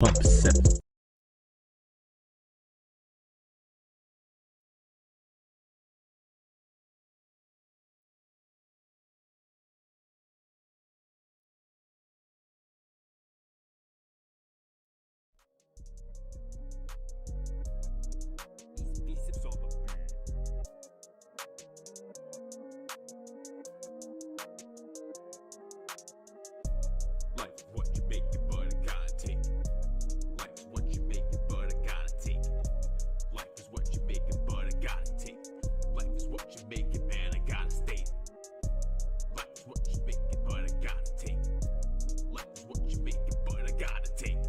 100%. V-CiPz on the beat. Life is what you make it, but I gotta take it. Life is what you make it, but I gotta take it. Life is what you make it, but I gotta take it. Life is what you make it, man, I gotta state it. Life is what you make it, but I gotta take it. Life is what you make it, but I gotta take it.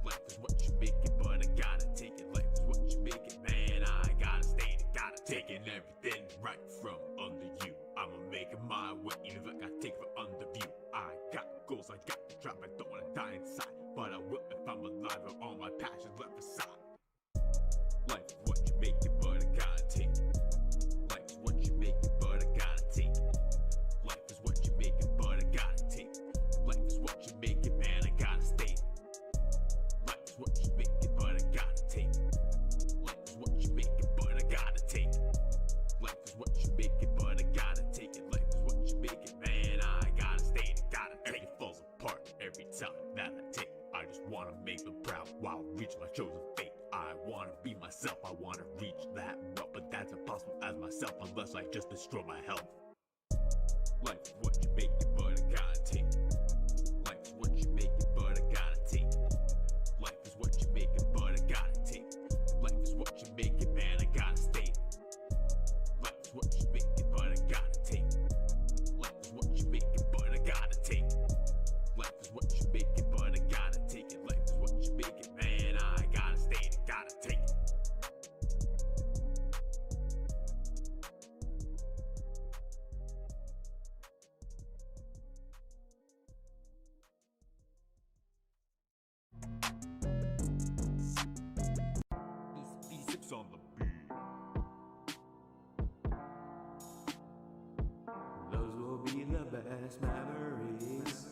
Life is what you make it, but I gotta take it. Life is what you make it, man, I gotta state it. Gotta take it, everything right from under you. I'ma make it my way, even if I gotta take it from under view. I got goals, I got the drive, I don't wanna die inside, but I will if I'm alive with all my passions left aside. Life is what you make it, but I gotta take it. Life is what you make it, but I gotta take it. Life is what you make it, but I gotta take it. Life is what you make it, man, I gotta state it. Life is what you make it, but I gotta take it. Life is what you make it, but I gotta take it. Life is what you make it, but I gotta take it. Life is what you make it, man, I gotta state it. Gotta take it. Everything falls apart every time that I take it. I just wanna make them proud while reaching my chosen fate. I wanna be myself, I wanna reach that wealth, but that's impossible as myself unless I just destroy my health. Life is what you make it, but I gotta take it. Life is what you make it, but I gotta take it. Life is what you make it, but I gotta take it. Life is what you make it, man, I gotta state it. Life is what you make it, but I gotta take it. Life is what you make it, but I gotta take it. Life is what you make it, but I gotta take it. Life is what you make it, man, I gotta state it. Gotta take it. V-CiPz on the beat. Those will be the best memories.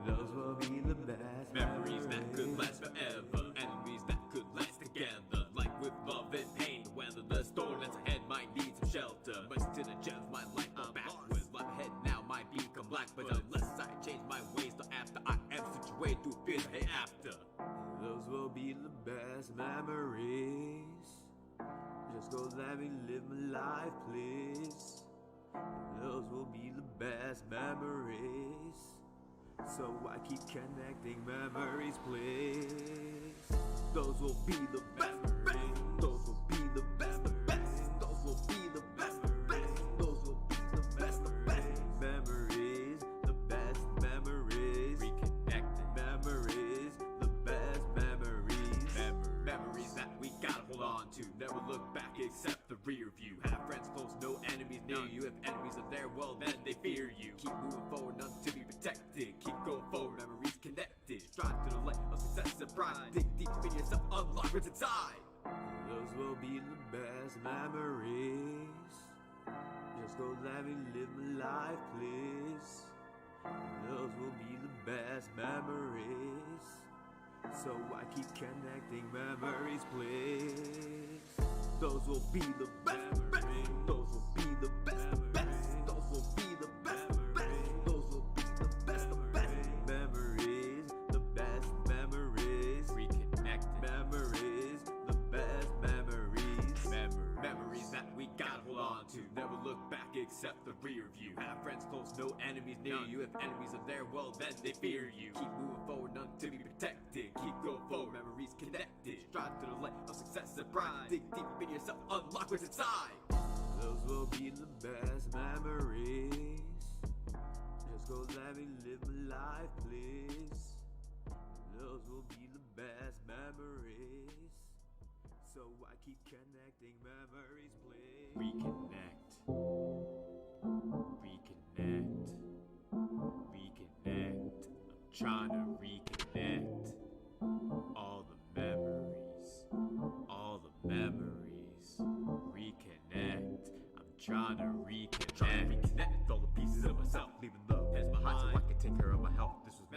Those will be the best Memories that could last forever, enemies that could last together. Like with love and pain, to weather the storm that's ahead might need some shelter. Much to the gems, my life go backwards. Life ahead now might become black, but unless I change my ways, till after I am situated to fear the after. Those will be the best memories. Just go let me live my life, please. Those will be the best memories. So I keep connecting memories, please. Those will be the best memories. Those will be the best, the best. Those will be the best, the best. Those will be the best, the best. Memories, the best memories. Reconnected. Memories, the best memories. Memories that we gotta hold on to. Never look back except the rear view. Have friends close, no enemies near you. If enemies are there, well then they fear you. Keep moving forward, none to be protected. Keep going forward, memories connected. Strive to the light of success and pride. Dig deep within yourself, unlock what's inside. Those will be the best memories. Just go let me live my life, please. Those will be the best memories. So I keep connecting memories, please. Those will be the best memories. Those will be the best, the best. Those will be the best, the best. Those will be the best, the best. Memories, the best memories. Reconnected. Memories, the best memories. Memories that we gotta hold on to. Never look back except the rear view. Have friends close, no enemies near you. If enemies are there, well then they fear you. Keep moving forward, none to be protected. Keep going forward, memories connected. Strive to the light of success and pride. Dig deep in yourself, unlock what's inside. Those will be the best memories. Just go let me live my life, please. Those will be the best memories. So I keep connecting memories, please. Reconnect. Reconnect. Reconnect. I'm trying to reconnect. All the memories. All the memories. Reconnect. I'm trying to reconnect. All the pieces of myself, leaving the past behind.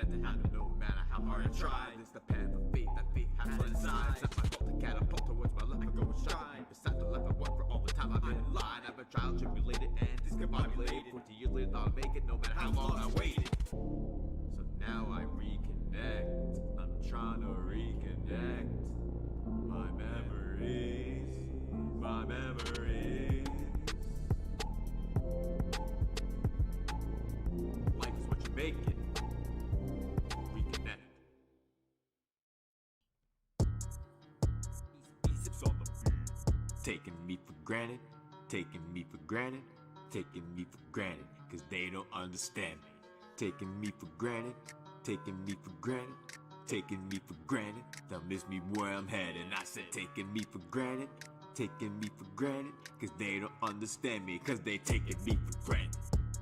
meant to happen no matter how hard I tried. It's the path of fate that fate has set aside. It's not my fault to catapult towards my left, I go with stride. Beside the left, I work for all the time I've been in line. I've been trial tribulated and discombobulated. 40 years later, thought I'd make it no matter how long I waited. So now I reconnect. I'm trying to reconnect my memories, my memories. Life is what you make it. Reconnect. V-CiPz on the beat. Taking me for granted, taking me for granted, taking me for granted, cause they don't understand me. Taking me for granted, taking me for granted, taking me for granted. They'll miss me where I'm headed. I said taking me for granted, taking me for granted, cause they don't understand me, cause they taking me for granted.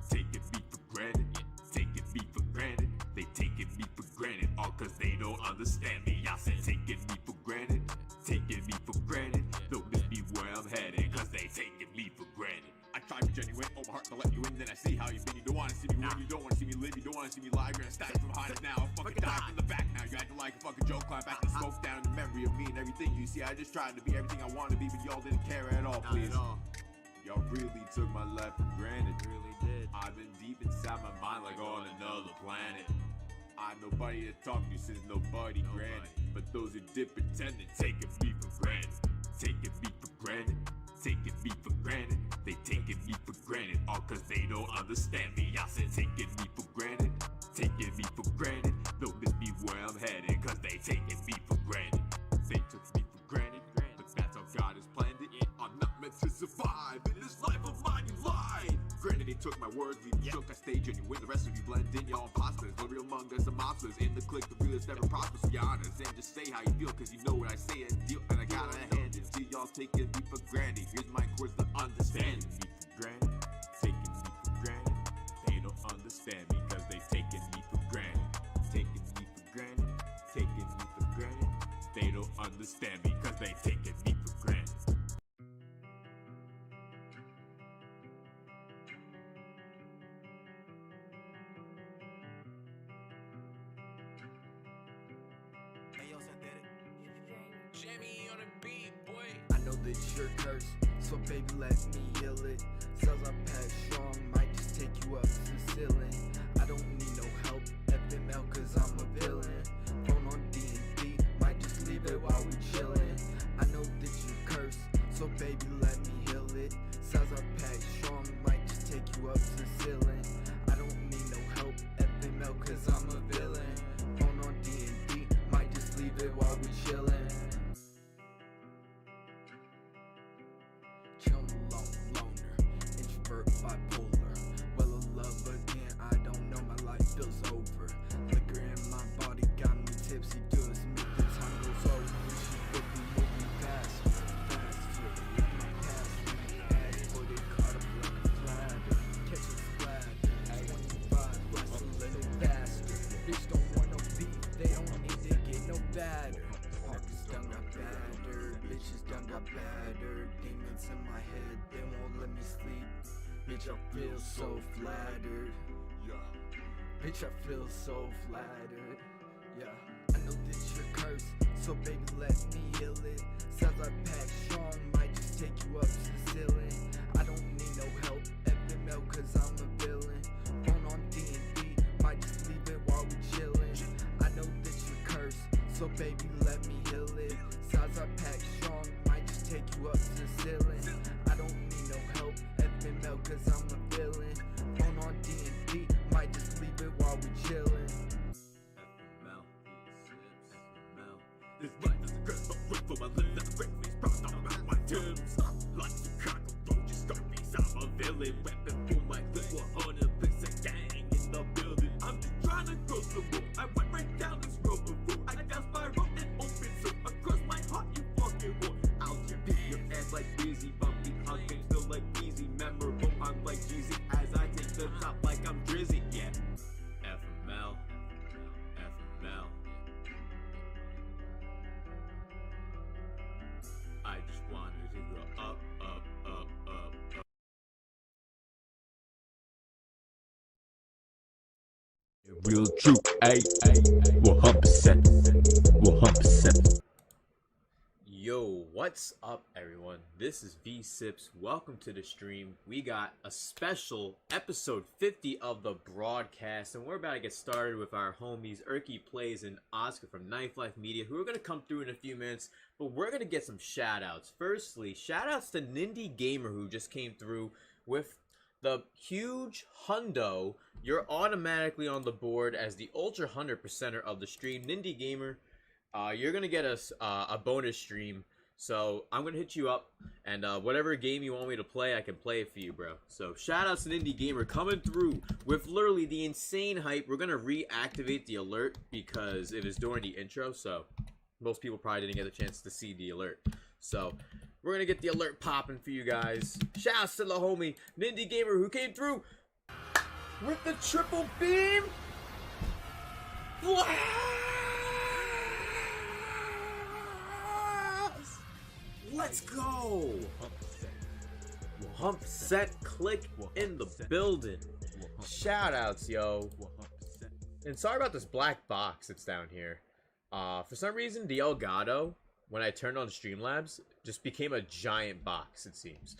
Taking me for granted, taking me for granted. They taking me for granted, all cause they don't understand me. I said taking me for granted, taking me for granted. They'll miss me where I'm headed, cause they taking me for granted. I try to be genuine, open heart to let you in, then I see how you've been. You don't wanna see me win, you don't wanna see me live, you don't wanna see me lie. You're gonna stack from behind us now, I'll fucking die from the back now. You acting like a fucking joke, climb back and smoke down the memory of me and everything you see. I just tried to be everything I wanted to be, but y'all didn't care at all, please. Y'all really took my life for granted. Really did. I've been deep inside my mind like on another planet. I'm nobody to talk to since nobody granted. But those who did pretending, taking me for granted. Taking me for granted, taking me for granted. They taking me for granted, all cause they don't understand me. I said taking me for granted, taking me for granted. They'll miss me where I'm headed, cause they taking me for granted. They took me for granted, but that's how God has planned it. I'm not meant to survive in this life of mine, you lied. Granted, they took my words, we shook, I stayed genuine. The rest of you blend in, y'all imposters. The real among us are mobsters. In the clique, the realest never prosper. So you're honest and just say how you feel, cause you know what I say and deal. And I got a hand in. See y'all taking me for granted. Here's my course to understand me for granted. Taking me for granted. They don't understand me, cause they taking me for granted. Taking me for granted. Taking me for granted. They don't understand me, cause they taking me for granted. Jamie on the beat, boy. I know that you're cursed, so baby let me heal it. Cells I pack strong, might just take you up to the ceiling. I don't need no help, FML cause I'm a villain. Phone on D&D, might just leave it while we chillin'. I know that you're cursed, so baby let me heal it. Cells I pack strong, might just take you up to the ceiling. I don't need no help, FML cause I'm a villain. Phone on D&D, might just leave it while we chillin'. Bipolar, well of love again, I don't know, my life feels over. Liquor in my body got me tipsy, just make the time goes over. She put me moving faster, faster. Let my past be ass, put it caught up like a flatter. Catch a splatter, 25, plus a little faster. Bitch don't want no beef, they don't need to get no batter. Parkers done got battered, bitches done got battered. Demons in my head, they won't let me sleep. Bitch, I feel so flattered. Bitch, I feel so flattered. Yeah, I know that you're cursed, so baby let me heal it. Cells I pack strong, might just take you up to the ceiling. I don't need no help, FML cause I'm a villain. Phone on D&D, might just leave it while we chillin'. I know that you're cursed, so baby let me heal it. Cells I pack strong, might just take you up to the ceiling. I don't need no help, FML cause I'm a villain. Phone on D&D, might just leave it while we chillin'. FML, V-CiPz, FML. This life is a curse, but wait for my living. That's a great face, proud I'm around my Timbs. Like Chicago, don't just Scarface, I'm a villain. Weapon for my clip, 100% gang in the building. I'm just trying to cross the road. I went right down this road before. I got my road and open, so across my heart, you fucking war. I'll just beat your ass like busy, bumping, hugging, still like easy, memorable. I'm like real true, ayy, 100%, 100%. Yo, what's up everyone? This is V-CiPz. Welcome to the stream. We got a special episode 50 of the broadcast, and we're about to get started with our homies ErkyPlays and Oscar from KnifeLifeMedia, who are going to come through in a few minutes, but we're going to get some shout outs. Firstly, shout outs to Nindy Gamer, who just came through with the huge hundo. You're automatically on the board as the ultra 100%er of the stream. Nindy Gamer, you're gonna get us a bonus stream, so I'm gonna hit you up, and whatever game you want me to play, I can play it for you, bro. So shout outs to Indie Gamer coming through with literally the insane hype. We're gonna reactivate the alert because it was during the intro, so most people probably didn't get a chance to see the alert. So we're gonna get the alert popping for you guys. Shout outs to the homie Nindy Gamer who came through with the triple beam. Let's go! 100% click in the building. Shout outs, yo. And sorry about this black box that's down here. For some reason, the Elgato, when I turned on Streamlabs, just became a giant box, it seems.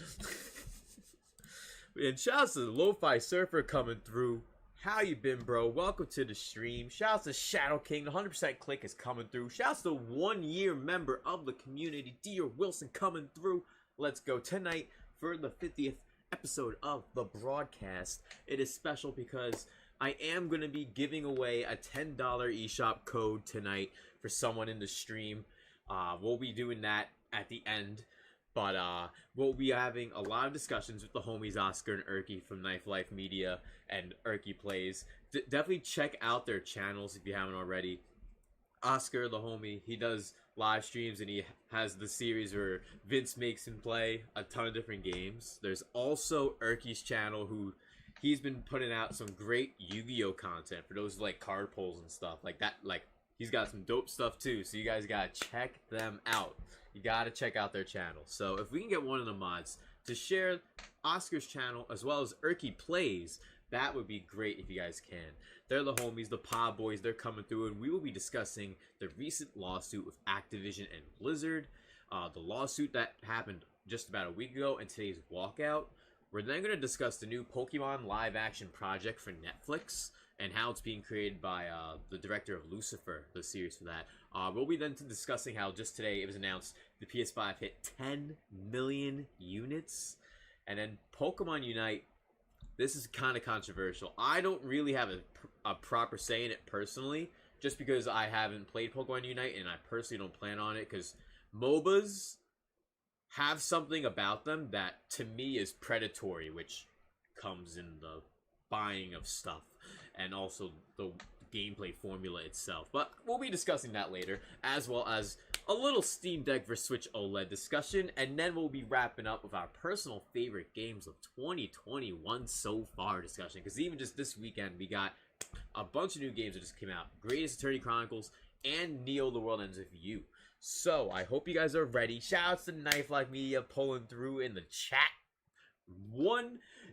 And shout outs to the Lo-Fi Surfer coming through. How you been, bro? Welcome to the stream. Shouts to Shadow King. The 100% click is coming through. Shouts to 1-year member of the community, Dear Wilson, coming through. Let's go tonight for the 50th episode of the broadcast. It is special because I am going to be giving away a $10 eShop code tonight for someone in the stream. We'll be doing that at the end. But we'll be having a lot of discussions with the homies Oscar and Erky from KnifeLifeMedia and ErkyPlays. Definitely check out their channels if you haven't already. Oscar, the homie, he does live streams and he has the series where Vince makes him play a ton of different games. There's also Erky's channel, who he's been putting out some great Yu-Gi-Oh content for those like card pulls and stuff like that. Like, he's got some dope stuff too, so you guys gotta check them out. You gotta check out their channel. So if we can get one of the mods to share Oscar's channel as well as ErkyPlays, that would be great if you guys can. They're the homies, the Pod Boys. They're coming through, and we will be discussing the recent lawsuit with Activision and Blizzard. The lawsuit that happened just about a week ago, and today's walkout. We're then going to discuss the new Pokemon live-action project for Netflix and how it's being created by the director of Lucifer, the series for that. We'll be then discussing how just today it was announced the PS5 hit 10 million units. And then Pokemon Unite, this is kind of controversial. I don't really have a proper say in it personally, just because I haven't played Pokemon Unite and I personally don't plan on it, because MOBAs have something about them that to me is predatory, which comes in the buying of stuff and also the gameplay formula itself. But we'll be discussing that later, as well as a little Steam Deck vs Switch OLED discussion, and then we'll be wrapping up with our personal favorite games of 2021 so far discussion, because even just this weekend we got a bunch of new games that just came out. Greatest Attorney Chronicles and Neo The World Ends With You. So I hope you guys are ready. Shoutouts to KnifeLifeMedia pulling through in the chat.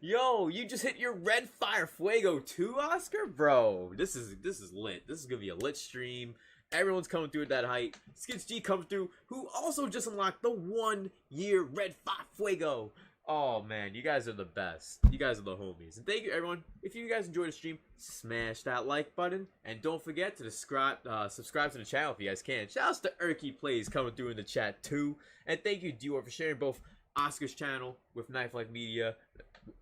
Yo, you just hit your Red Fire Fuego too, Oscar? Bro, this is lit. This is gonna be a lit stream. Everyone's coming through at that height. Skids G comes through, who also just unlocked the 1-year Red Fire Fuego. Oh man, you guys are the best. You guys are the homies. And thank you everyone. If you guys enjoyed the stream, smash that like button. And don't forget to subscribe to the channel if you guys can. Shoutouts to ErkyPlays coming through in the chat too. And thank you, Dior, for sharing both Oscar's channel with KnifeLifeMedia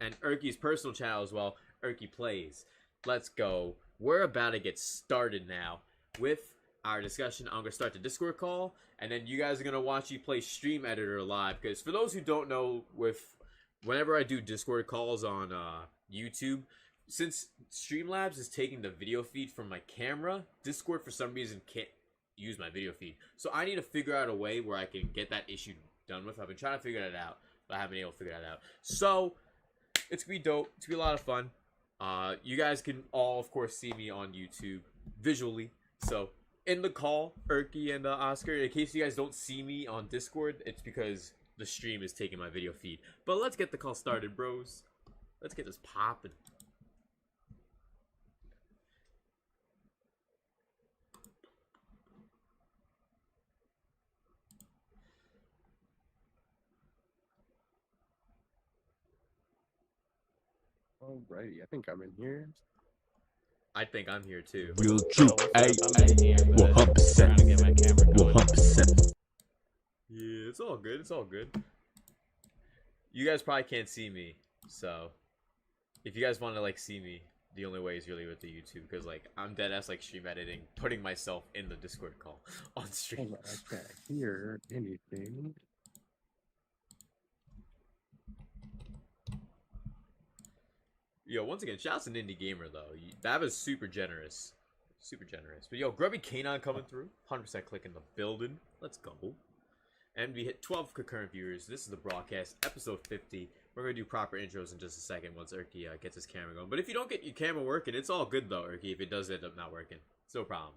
and Erky's personal channel as well, ErkyPlays. Let's go. We're about to get started now with our discussion. I'm going to start the Discord call, and then you guys are going to watch me play Stream Editor live, because for those who don't know, whenever I do Discord calls on YouTube, since Streamlabs is taking the video feed from my camera, Discord for some reason can't use my video feed. So I need to figure out a way where I can get that issue done with. I've been trying to figure that out, but I haven't been able to figure that out. So it's gonna be dope. It's gonna be a lot of fun. You guys can all, of course, see me on YouTube visually. So in the call, Erky and Oscar, in case you guys don't see me on Discord, it's because the stream is taking my video feed. But let's get the call started, bros. Let's get this popping. Alrighty, I think I'm in here. I think I'm here too. Real Yo, truth, what's ayy, up? I'm in here, but 100%. trying to get my camera going. 100%. Yeah, it's all good. It's all good. You guys probably can't see me, so if you guys want to like see me, the only way is really with the YouTube, because like I'm dead ass like stream editing, putting myself in the Discord call on stream. Hold on, I can't hear anything. Yo, once again, shouts to Indie Gamer though. That was super generous. Super generous. But yo, Grubby K9 coming through. 100% clicking the building. Let's go. And we hit 12 concurrent viewers. This is the broadcast, episode 50. We're going to do proper intros in just a second once Erky gets his camera going. But if you don't get your camera working, it's all good though, Erky, if it does end up not working. It's no problem.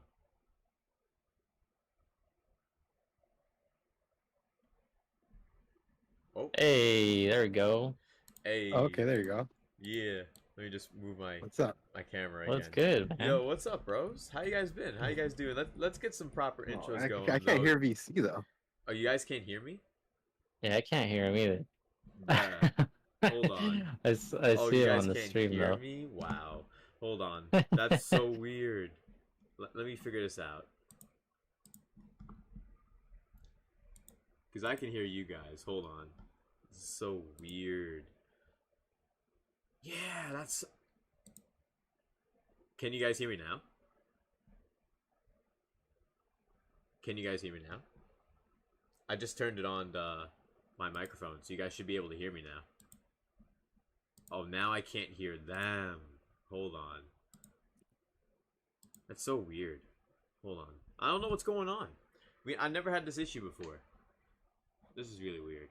Oh. Hey, there we go. Hey. Oh, okay, there you go. Yeah. Let me just move my What's up? camera What's again. good, man? Yo, what's up, bros? How you guys been? How you guys doing? Let's get some proper intros going. I can't hear VC though. Oh, you guys can't hear me? Yeah, I can't hear him either. Bruh. Hold on. I Oh, see you him guys on the can't stream hear though. me? Wow. Hold on. That's so weird. Let me figure this out. Because I can hear you guys. Hold on. This is so weird. Yeah, that's... Can you guys hear me now? Can you guys hear me now? I just turned it on my microphone, so you guys should be able to hear me now. Oh, now I can't hear them. Hold on. That's so weird. Hold on. I don't know what's going on. I never had this issue before. This is really weird.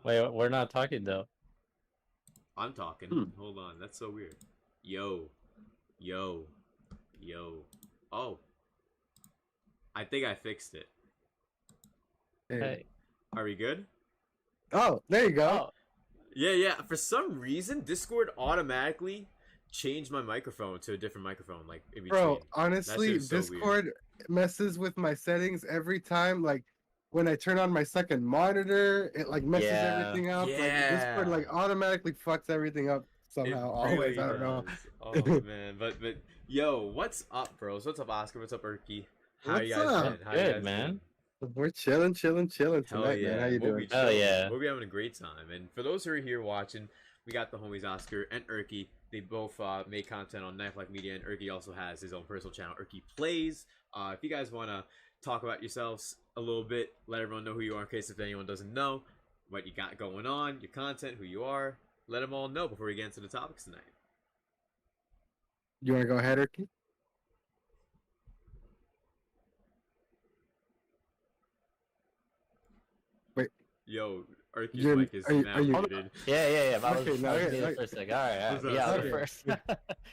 Wait, we're not talking though. I'm talking. Hold on. That's so weird. Yo. Yo. Yo. Oh. I think I fixed it. Hey. Are we good? Oh, there you go. Oh, Yeah. For some reason, Discord automatically changed my microphone to a different microphone, like in between. Bro, honestly, That shit is so Discord messes with my settings every time. Like when I turn on my second monitor, it like messes Yeah. everything up. Like Yeah. Discord like automatically fucks everything up somehow. It Always, really I don't know. does. Oh man, but yo, what's up, bros? What's up, Oscar? What's up, Erky? How What's you guys up? been? How you Good, guys man. been? We're chilling Hell tonight, yeah. man. How you We'll doing? be Hell chilling. yeah. We'll be having a great time. And for those who are here watching, we got the homies Oscar and Erky. They both make content on KnifeLifeMedia, and Erky also has his own personal channel, ErkyPlays. If you guys want to talk about yourselves a little bit, let everyone know who you are in case if anyone doesn't know what you got going on, your content, who you are. Let them all know before we get into the topics tonight. You want to go ahead, Erky? Yo, Erky's You're- mic is are you- now are you- muted. yeah. But I was, Okay, I was okay, muted okay. for a sec. All right. What's up? Yeah, I'll Okay. go first.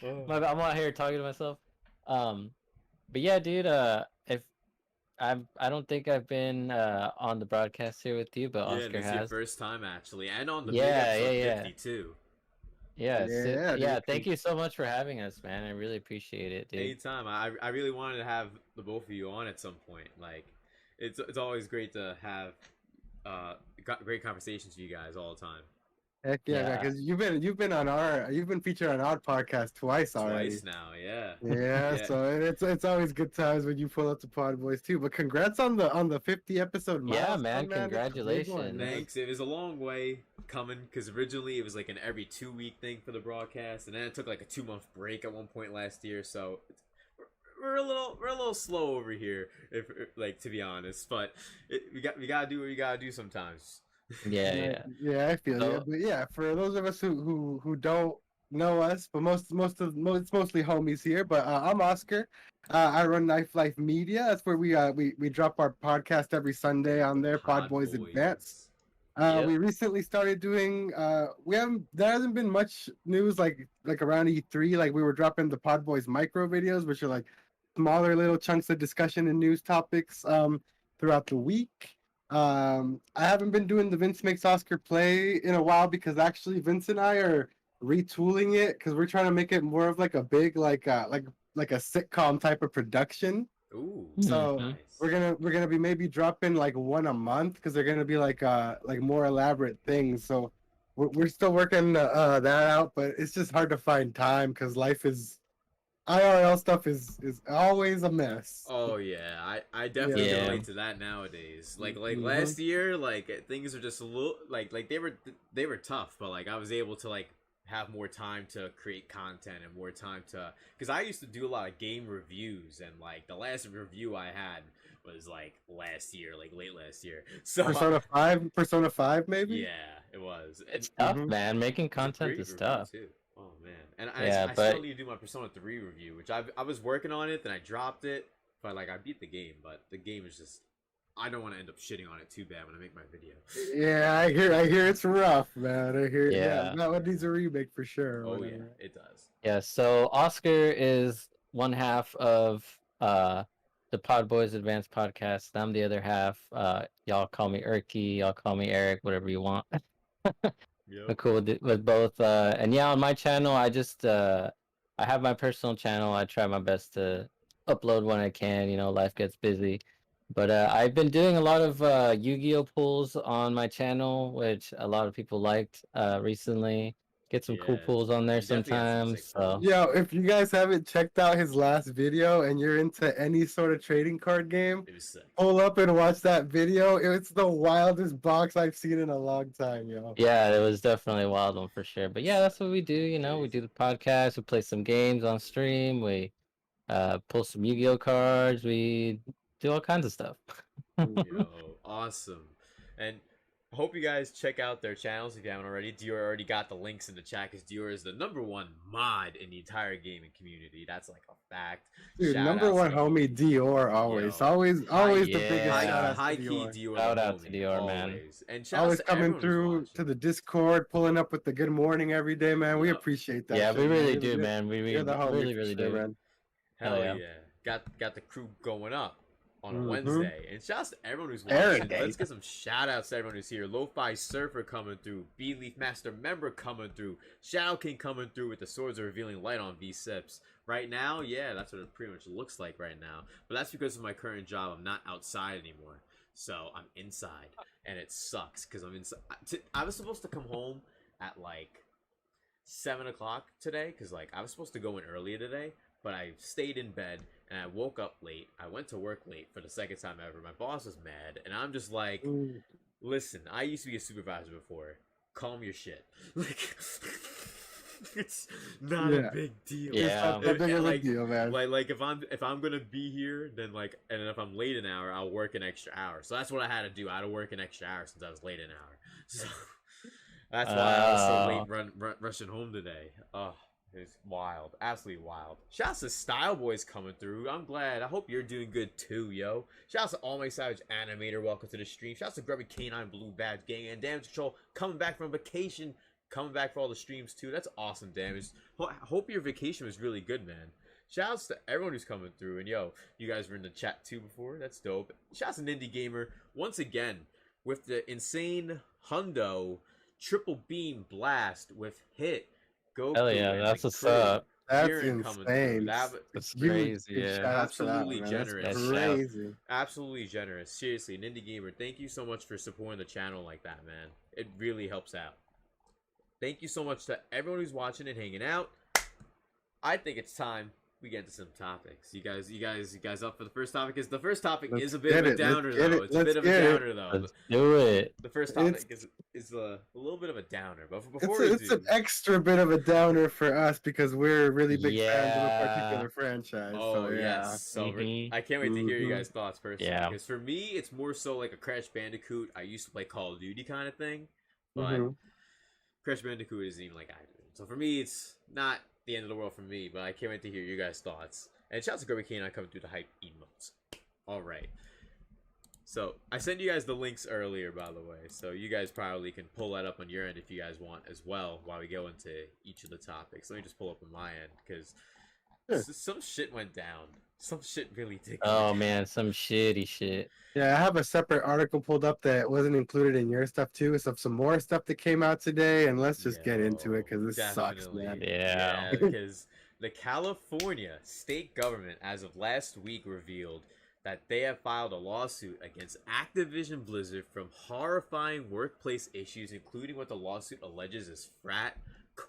Oh. My bad, I'm out here talking to myself. But yeah, dude. If I don't think I've been on the broadcast here with you, but Yeah, Oscar this is your has. first time actually, and on the Yeah, big episode yeah. 52. Yeah, Yeah, dude. Thank you so much for having us, man. I really appreciate it, dude. Anytime. I really wanted to have the both of you on at some point. Like, it's always great to have great conversations with you guys all the time. Heck yeah, Yeah. because you've been featured on our podcast twice already. Twice now, yeah. Yeah, Yeah. so it's always good times when you pull up to Pod Boys too. But congrats on the 50 episode Yeah, milestone, man, It's a big one, congratulations. man. Thanks. It was a long way coming because originally it was like an every 2-week thing for the broadcast, and then it took like a 2-month break at one point last year. So we're a little slow over here, if like, to be honest. But we gotta do what we gotta do sometimes. Yeah. Yeah, I feel So- you. But yeah, for those of us who don't know us, but it's mostly homies here. But I'm Oscar. I run KnifeLifeMedia. That's where we drop our podcast every Sunday on there. Pod Boys Advance. Yep. We recently started doing. There hasn't been much news like around E3. Like we were dropping the Pod Boys micro videos, which are like smaller little chunks of discussion and news topics throughout the week. I haven't been doing the Vince Makes Oscar play in a while because actually Vince and I are retooling it because we're trying to make it more of like a big like a sitcom type of production. Ooh. So Mhm. Nice. we're gonna be maybe dropping like one a month because they're gonna be like more elaborate things. So we're still working that out, but it's just hard to find time because life is IRL stuff is always a mess. Oh yeah, I definitely Yeah. relate to that nowadays. Like Mhm. last year, like things are just a little like they were tough, but like I was able to like have more time to create content and more time to, because I used to do a lot of game reviews, and like the last review I had was like last year, like late last year. So Persona 5 maybe. yeah, it was. It's tough, Mhm. man. Making It's a content great is review, tough. too. Oh man, and Yeah, I but- still need to do my Persona 3 review, which I was working on it, then I dropped it, but like I beat the game, but the game is just, I don't want to end up shitting on it too bad when I make my video. Yeah, I hear it's rough, man. I hear Yeah. that one needs a remake for sure. or Oh yeah, whatever. it does. Yeah, so Oscar is one half of the Pod Boys Advanced Podcast. I'm the other half. Y'all call me Erky, y'all call me Eric, whatever you want. I'm Yep. cool with both. And yeah, on my channel, I have my personal channel. I try my best to upload when I can. You know, life gets busy. But I've been doing a lot of Yu-Gi-Oh pulls on my channel, which a lot of people liked recently. Get some cool Yeah, pulls on there you definitely had some sometimes. sick So pulls. Yo, if you guys haven't checked out his last video and you're into any sort of trading card game, It was sick. pull up and watch that video. It's the wildest box I've seen in a long time, yo. yeah, it was definitely a wild one for sure. But yeah, that's what we do. You know, we Crazy. do the podcast. We play some games on stream. We pull some Yu-Gi-Oh cards. We do all kinds of stuff. Yo, awesome. And I hope you guys check out their channels if you haven't already. Dior already got the links in the chat because Dior is the #1 mod in the entire gaming community. That's like a fact. Dude, Shout number outs one to homie Dior always. Yo. Always the yeah. biggest high, shout out high to key Dior. Dior. Shout the out to homie, Dior, man. always. And shout Always outs to coming everyone who's through watching. to the Discord, pulling up with the good morning every day, man. We Yup. appreciate that. Yeah, shit, we man. really You're- do, you're- man. We You're the homie really, for really sure, do. man. Hell Hell yeah. yeah. Got the crew going up on a Mhm. Wednesday. And shouts to everyone who's Every watching. day. Let's get some shout outs to everyone who's here. Lo-Fi Surfer coming through. B-Leaf Master Member coming through. Shadow King coming through with the swords are revealing light on V-CiPz. Right now, yeah, that's what it pretty much looks like right now. But that's because of my current job. I'm not outside anymore. So I'm inside. And it sucks because I'm inside. I was supposed to come home at like 7 o'clock today because like I was supposed to go in earlier today, but I stayed in bed and I woke up late. I went to work late for the second time ever. My boss was mad, and I'm just like, Mm. listen, I used to be a supervisor before. Calm your shit. Like, it's not Yeah. a big deal. Yeah. It's not that big of a like, deal, man. like if I'm gonna be here, then like, and if I'm late an hour, I'll work an extra hour. So that's what I had to do. I had to work an extra hour since I was late an hour. So that's why I was so late rushing home today. Oh, it's wild, absolutely wild. Shouts to Style Boys coming through. I'm glad. I hope you're doing good too, yo. Shouts to All My Savage Animator. Welcome to the stream. Shouts to Grubby Canine Blue Badge Gang and Damage Control coming back from vacation. Coming back for all the streams too. That's awesome, Damage. Hope your vacation was really good, man. Shouts to everyone who's coming through. And yo, you guys were in the chat too before. That's dope. Shouts to Nindy Gamer once again with the insane hundo triple beam blast with hit. Goku Hell yeah, and that's the what's crew. up. That's Kieran coming through. insane. That's Huge crazy, big yeah. shout out to that, Absolutely man. That's generous. crazy. Absolutely generous. Seriously, Nindy Gamer, thank you so much for supporting the channel like that, man. It really helps out. Thank you so much to everyone who's watching and hanging out. I think it's time we get into some topics. You guys up for the first topic? Because the first topic Let's is a bit get of a it. Let's downer, get though. it. It's a bit Let's of a get it. downer, though. Let's do it. The first topic is a little bit of a downer. But before It's an extra bit of a downer for us because we're really big fans of a Yeah. particular franchise. Oh so, yeah. yes, so Mhm. I can't wait to hear you Mhm. guys' thoughts personally. Yeah. Because for me, it's more so like a Crash Bandicoot. I used to play Call of Duty kind of thing, but Mhm. Crash Bandicoot isn't even like Activision. So for me, it's not the end of the world for me. But I can't wait to hear you guys' thoughts. And shouts to Grubby Canine coming through the hype emotes. All right. So I sent you guys the links earlier, by the way. So you guys probably can pull that up on your end if you guys want as well while we go into each of the topics. Let me just pull up on my end because Sure. some shit went down. Some shit really did. Oh man, some shitty shit. Yeah, I have a separate article pulled up that wasn't included in your stuff too. So some more stuff that came out today, and let's just get into it because this sucks, Definitely. man. Yeah. Because the California state government, as of last week, revealed that they have filed a lawsuit against Activision Blizzard from horrifying workplace issues, including what the lawsuit alleges is frat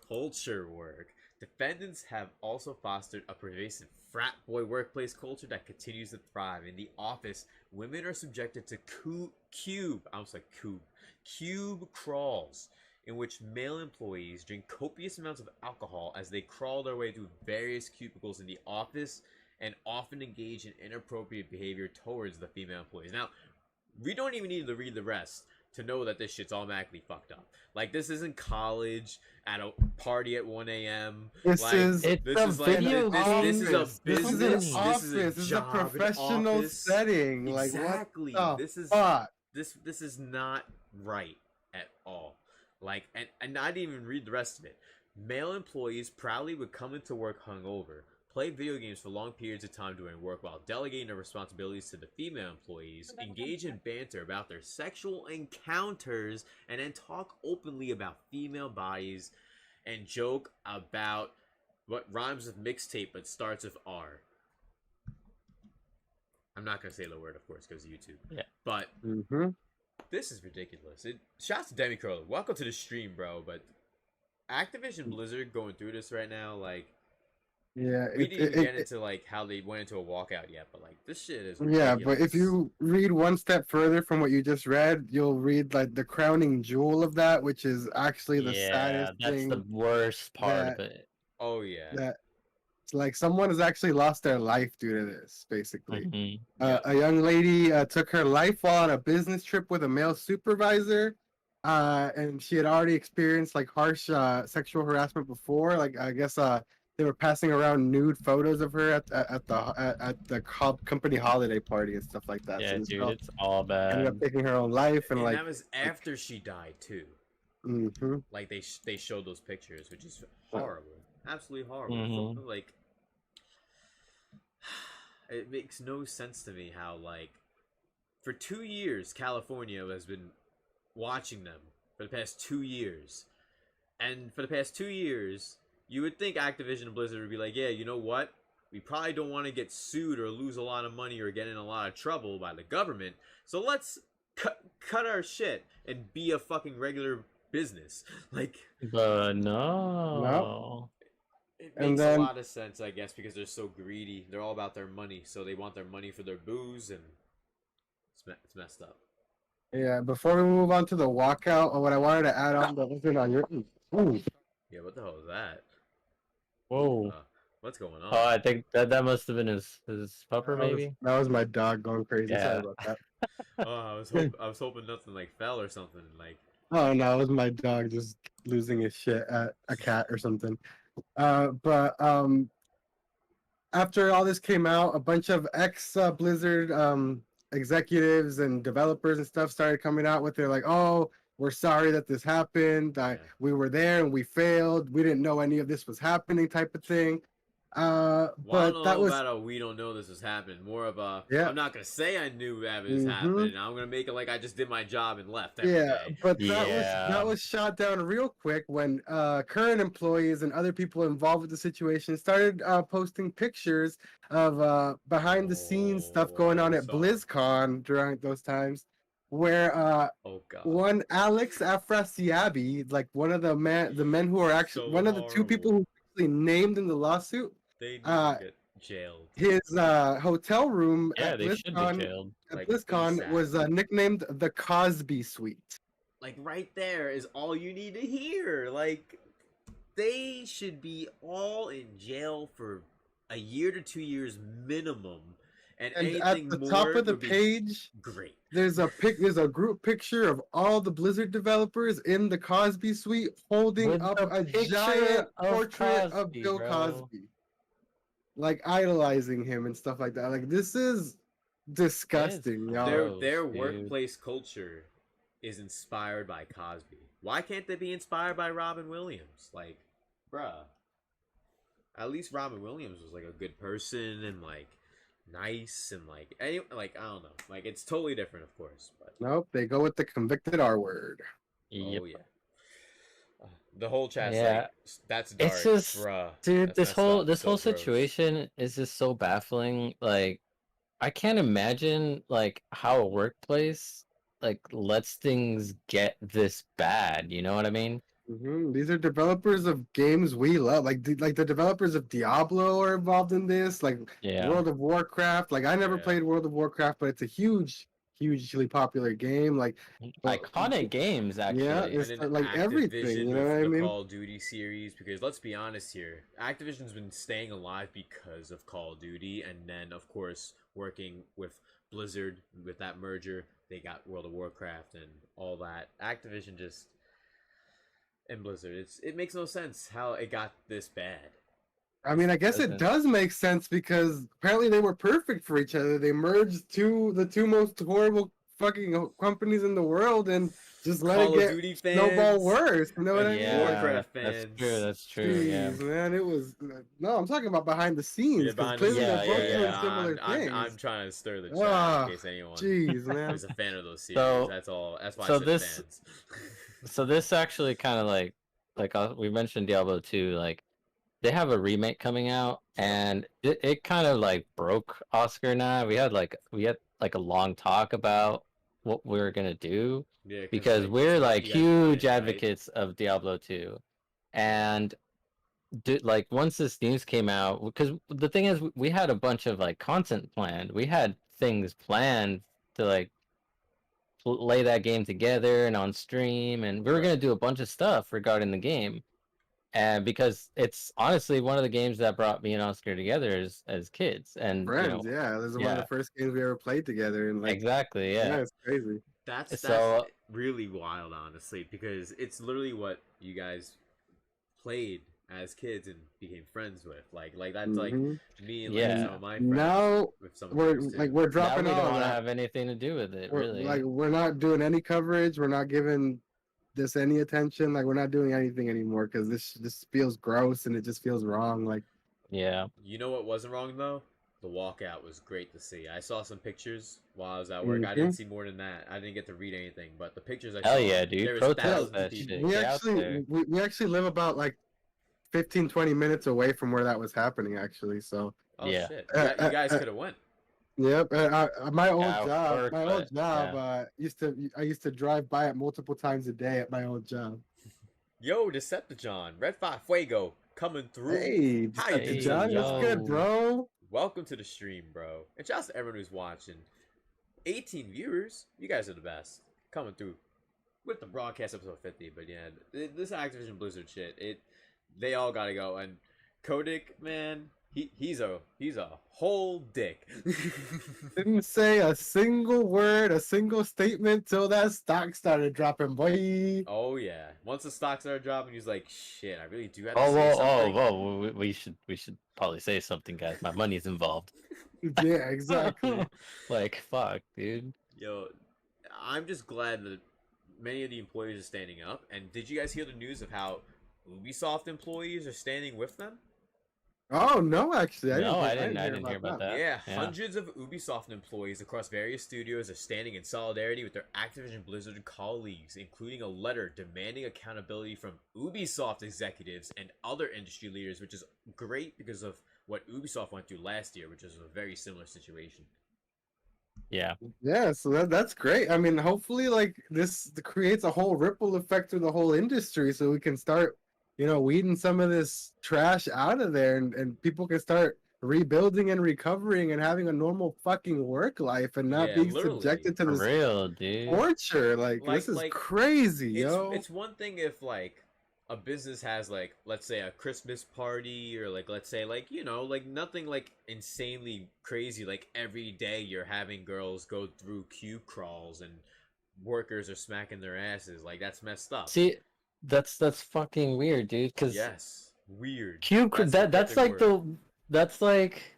culture work. Defendants have also fostered a pervasive frat boy workplace culture that continues to thrive. In the office, women are subjected to cube crawls, in which male employees drink copious amounts of alcohol as they crawl their way through various cubicles in the office, and often engage in inappropriate behavior towards the female employees. Now, we don't even need to read the rest to know that this shit's automatically fucked up. Like, this isn't college at a party at 1 a.m. This like, is this is like this is a office. business. This is an office. This is a job, an professional office. setting. Exactly. Like, what This is fuck? this is not right at all. Like, and I didn't even read the rest of it. Male employees proudly would come into work hungover, play video games for long periods of time during work while delegating their responsibilities to the female employees, engage in banter about their sexual encounters, and then talk openly about female bodies and joke about what rhymes with mixtape but starts with R. I'm not going to say the word, of course, because of YouTube. Yeah. But this is ridiculous. Shouts to Demi Curler. Welcome to the stream, bro. But Activision Blizzard going through this right now, like, Yeah, we didn't even get into like how they went into a walkout yet, but like this shit is ridiculous. yeah. But if you read one step further from what you just read, you'll read like the crowning jewel of that, which is actually the saddest that's thing. the worst part of it. Oh yeah. That it's like someone has actually lost their life due to this. Basically, Mhm. a young lady took her life while on a business trip with a male supervisor. And she had already experienced like harsh sexual harassment before. Like I guess they were passing around nude photos of her at the company holiday party and stuff like that. Yeah, So this dude, girl it's all ended up bad. taking her own life, and And like, that was after she died too. mhm. Like they showed those pictures, which is horrible, absolutely horrible. Mhm. Like, it makes no sense to me how like for 2 years California has been watching them for the past 2 years, and for the past 2 years you would think Activision and Blizzard would be like, yeah, you know what, we probably don't want to get sued or lose a lot of money or get in a lot of trouble by the government, so let's cut our shit and be a fucking regular business. Like, But no. it And makes then- a lot of sense, I guess, because they're so greedy. They're all about their money, so they want their money for their booze, and it's messed up. Yeah. Before we move on to the walkout, what I wanted to add on that wasn't on your. Ooh. Yeah, what the hell is that? Whoa. What's going on? Oh, I think that must have been his pupper, That was- maybe. That was my dog going crazy. Sorry Yeah. about that. Oh, I was hoping nothing like fell or something. Like, Oh no, it was my dog just losing his shit at a cat or something. But after all this came out, a bunch of ex Blizzard executives and developers and stuff started coming out with their like, oh, we're sorry that this happened. We were there and we failed. We didn't know any of this was happening, type of thing. well, I But don't that know was about a we don't know this was happening. More of a, Yeah. I'm not gonna say I knew that was Mhm. happening. I'm gonna make it like I just did my job and left every yeah, day. but Yeah. that was shot down real quick when current employees and other people involved with the situation started posting pictures of behind the scenes stuff going on at Oh, BlizzCon during those times, where Oh god. one Alex Afrasiabi, like one of the men who are actually So one of the two people who were actually named in the lawsuit, They need uh, to get jailed. his hotel room Yeah, at they should be BlizzCon, jailed. at Like, BlizzCon ASAP. was nicknamed the Cosby Suite. Like, right there is all you need to hear. Like, they should be all in jail for a year to 2 years minimum, and And anything at the more top of the would be page, great. there's a group picture of all the Blizzard developers in the Cosby Suite holding With up a a picture giant of portrait of Cosby, Bill bro. Cosby, like idolizing him and stuff like that. Like, this is disgusting, y'all. gross, Their dude. workplace culture is inspired by Cosby. Why can't they be inspired by Robin Williams? Like, bruh. At least Robin Williams was like a good person and like nice and like I don't know. Like, it's totally different, of course, but Nope, they go with the convicted R word. Yep. oh yeah. The whole chat's Yeah. like, that's dark, It's just, bruh. dude, That's this messed whole up, this so whole gross. situation is just so baffling. Like, I can't imagine like how a workplace like lets things get this bad. You know what I mean? These are developers of games we love, like the developers of Diablo are involved in this, like Yeah. World of Warcraft. Like I never Yeah. played World of Warcraft, but it's a hugely popular game. Like, but Iconic games, yeah, actually. it's And then like everything. Activision You know with what I the mean? Call of Duty series, because let's be honest here, Activision's been staying alive because of Call of Duty, and then of course working with Blizzard with that merger, they got World of Warcraft and all that. Activision just and Blizzard, it makes no sense how it got this bad. I mean, I guess it does make sense because apparently they were perfect for each other. They merged the two most horrible fucking companies in the world and just let Call it of get Duty snowball fans worse. You know what I mean? Yeah, Warcraft that's fans. true. That's true. Yeah. Jeez, man, it was no. I'm talking about behind the scenes Yeah, because behind the clearly scenes. they're both Yeah, doing yeah. similar things. I'm trying to stir the chat Ah, in case anyone Jeez, man. is a fan of those series. So- That's all. That's why so I said this- fans. So this actually kind of like we mentioned Diablo 2, like they have a remake coming out, and it kind of like broke Oscar and I. We had like a long talk about what we were gonna do Yeah, because like, we're you like guys huge played, right? advocates of Diablo 2, and like once this news came out, because the thing is we had a bunch of like content planned. We had things planned to like lay that game together and on stream, and we were gonna do a bunch of stuff regarding the game. And because it's honestly one of the games that brought me and Oscar together as kids, and Friends, yeah. This is one of yeah. the first games we ever played together, and like, exactly, yeah. it's crazy. That's So- really wild, honestly, because it's literally what you guys played as kids and became friends with. Like that's like Mhm. me and Yeah. like some of my friends. Now with some of we're those, too. like we're Now dropping we don't all want to that. have anything to do with it, We're, really. like we're not doing any coverage. We're not giving this any attention. Like we're not doing anything anymore because this feels gross and it just feels wrong. Like Yeah. You know what wasn't wrong though? The walkout was great to see. I saw some pictures while I was at work. I didn't see more than that. I didn't get to read anything, but the pictures I saw. Hell yeah, dude. There was Protest thousands that of people. shit. we Get out actually there. we actually live about like 15-20 minutes away from where that was happening actually. So Oh Yeah. shit! You guys could have went. yep, my old Yeah, job, work, my old but, job. yeah. I used to drive by it multiple times a day at my old job. Yo, Decepticon, Red 5 Fuego coming through. Hey, How you doing, John, what's yo? good, bro? Welcome to the stream, bro. And shout out to everyone who's watching. 18 viewers. You guys are the best. Coming through with the broadcast episode 50. But yeah, this Activision Blizzard shit, they all gotta go. And Kodak, man, he's a whole dick. Didn't say a single word, a single statement till that stock started dropping, boy. Oh yeah. Once the stock started dropping, he's like, shit, I really do have to Oh, say whoa, something. we should probably say something, guys. My money's involved. Yeah, exactly. Like, fuck, dude. Yo, I'm just glad that many of the employees are standing up. And did you guys hear the news of how Ubisoft employees are standing with them? Oh no, actually, I didn't hear about that. Yeah, hundreds of Ubisoft employees across various studios are standing in solidarity with their Activision Blizzard colleagues, including a letter demanding accountability from Ubisoft executives and other industry leaders, which is great because of what Ubisoft went through last year, which is a very similar situation. Yeah. Yeah, so that's great. I mean, hopefully, like this creates a whole ripple effect through the whole industry, so we can start, weeding some of this trash out of there, and people can start rebuilding and recovering and having a normal fucking work life and not Yeah, being literally. subjected to For this real, dude. torture. Like this is crazy, yo. It's one thing if like a business has like, let's say, a Christmas party, or like, let's say, like, like nothing like insanely crazy, like every day you're having girls go through queue crawls and workers are smacking their asses. Like that's messed up. See, that's fucking weird, dude. Cause Yes, weird. that's the like perfect that's like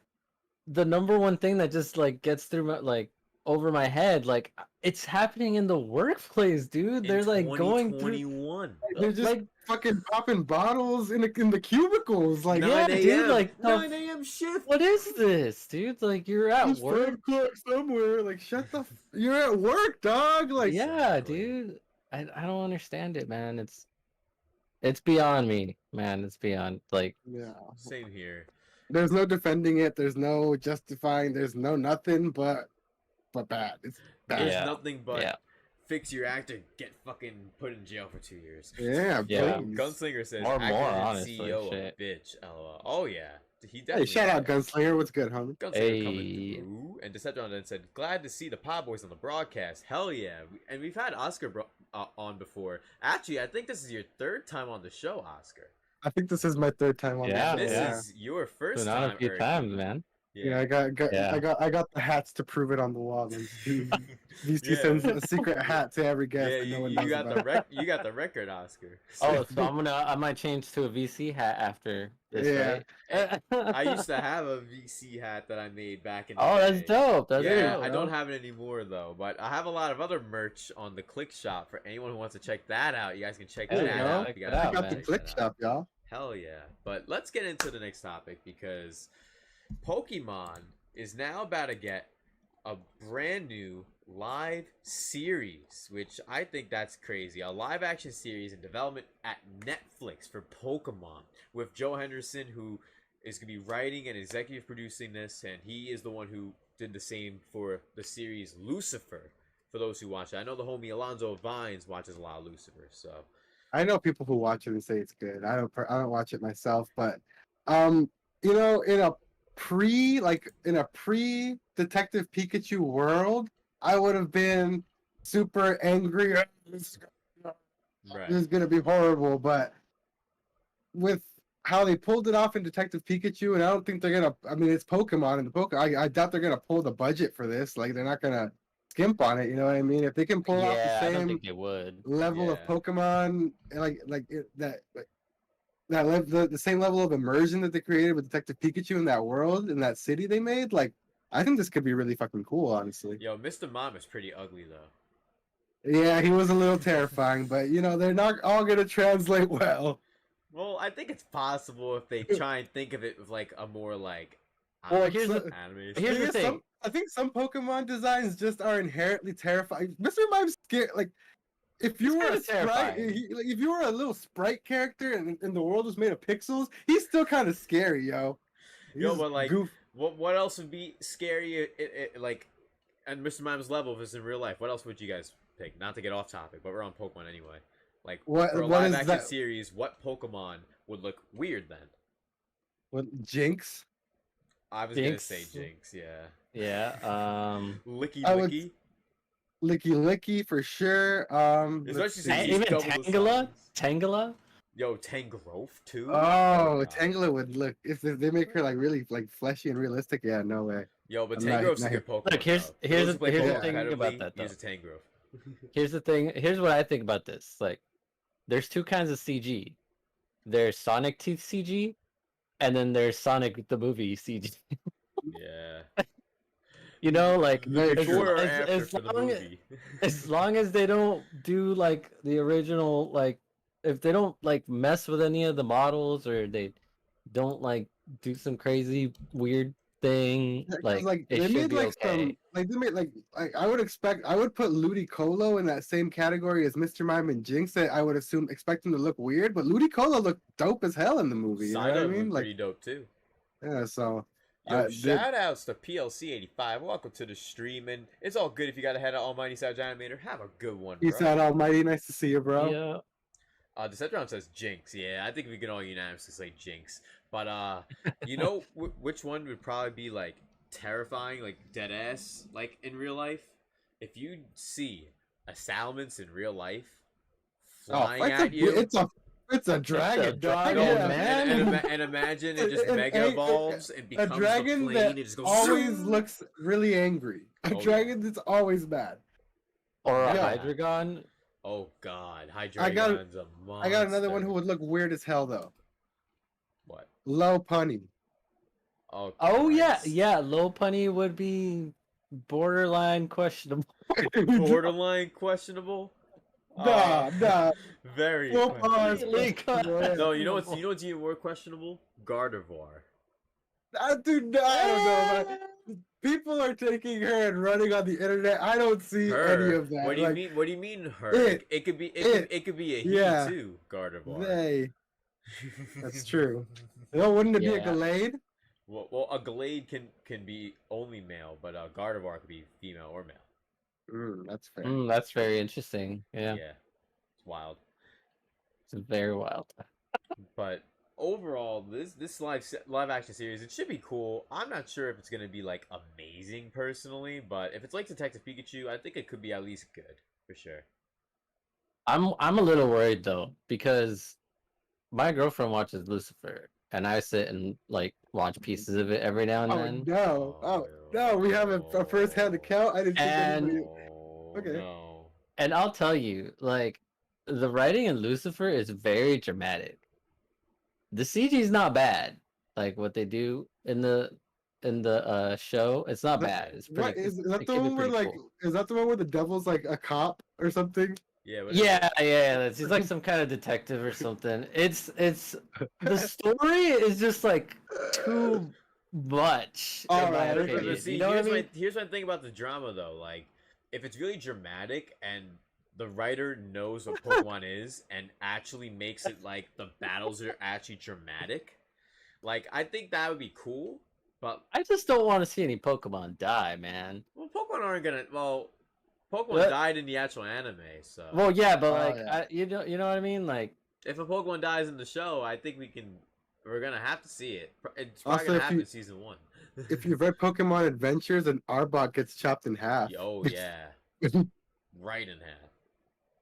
the number one thing that just like gets through my over my head. Like it's happening in the workplace, dude. They're like going through. 2021. They're just like- fucking popping bottles in the cubicles. Like, 9 yeah, a.m. dude, like, 9 a.m. shift. What is this, dude? Like you're at Who's work. 5 o'clock somewhere. Like, shut the. You're at work, dog. Like, Yeah, Exactly. dude. I don't understand it, man. It's It's beyond me, man. It's beyond like Yeah. Same here. There's no defending it. There's no justifying. There's no nothing but bad. It's bad. There's Yeah. nothing but Yeah. fix your actor, get fucking put in jail for 2 years. Yeah, Yeah. please. Gunslinger says Or more, Activision honestly, CEO a shit. bitch. LOL. Oh yeah, he Hey, definitely. shout out is. Gunslinger. What's good, homie? Gunslinger coming Hey. through. And Deceptron then said, "Glad to see the Pod Boys on the broadcast. Hell yeah!" And we've had Oscar on before. Actually, I think this is your 3rd time on the show, Oscar. I think this is my 3rd time on Yeah, the This show. yeah. is your first been on time. a few Erky. times, man. Yeah, I got Yeah. I got the hats to prove it on the wall. These two Yeah. sends a secret hat to every guest. Yeah, that no you, one you knows got about. you got the record, Oscar. Oh, so I might change to a VC hat after this, Yeah. right? I used to have a VC hat that I made back in the Oh, day. that's dope. That's Yeah, dope. I don't have it anymore though, but I have a lot of other merch on the Click Shop for anyone who wants to check that out. You guys can check There that you go. out. Check You it guys out, I got man. the Click Shop, y'all. Hell yeah. But let's get into the next topic because Pokemon is now about to get a brand new live series, which I think that's crazy. A live action series in development at Netflix for Pokemon with Joe Henderson, who is going to be writing and executive producing this, and he is the one who did the same for the series Lucifer, for those who watch it. I know the homie Alonzo Vines watches a lot of Lucifer, so... I know people who watch it and say it's good. I don't watch it myself, but you know, in a pre Detective Pikachu world, I would have been super angry. This is gonna be horrible, but with how they pulled it off in Detective Pikachu, and I don't think they're gonna. I mean, it's Pokemon, and I doubt they're gonna pull the budget for this. Like, they're not gonna skimp on it. You know what I mean? If they can pull off the Yeah, I don't same think they would. level of Yeah. Pokemon, the same level of immersion that they created with Detective Pikachu in that world, in that city they made, like, I think this could be really fucking cool, honestly. Yo, Mr. Mime is pretty ugly, though. Yeah, he was a little terrifying, but you know, they're not all gonna translate well. Well, I think it's possible if they try and think of it with, like, a more, like... Well, here's the- anime. here's the thing. I think some Pokemon designs just are inherently terrifying. Mr. Mime's scared. Like, if you He's were a kinda sprite, terrifying. if you were a little sprite character and the world was made of pixels, he's still kind of scary, yo. Yo, He's but, like, goof- what else would be scary, like, and Mr. Mime's level if it's in real life? What else would you guys pick? Not to get off topic, but we're on Pokemon anyway. Like, What- for a what live is action that? series, what Pokemon would look weird then? What, Jinx? I was Jinx. gonna say Jinx, yeah. Yeah. Licky I would- Licky. Licky Licky for sure. Especially Let's since see. he's Even double the Tangela? size. Tangela? Yo, Tangrowth too? Oh, God. Tangela would look, if they make her like really like fleshy and realistic. Yeah, no way. Yo, but I'm not- Tangrowth's a not- good Pokemon. Look, here's- though. For here's those the- who play here's the Pokemon thing about competitively, that, though. use a Tangrowth. Here's the thing. Here's what I think about this. Like, there's two kinds of CG. There's Sonic Teeth CG, and then there's Sonic the movie CG. Yeah. You know, like Very as, true. Before or as- after as for the long movie? as long as they don't do like the original, like if they don't like mess with any of the models or they don't like do some crazy weird thing, Yeah, 'cause, like it they should made be like okay. some like they made like I would put Ludicolo in that same category as Mr. Mime and Jinx. That I would expect him to look weird, but Ludicolo looked dope as hell in the movie. You know what I Psyduck mean? looked Like, pretty dope too. yeah. So Yo, the- shout outs to PLC85. Welcome to the stream, and it's all good if you got a head of Almighty Savage Animator. Have a good one, bro. peace out, Almighty. Nice to see you, bro. Yeah. Deceptron says Jinx. Yeah, I think we can all unanimously say Jinx. But you know which one would probably be like terrifying, like dead ass, like in real life? If you see a Salamence in real life flying at you, it's a dragon. dragon, no, yeah. man. and imagine it just And- mega and- evolves and A becomes dragon the plane. that It just goes always zoom. looks really angry. A Oh, yeah. dragon that's always bad. Or a Yeah. Hydreigon. Oh God, I Hydreigon's a monster. I got another one who would look weird as hell though. What? Low punny. Oh. Oh yeah, Christ. yeah. Low punny would be borderline questionable. Borderline questionable. Nah. Very. Low questionable. punny. No, you know what's even more questionable? Gardevoir. Dude, I don't know, man. people are taking her and running on the internet. I don't see any of that. What do you Like, mean? What do you mean her? It. It could be it could be a he Yeah. too. Gardevoir. They. That's true. No, wouldn't it be a Yeah. Gallade? Well, a Glade can be only male, but a Gardevoir could be female or male. That's fair. That's very interesting. Yeah, It's wild. it's very wild. But overall, this live action series, it should be cool. I'm not sure if it's gonna be like amazing personally, but if it's like Detective Pikachu, I think it could be at least good for sure. I'm a little worried though because my girlfriend watches Lucifer, and I sit and like watch pieces of it every now and Oh then. no! Oh no! We have a first-hand account. I didn't think And- anybody. Okay. No. And I'll tell you, like, the writing in Lucifer is very dramatic. The CG is not bad. Like what they do in the show, it's not bad. It's What pretty. is that it the can be one where pretty like? cool. Is that the one where the devil's like a cop or something? Yeah. Yeah. He's like some kind of detective or something. It's the story is just like too much. All in my right, opinion. But see, You know what I mean? here's my thing about the drama though. Like, if it's really dramatic and the writer knows what Pokemon is and actually makes it like the battles are actually dramatic, like I think that would be cool. But I just don't want to see any Pokemon die, man. well, Pokemon aren't gonna. Well, Pokemon What? died in the actual anime, so Well, yeah, but Oh, like, yeah. you know what I mean? Like, if a Pokemon dies in the show, I think we're gonna have to see it. It's probably Also, gonna if happen you- in season 1. If you've read Pokemon Adventures, and Arbok gets chopped in half. Oh yeah, right in half,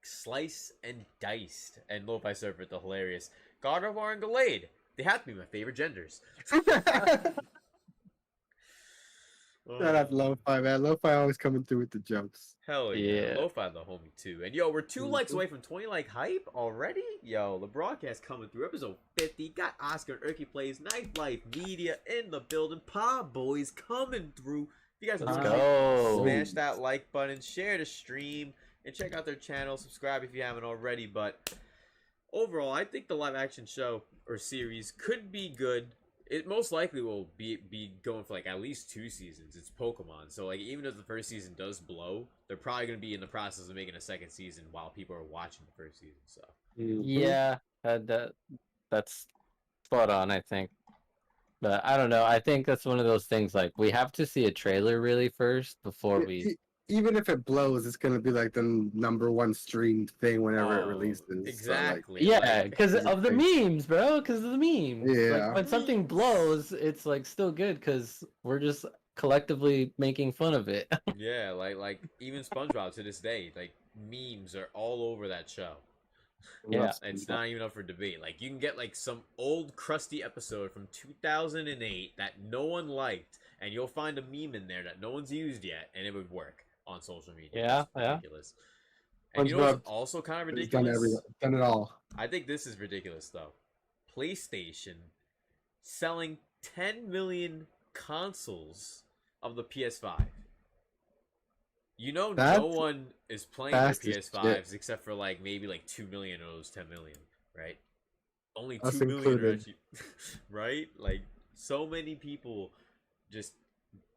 sliced and diced. And Lo-Fi Surfer, the hilarious Gardevoir and Gallade. They have to be my favorite genders. Shout out to Lo-Fi, man. Lo-Fi always coming through with the jokes. Hell yeah. Yeah. Lo-Fi the homie too. And yo, we're 2 Mhm. likes away from 20 like hype already? Yo, the broadcast coming through. Episode 50. Got Oscar and ErkyPlays, KnifeLifeMedia in the building. Pod Boys coming through. If you guys let's want go. smash that like button, share the stream, and check out their channel. Subscribe if you haven't already. But overall, I think the live action show or series could be good. It most likely will be going for like at least 2 seasons. It's Pokemon, so like even if the first season does blow, they're probably gonna be in the process of making a second season while people are watching the first season. So Yeah, that's spot on, I think. But I don't know. I think that's one of those things like we have to see a trailer really first before we. Even if it blows, it's gonna be like the #1 streamed thing whenever it Oh, releases. So, like, exactly. Yeah, like, because it's of the like- memes, bro. Because of the memes. Yeah. Like, when something blows, it's like still good because we're just collectively making fun of it. yeah, like even SpongeBob to this day, like memes are all over that show. Yeah. It's not even up for debate. Like you can get like some old crusty episode from 2008 that no one liked, and you'll find a meme in there that no one's used yet, and it would work on social media. Yeah, It's yeah. ridiculous. And you know what's SpongeBob also kind of He's done ridiculous? done it all. I think this is ridiculous though. PlayStation selling 10 million consoles of the PS5. You know, That's no one is playing their fast as PS5s except for like maybe like 2 million of those 10 million, right? Only Us 2 million are included. actually, right? Like so many people just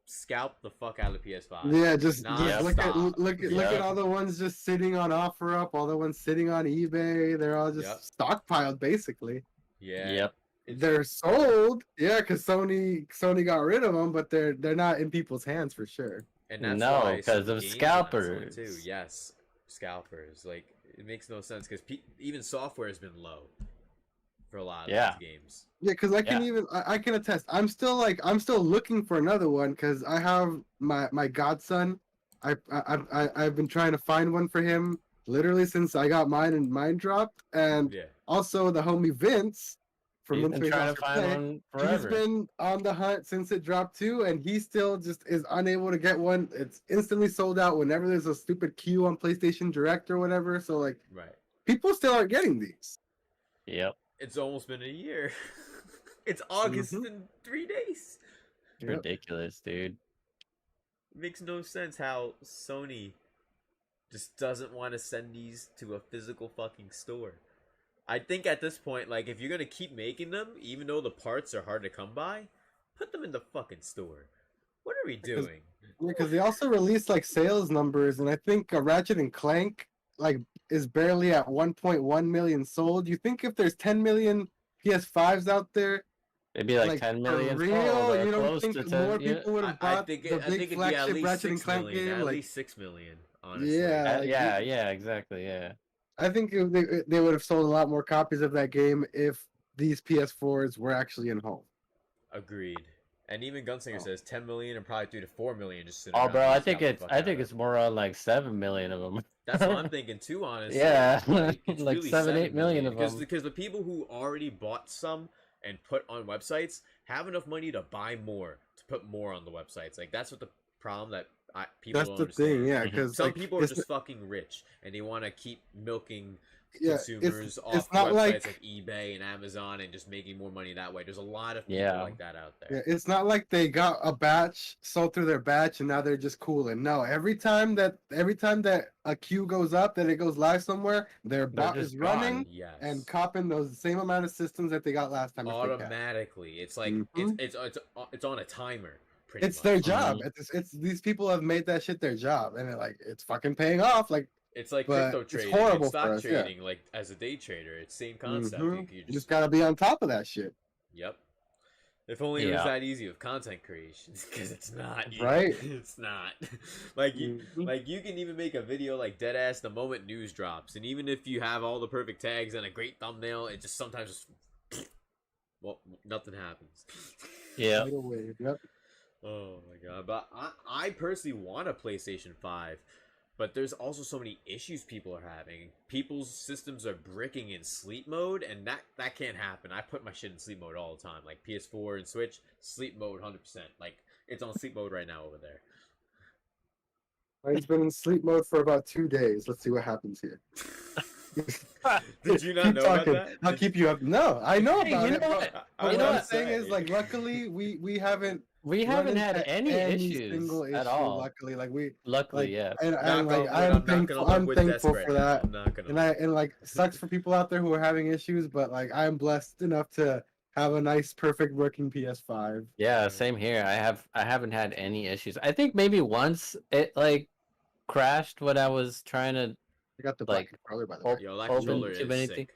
scalp the fuck out of PS5. Yeah, just Non-stop. look at Yeah. all the ones just sitting on OfferUp, all the ones sitting on eBay. They're all just Yep. stockpiled basically. Yeah. Yep. They're sold, yeah, because Sony got rid of them, but they're not in people's hands for sure. And that's No, why 'cause some of games are not selling scalpers. too. Yes, scalpers. Like it makes no sense because even software has been low for a lot of Yeah. these games. Yeah, because I can I can attest. I'm still looking for another one because I have my godson. I've been trying to find one for him literally since I got mine and mine dropped, and Yeah. also the homie Vince from He's Vince been trying to Plays After find Play. one He's forever. been on the hunt since it dropped too, and he still just is unable to get one. It's instantly sold out whenever there's a stupid queue on PlayStation Direct or whatever. So like, Right. people still aren't getting these. Yep. It's almost been a year. It's August Mhm. in 3 days. It's Yep. ridiculous, dude. It makes no sense how Sony just doesn't want to send these to a physical fucking store. I think at this point, like, if you're gonna keep making them, even though the parts are hard to come by, put them in the fucking store. What are we doing? Because they also released like sales numbers, and I think Ratchet and Clank like is barely at 1.1 million sold. You think if there's 10 million PS5s out there, Maybe like like 10 for million sold real, or you don't close think to 10. more Yeah. people would have I bought think the I think big it'd be at flagship least Ratchet and 6 Clank million. game? At Like, least 6 million. Honestly. yeah, Yeah, yeah, exactly. Yeah. I think they would have sold a lot more copies of that game if these PS4s were actually in home. Agreed. And even Gunslinger Oh. says 10 million and probably 3 to 4 million just sitting Oh, around. bro, They I just think got the it's fuck I out think of it's it. more on like 7 million of them. That's what I'm thinking too, honestly. Yeah, It's like really 7-8 million of because them. because the people who already bought some and put on websites have enough money to buy more to put more on the websites. Like that's what the problem that people That's don't the understand. thing, yeah. Mhm. Because Some like, people are just fucking rich and they want to keep milking yeah, consumers off it's not websites like eBay and Amazon and just making more money that way. There's a lot of people Yeah. like that out yeah, there. it's not like they got a batch, sold through their batch, and now they're just cooling. No, every time that a queue goes up, that it goes live somewhere, their bot just is running gone. Yes. and copping those same amount of systems that they got last time. if they can. Automatically, it's like Mhm. it's on a timer. Pretty It's much. their job. It's these people have made that shit their job, and it's fucking paying off. Like, It's like but crypto it's trading, horrible and stock for us, yeah. trading. Like as a day trader, it's same concept. Mhm. You You just just gotta be on top of that shit, yep. If only it was Yeah. that easy with content creation, because it's not. Right? It's not. Like you, Mhm. like you can even make a video like dead ass the moment news drops, and even if you have all the perfect tags and a great thumbnail, it just sometimes just well, nothing happens. Yeah. Right away. Yep. Oh my god! But I personally want a PlayStation 5, but there's also so many issues people are having. People's systems are bricking in sleep mode, and that can't happen. I put my shit in sleep mode all the time, like PS4 and Switch, sleep mode 100%. Like it's on sleep mode right now over there. Mine's been in sleep mode for about 2 days. Let's see what happens here. Did you not Keep know talking. about that? I'll keep you up. No, I know Hey, about you it. know But, what? I but You what know I'm what? saying is, like, luckily we haven't We run haven't had into any issues single issue. at all. Luckily, like we Luckily, like, yeah. and Knock like on wood, I'm knocking thankful. on my I'm wood thankful desk for right now. that. I'm knocking on. And like sucks for people out there who are having issues, but like I'm blessed enough to have a nice, perfect working PS5. Yeah, same here. I haven't had any issues. I think maybe once it like crashed when I was trying to I got the black like controller, by the way. Yo, that open controller too is many sick. things.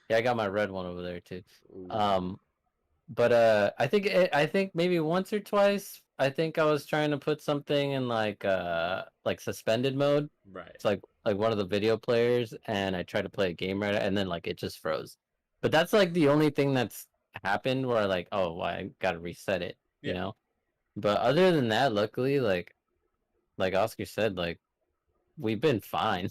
Yeah, I got my red one over there too. Ooh. But I think maybe once or twice. I think I was trying to put something in like suspended mode. Right. It's like one of the video players, and I tried to play a game right, and then like it just froze. But that's like the only thing that's happened where like, oh, well, I gotta reset it, you Yeah. know. But other than that, luckily, like Oscar said, like we've been fine.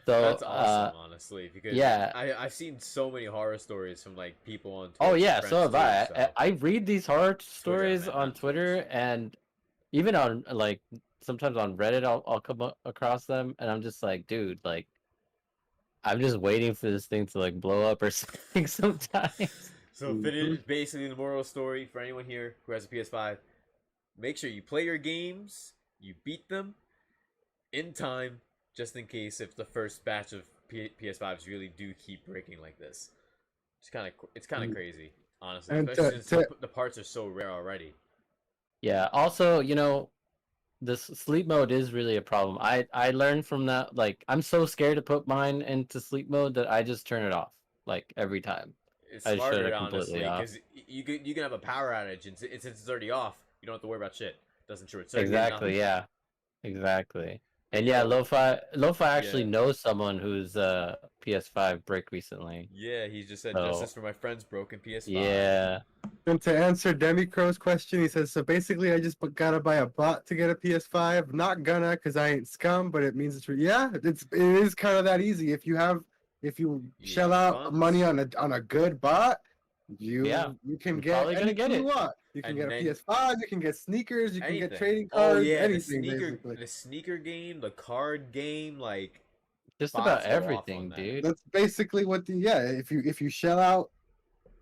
So That's awesome, honestly, because yeah. I've seen so many horror stories from like people on Twitch. Oh and yeah, friends so have too, I. so- I read these horror stories meant, on not Twitter, Twitch. and even on like sometimes on Reddit, I'll come across them, and I'm just like, dude, like I'm just waiting for this thing to like blow up or something sometimes. So basically the moral story for anyone here who has a PS5, make sure you play your games, you beat them in time, just in case if the first batch of PS5s really do keep breaking like this. It's kind of crazy, honestly, And especially since the parts are so rare already. Yeah. Also, you know, this sleep mode is really a problem. I learned from that. Like, I'm so scared to put mine into sleep mode that I just turn it off like every time. It's I shut smarter, it completely honestly, because you can have a power outage, and since it's already off, you don't have to worry about shit. Doesn't short circuit. Exactly. nothing. Yeah. Exactly. And yeah, Lo-Fi actually Yeah. knows someone who's PS5 break recently. Yeah, he just said So- justice for my friend's broken PS5. Yeah. And to answer Demi Crow's question, he says, so basically I just gotta buy a bot to get a PS5. Not gonna, because I ain't scum, but it means it is kind of that easy. If you shell Yeah, out funds. money on a good bot, you can You're get probably gonna anything get you it. want. You can And get a then- PS5, you can get sneakers, you can Anything. get trading Oh cards, yeah, anything basically. the sneaker game, the card game, like Just bots about go off everything, on that. dude. That's basically what if you shell out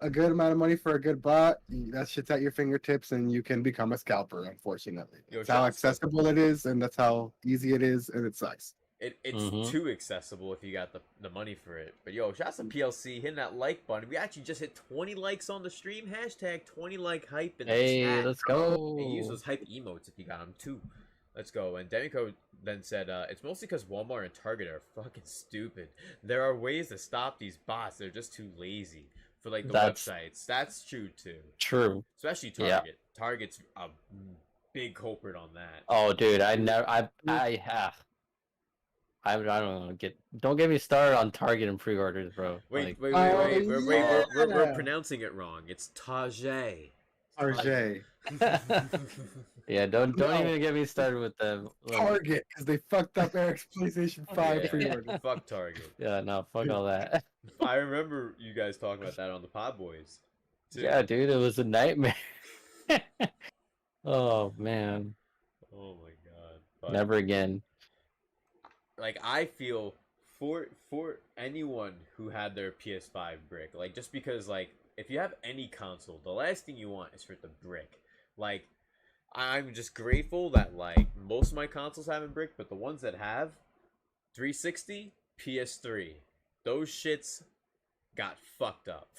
a good amount of money for a good bot, that shit's at your fingertips and you can become a scalper, unfortunately. Yo, That's how shout- accessible it is and that's how easy it is, and it sucks. It's Mhm. too accessible if you got the money for it. But yo, shout out to PLC hitting that like button. We actually just hit 20 likes on the stream. Hashtag 20 like hype in the Hey, chat. let's And use go. those hype emotes if you got them too. Let's go. And Demico then said, it's mostly because Walmart and Target are fucking stupid. There are ways to stop these bots. They're just too lazy for like the That's- websites. That's true too. True. Especially Yeah. Target. Target's a big culprit on that. Oh, dude, I don't know. Don't get me started on Target and pre-orders, bro. Wait, Like, we're pronouncing it wrong. It's Target. RJ. yeah, don't No. even get me started with the Target, because they fucked up Eric's PlayStation 5 Yeah, pre-order. fuck Target. Yeah, no, fuck all that. I remember you guys talking about that on the Pod Boys. too. Yeah, dude, it was a nightmare. Oh man, Oh my god. But, never again. like I feel for anyone who had their PS5 brick, like just because like if you have any console, the last thing you want is for it to brick. Like I'm just grateful that like most of my consoles haven't bricked, but the ones that have 360, PS3, those shits got fucked up.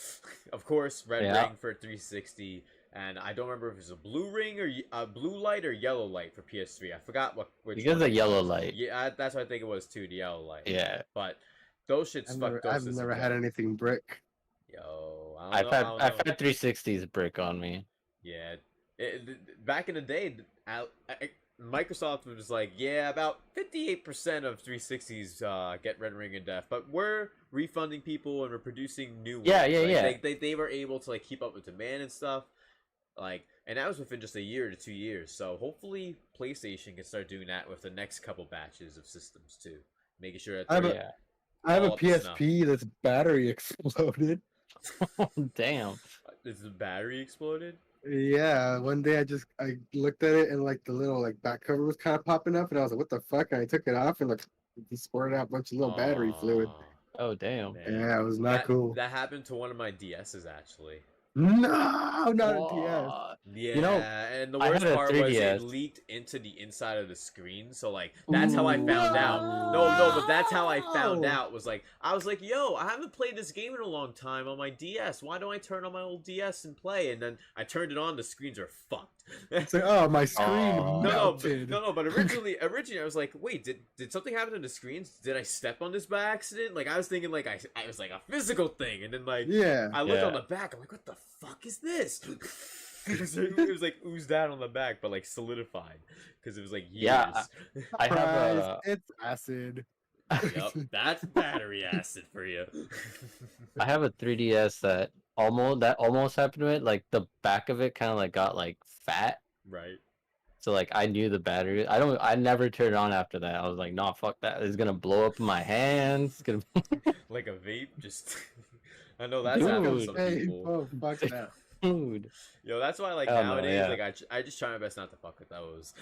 Of course, red Yeah. ring for 360, and I don't remember if it was a blue ring or a blue light or yellow light for PS3. I forgot which. Because one of it yellow was. light. Yeah, that's what I think it was too. The yellow light. Yeah, But those shits fucked. I've never had anything brick. Yo, I've had 360s brick on me. Yeah, back in the day, Microsoft was like, yeah, about 58% of 360s get red ring and death, but we're refunding people and we're producing new ones. Yeah. They were able to like keep up with demand and stuff, like, and that was within just a year to 2 years. So hopefully PlayStation can start doing that with the next couple batches of systems too, making sure that I have they're I have a all up to snuff. PSP that's battery exploded. Damn. Is the battery exploded? Yeah, one day I looked at it and like the little like back cover was kind of popping up and I was like, what the fuck? And I took it off and like it squirted out a bunch of little battery fluid. Aw, Oh damn. man. Yeah, it was not cool. That happened to one of my DSs actually. No, not a DS. Aw. Yeah, You know, and the I worst had a part was it 3DS. leaked into the inside of the screen. So like that's how I found out. No, but that's how I found out. Was like I was like, yo, I haven't played this game in a long time on my DS. Why don't I turn on my old DS and play? And then I turned it on. The screens are fucked. It's like, oh, my screen Aw. melted. No, but originally I was like, wait, did something happen to the screens? Did I step on this by accident? Like I was thinking like I was like a physical thing, and then like Yeah. I looked Yeah. on the back. I'm like, what the fuck is this? it was like oozed out on the back, but like solidified because it was like years. Yeah, I have Surprise, a it's acid. Yep, that's battery acid for you. I have a 3DS that almost happened to it. Like the back of it kind of like got like fat. Right. So like I knew the battery. I never turned it on after that. I was like, nah, fuck that. It's gonna blow up in my hands. It's gonna Like a vape, just. I know that's Dude. happened to some Hey, people. oh, fuck that. dude. Yo, that's why like Hell no, nowadays, yeah. like I just try my best not to fuck with those.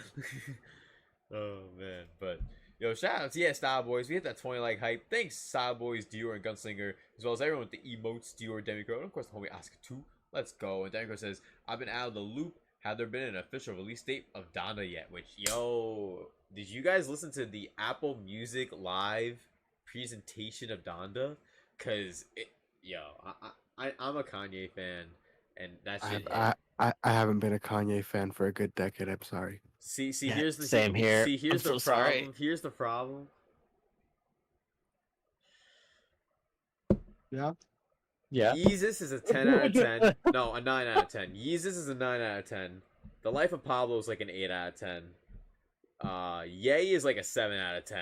Oh man, but yo, shout out to Style Boys. We hit that 20 like hype. Thanks, Style Boys, Dior, and Gunslinger, as well as everyone with the emotes, Dior, Demico, and of course the homie Oscar 2. Let's go. And Demico says, I've been out of the loop. Have there been an official release date of Donda yet? Which, yo, did you guys listen to the Apple Music live presentation of Donda? Cause I'm a Kanye fan, and that shit. I haven't been a Kanye fan for a good decade. I'm sorry. See, Yeah, here's the same here. See, here's I'm the so problem. sorry. Here's the problem. Yeah. Yeah. Yeezus is a 10 out of 10. No, a 9 out of 10. Yeezus is a 9 out of 10. The Life of Pablo is like an 8 out of 10. Ye is like a 7 out of 10.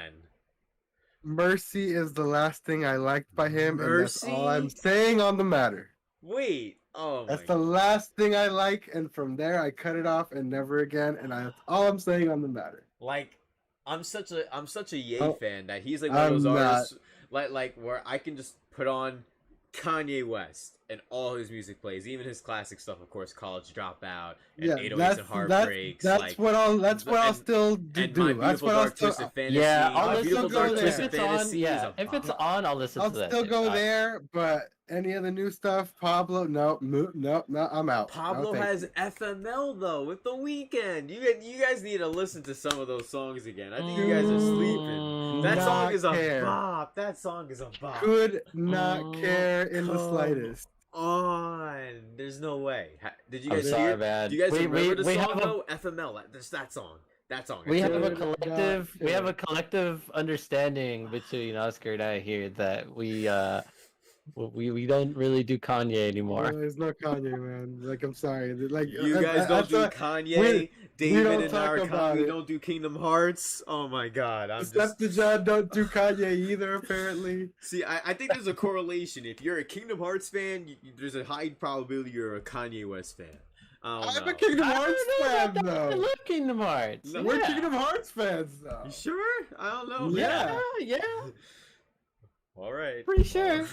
Mercy is the last thing I liked by him, and that's all I'm Mercy? saying on the matter. Wait. Oh my That's the last thing I like, and from there I cut it off and never again. And that's all I'm saying on the matter. Like I'm such a Ye Oh, fan that he's like one of those I'm not. artists like where I can just put on Kanye West and all his music plays, even his classic stuff, of course, College Dropout and Yeah, 808s and Heartbreaks. that's like, what I'll and- still and do. My That's Beautiful what I'll Dark still. Twisted Fantasy. Yeah, I'll My listen Beautiful to Dark it. If Twisted it's Fantasy on, is yeah. a If it's bop. on, I'll listen I'll to that. still shit. go there, but Any of the new stuff? Pablo? No, no, I'm out. Pablo no, has FML though with The Weeknd. You guys need to listen to some of those songs again. I think you guys are sleeping. That song is a bop. That song is a bop. Could not care in the slightest. On. There's no way. Did you guys I'm sorry, hear? man. Do you guys remember the song have though? FML. That's that song. That song. We have a Dude, collective. We have yeah. a collective understanding between Oscar and I here that we don't really do Kanye anymore. There's no Kanye, man. Like, I'm sorry. Like, You guys don't do Kanye. David and Narcon. We don't do Kingdom Hearts. Oh my god. I'm just. John don't do Kanye either, apparently. See, I think there's a correlation. If you're a Kingdom Hearts fan, there's a high probability you're a Kanye West fan. I'm a Kingdom Hearts fan, I though. love Kingdom Hearts. No, We're Yeah. Kingdom Hearts fans, though. You sure? I don't know. Yeah. Yeah. All right. Pretty sure.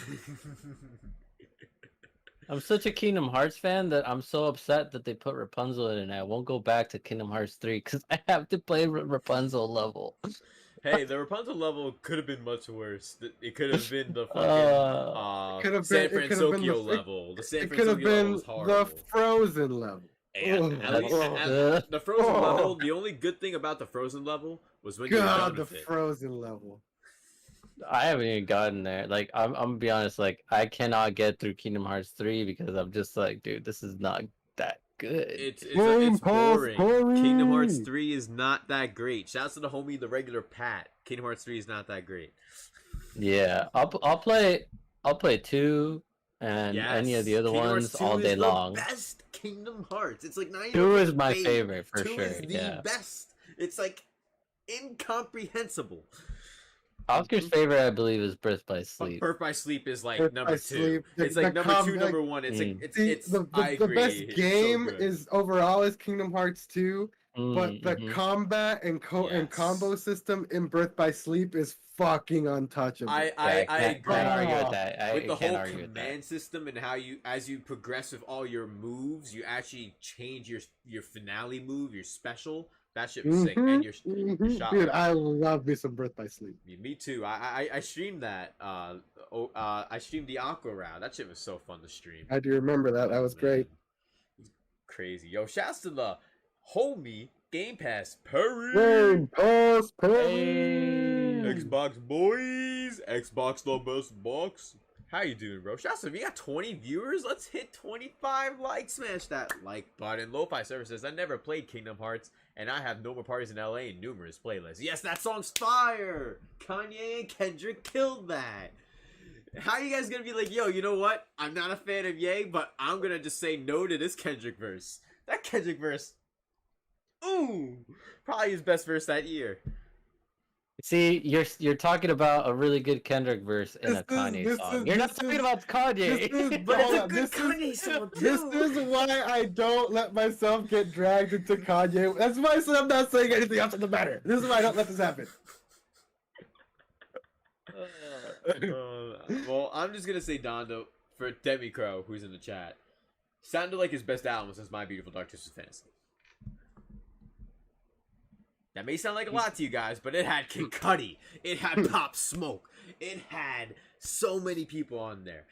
I'm such a Kingdom Hearts fan that I'm so upset that they put Rapunzel in, and I won't go back to Kingdom Hearts 3 because I have to play Rapunzel level. Hey, the Rapunzel level could have been much worse. It could have been the fucking San Francisco level. The San It could have Francisco level been was the horrible. Frozen level. And at least, the Frozen level, the only good thing about the Frozen level was when you were done God, the with it. Frozen level. I haven't even gotten there. Like, I'm gonna be honest. Like, I cannot get through Kingdom Hearts 3 because I'm just like, dude, this is not that good. It's boring. Kingdom Hearts 3 is not that great. Shouts to the homie, the regular Pat. Kingdom Hearts 3 is not that great. Yeah, I'll play 2 and any of the other Kingdom ones Hearts 2 all day is long. The best Kingdom Hearts. It's like not even 2 is my fake. favorite for 2 sure. is the Yeah. best. It's like incomprehensible. Oscar's favorite, I believe, is Birth by Sleep. Birth by Sleep is like Birth number by 2. Sleep. It's The like number 2, like, number 1. It's like See, it's the I agree. best It's so game good. is overall is Kingdom Hearts 2, but the Mhm. combat and Yes. combo system in Birth by Sleep is fucking untouchable. I can't agree. argue with that. I With the can't whole argue with that. command system and how you, as you progress with all your moves, you actually change your finale move, your special. That shit was sick, and your shot. Dude, I love me some Birth by Sleep. Me too. I streamed that. I streamed the Aqua round. That shit was so fun to stream. I do remember that. That was great. Crazy. Yo, shouts to the homie Game Pass Perry. Game Pass, Xbox boys. Xbox the best box. How you doing, bro? Shouts to we got 20 viewers. Let's hit 25 likes. Smash that like button. Lo-Fi Server says, I never played Kingdom Hearts, and I have no more parties in LA and numerous playlists. Yes, that song's fire. Kanye and Kendrick killed that. How you guys gonna be like, yo, you know what? I'm not a fan of Ye, but I'm gonna just say no to this Kendrick verse. That Kendrick verse, ooh, probably his best verse that year. See, you're talking about a really good Kendrick verse in a Kanye song. You're not talking about Kanye. But it's a good Kanye song This too. is why I don't let myself get dragged into Kanye. That's why I said I'm not saying anything else in the matter. This is why I don't let this happen. Well, I'm just gonna say Dondo for Demi Crow, who's in the chat. Sounded like his best album since My Beautiful Dark Twisted Fantasy. That may sound like a lot to you guys, but it had Kid Cudi, it had Pop Smoke, it had so many people on there.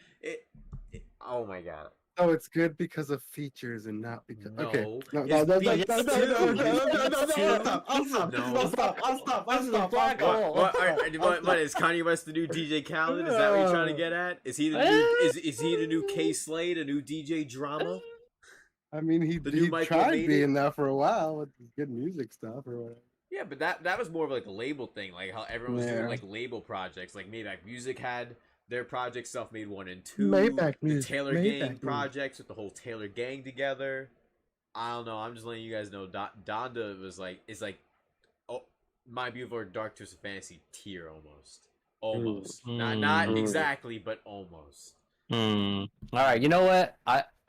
Oh my god. Oh, it's good because of features and not because. No. Okay. No. It's I'll stop. What is Kanye West the new DJ Khaled? Is that what you're trying to get at? Is he the new is he the new K Slade, a new DJ Drama? I mean, he Michael tried Made being that for a while with his good music stuff or whatever. Yeah, but that was more of like a label thing, like how everyone was doing like label projects. Like Maybach Music had their project Self-Made 1 and 2. Maybach the Music, Taylor Maybach Gang Music. projects with the whole Taylor Gang together. I don't know. I'm just letting you guys know. Donda was like My Beautiful Dark Twisted Fantasy tier almost. Not exactly, but almost. All right, you know what?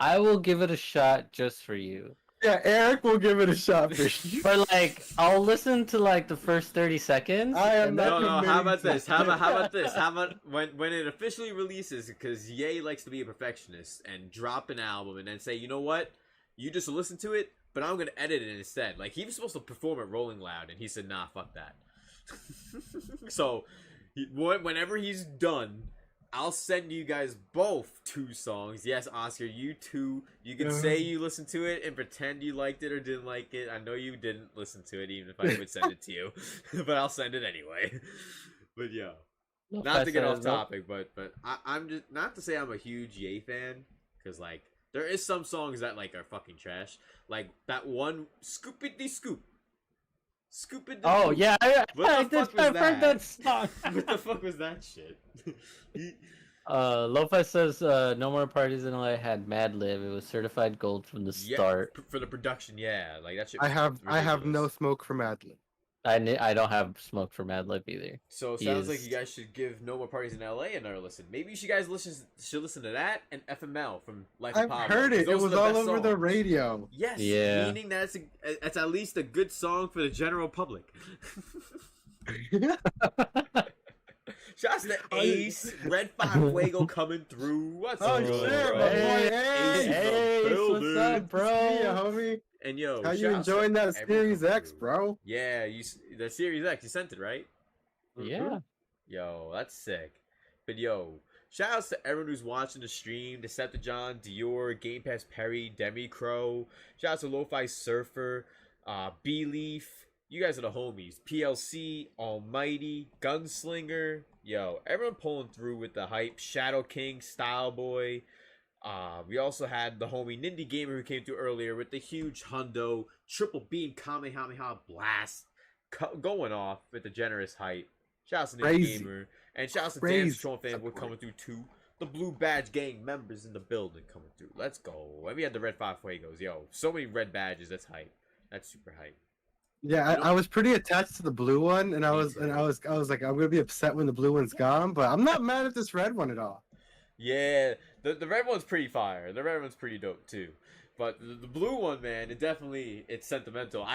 I will give it a shot just for you. Yeah, Eric will give it a shot for you. But like, I'll listen to like the first 30 seconds. I am and not No. How committing about to this? it. How about this? How about when it officially releases? Because Ye likes to be a perfectionist and drop an album and then say, you know what? You just listen to it, but I'm gonna edit it instead. Like he was supposed to perform at Rolling Loud, and he said, nah, fuck that. So whenever he's done, I'll send you guys both 2 songs. Yes, Oscar, you too. You can say you listened to it and pretend you liked it or didn't like it. I know you didn't listen to it, even if I would send it to you, but I'll send it anyway. But yo, not to get off topic, but I'm just not to say I'm a huge Ye fan, because like there is some songs that like are fucking trash, like that one Scoopity Scoop. Scoopity. Oh yeah, What the fuck was I've heard that song. What the fuck was that shit? Lopez says No More Parties in LA had Mad Lib. It was certified gold from the start. For the production, yeah, like that shit. I have no ridiculous. smoke for Madlib. I don't have smoke for Mad Lib either. So it sounds like you guys should give No More Parties in LA another listen. Maybe you guys should listen to that and FML from Life of I've Pablo. heard it. It was all over the songs. radio. Yes, Yeah. meaning that it's at least a good song for the general public. Shouts to Ace, Red 5 Fuego coming through. What's Oh, up, shit, bro? my boy Ace, Hey, the what's building. up, bro? Yeah, homie. And yo, How you shouts to enjoying that everyone Series coming X, through. bro? Yeah, the Series X, you sent it, right? Yeah. Yo, that's sick. But yo, shout outs to everyone who's watching the stream. Decepticon, Dior, Game Pass Perry, Demi Crow. Shout out to Lo-Fi Surfer, B-Leaf. You guys are the homies. PLC, Almighty, Gunslinger. Yo, everyone pulling through with the hype. Shadow King, Style Boy. We also had the homie Nindy Gamer who came through earlier with the huge hundo, triple beam Kamehameha blast going off with the generous hype. Shouts to Nindy Crazy. Gamer. And shouts to Crazy. Dance Patrol fanboy coming through too. The Blue Badge Gang members in the building coming through. Let's go. And we had the Red 5 Fuegos. Yo, so many red badges. That's hype. That's super hype. Yeah, I was pretty attached to the blue one, and I Me was too. like, I'm gonna be upset when the blue one's gone, but I'm not mad at this red one at all. Yeah, the red one's pretty fire. The red one's pretty dope too. But the blue one, man, it's sentimental.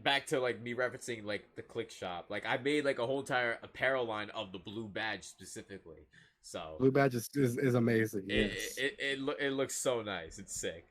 Back to like me referencing like the Click Shop. Like I made like a whole entire apparel line of the blue badge specifically. So Blue badge is amazing. Yes. it looks so nice. It's sick.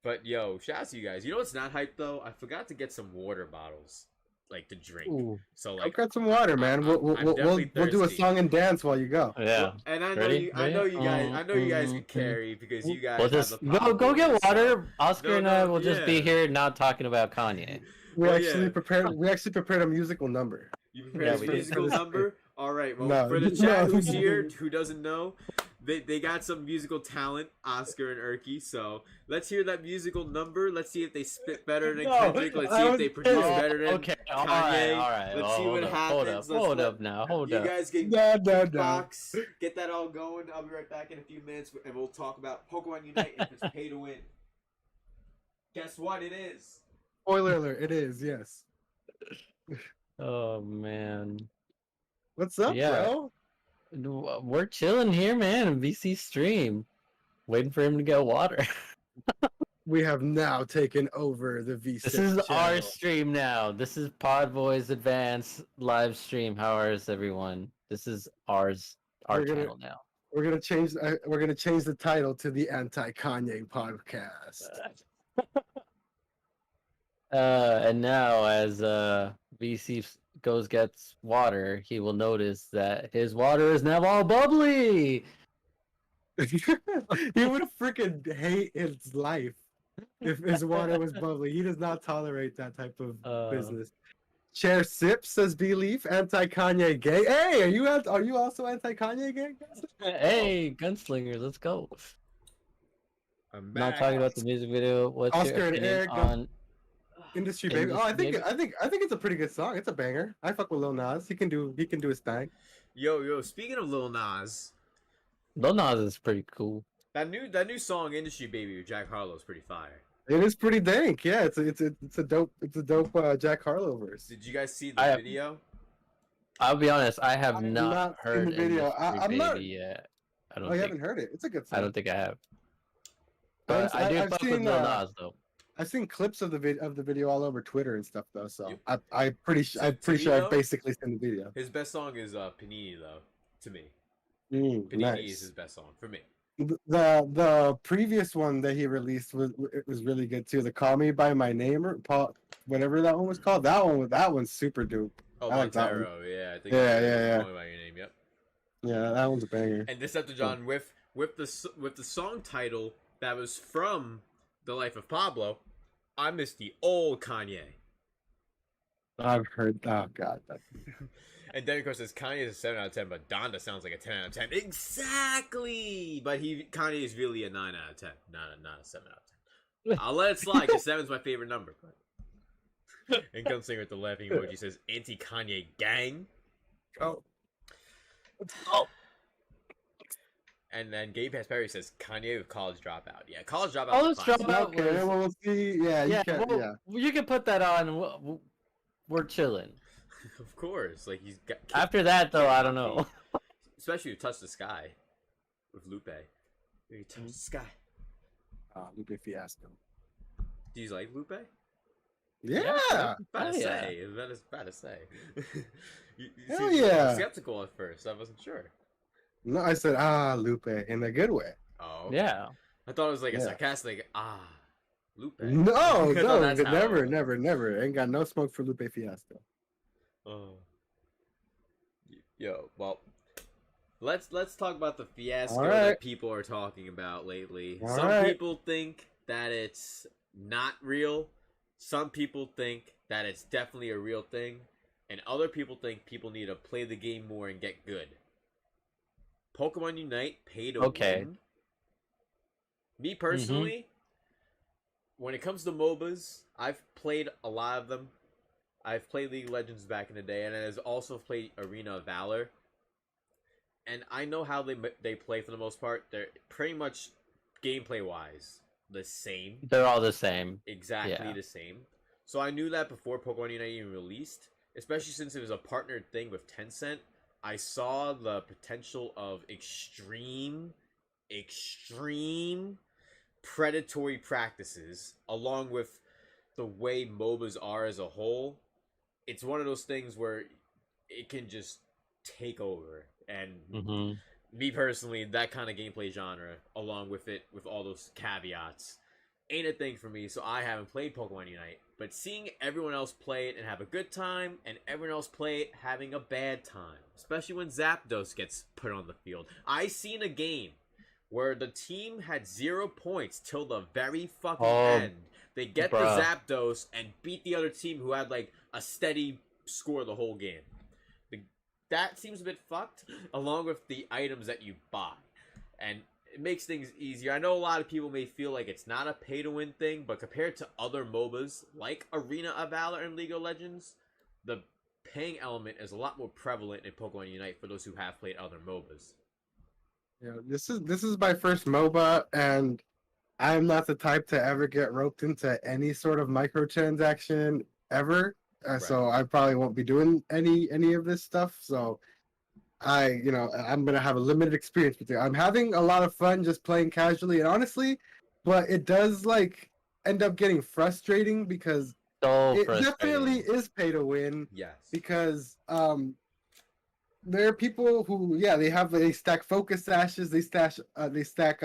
But yo, shout out to you guys. You know what's not hype though? I forgot to get some water bottles, like to drink. Ooh. So I've like, got some water, man. We'll definitely do a thirsty. song and dance while you go. Yeah. and I know Ready? I know you guys. I know you guys can Mhm. carry because you guys. We'll have just the pop go get voice, so- water. Oscar No, and I no, will just be yeah. here not talking about Kanye. We Well, actually yeah. prepared a musical number. You Yeah, prepared we a did. musical number? All right. Well, No, for the chat no. who's here, who doesn't know, they got some musical talent, Oscar and Erky. So let's hear that musical number. Let's see if they spit better than No, Kendrick. Let's see I if they was- produce Oh, better than okay, Kanye. all right. Let's see what happens. Hold up now. Hold You up. guys can No. box, get that all going. I'll be right back in a few minutes, and we'll talk about Pokemon Unite if it's pay to win. Guess what? It is. Spoiler alert! It is, yes. Oh man. What's up, Yeah. bro? We're chilling here, man, in VC stream. Waiting for him to get water. We have now taken over the V-CiPz This is our channel. stream now. This is Pod Boys Advanced live stream. How is everyone? This is ours, our We're gonna- channel now. We're gonna change the title to the Anti-Kanye Podcast. And now as VC gets water, he will notice that his water is now all bubbly. He would freaking hate his life if his water was bubbly. He does not tolerate that type of business. Chair Sips says Belief, anti-Kanye gay. Hey, are you also anti-Kanye gay? Hey, Gunslinger, let's go. I'm Not back. talking about the music video. What's Oscar your and opinion Eric, on? Industry baby. Oh, Industry I think it's a pretty good song. It's a banger. I fuck with Lil Nas. He can do his thing. Yo, speaking of Lil Nas, Lil Nas is pretty cool. that new song "Industry Baby" with Jack Harlow is pretty fire. It is pretty dank. Yeah, it's a dope Jack Harlow verse. Did you guys see the I have- video? I'll be honest, I have I've not not seen heard the video. Industry I'm not- Baby yet. I Oh, don't you think. haven't heard it? It's a good song. I don't think I have. I've- But I do I've fuck with seen, Lil Nas though. I've seen clips of the video all over Twitter and stuff though. So You- I'm pretty So sure to me, I've though- basically seen the video. His best song is Panini, though. To me, Panini is Nice. his best song for me. The previous one that he released was really good too. The Call Me by My Name or Paul, whatever that one was called. That one's super dope. Oh, I like that Montero, yeah, I think. Yeah, it's yeah, yeah. Call Me by Your Name. Yep. Yeah, that one's a banger. And Decepticon with the song title that was from The Life of Pablo, I miss the old Kanye. I've heard. Oh God. And then of course says Kanye is a 7 out of 10, but Donda sounds like a 10 out of 10. Exactly. But Kanye is really a 9 out of 10, not a 7 out of 10. I'll let it slide because 7's my favorite number. But... And comes singer with the laughing emoji says anti-Kanye gang. Oh. And then Gabe Perry says Kanye with College Dropout. Yeah, College Dropout. College Dropout. Okay, well, we'll see. Yeah, you can. Yeah. You can put that on. We're chilling. Of course, like he's got. After that, though, I don't know. Especially with Touch the Sky with Lupe. You touch the sky. Lupe Fiasco. Do you like Lupe? Yeah. About to say. About to say. you Hell yeah. Skeptical at first. I wasn't sure. No, I said Lupe in a good way. Oh. Okay. Yeah. I thought it was like a sarcastic Lupe. No, that's never. Ain't got no smoke for Lupe Fiasco. Oh. Yo, well, let's talk about the fiasco that people are talking about lately. Some people think that it's not real. Some people think that it's definitely a real thing, and other people think people need to play the game more and get good. Pokemon Unite pay to win. Me personally, when it comes to MOBAs, I've played a lot of them. I've played League of Legends back in the day, and I've also played Arena of Valor. And I know how they play for the most part. They're pretty much gameplay-wise the same. They're all the same. Exactly the same. So I knew that before Pokemon Unite even released, especially since it was a partnered thing with Tencent. I saw the potential of extreme predatory practices, along with the way MOBAs are as a whole. It's one of those things where it can just take over. And me personally, that kind of gameplay genre, along with it, with all those caveats, ain't a thing for me, so I haven't played Pokemon Unite. But seeing everyone else play it and have a good time, and everyone else play it having a bad time, especially when Zapdos gets put on the field. I seen a game where the team had 0 points till the very fucking end. They get the Zapdos and beat the other team who had like a steady score the whole game. That seems a bit fucked, along with the items that you buy. And it makes things easier. I know a lot of people may feel like it's not a pay-to-win thing, but compared to other MOBAs, like Arena of Valor and League of Legends, the paying element is a lot more prevalent in Pokemon Unite for those who have played other MOBAs. Yeah, this is my first MOBA, and I'm not the type to ever get roped into any sort of microtransaction ever. So I probably won't be doing any of this stuff. So I'm gonna have a limited experience with it. I'm having a lot of fun just playing casually and honestly, but it does like end up getting frustrating because definitely is pay to win. Yes. Because there are people who they stack focus sashes, they stack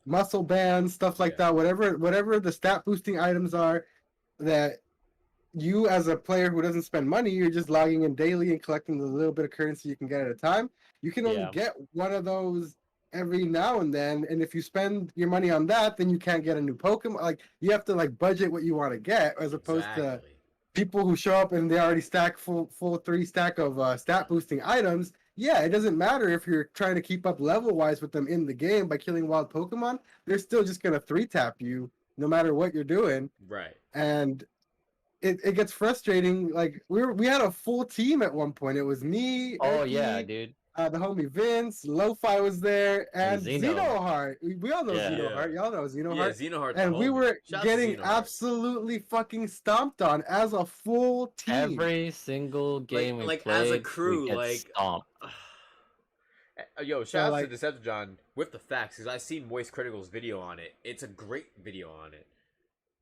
muscle bands, stuff like that. Whatever the stat boosting items are that you as a player who doesn't spend money, you're just logging in daily and collecting the little bit of currency you can get at a time. You can only get one of those every now and then, and if you spend your money on that, then you can't get a new Pokemon. Like you have to budget what you want to get, as opposed to people who show up and they already stack full 3 stack of stat boosting items. Yeah, it doesn't matter if you're trying to keep up level wise with them in the game by killing wild Pokemon. They're still just gonna 3-tap you no matter what you're doing. Right. And it gets frustrating. Like we had a full team at one point. It was me. Dude. The homie Vince, Lo-Fi was there, and Xenoheart. We all know Xenoheart. Y'all know Xenoheart. Yeah, Xenoheart. And we were getting absolutely fucking stomped on as a full team. Every single game we played, as a crew, stomped. Yo, shout out to Decepticon with the facts, because I've seen Moist Critical's video on it. It's a great video on it.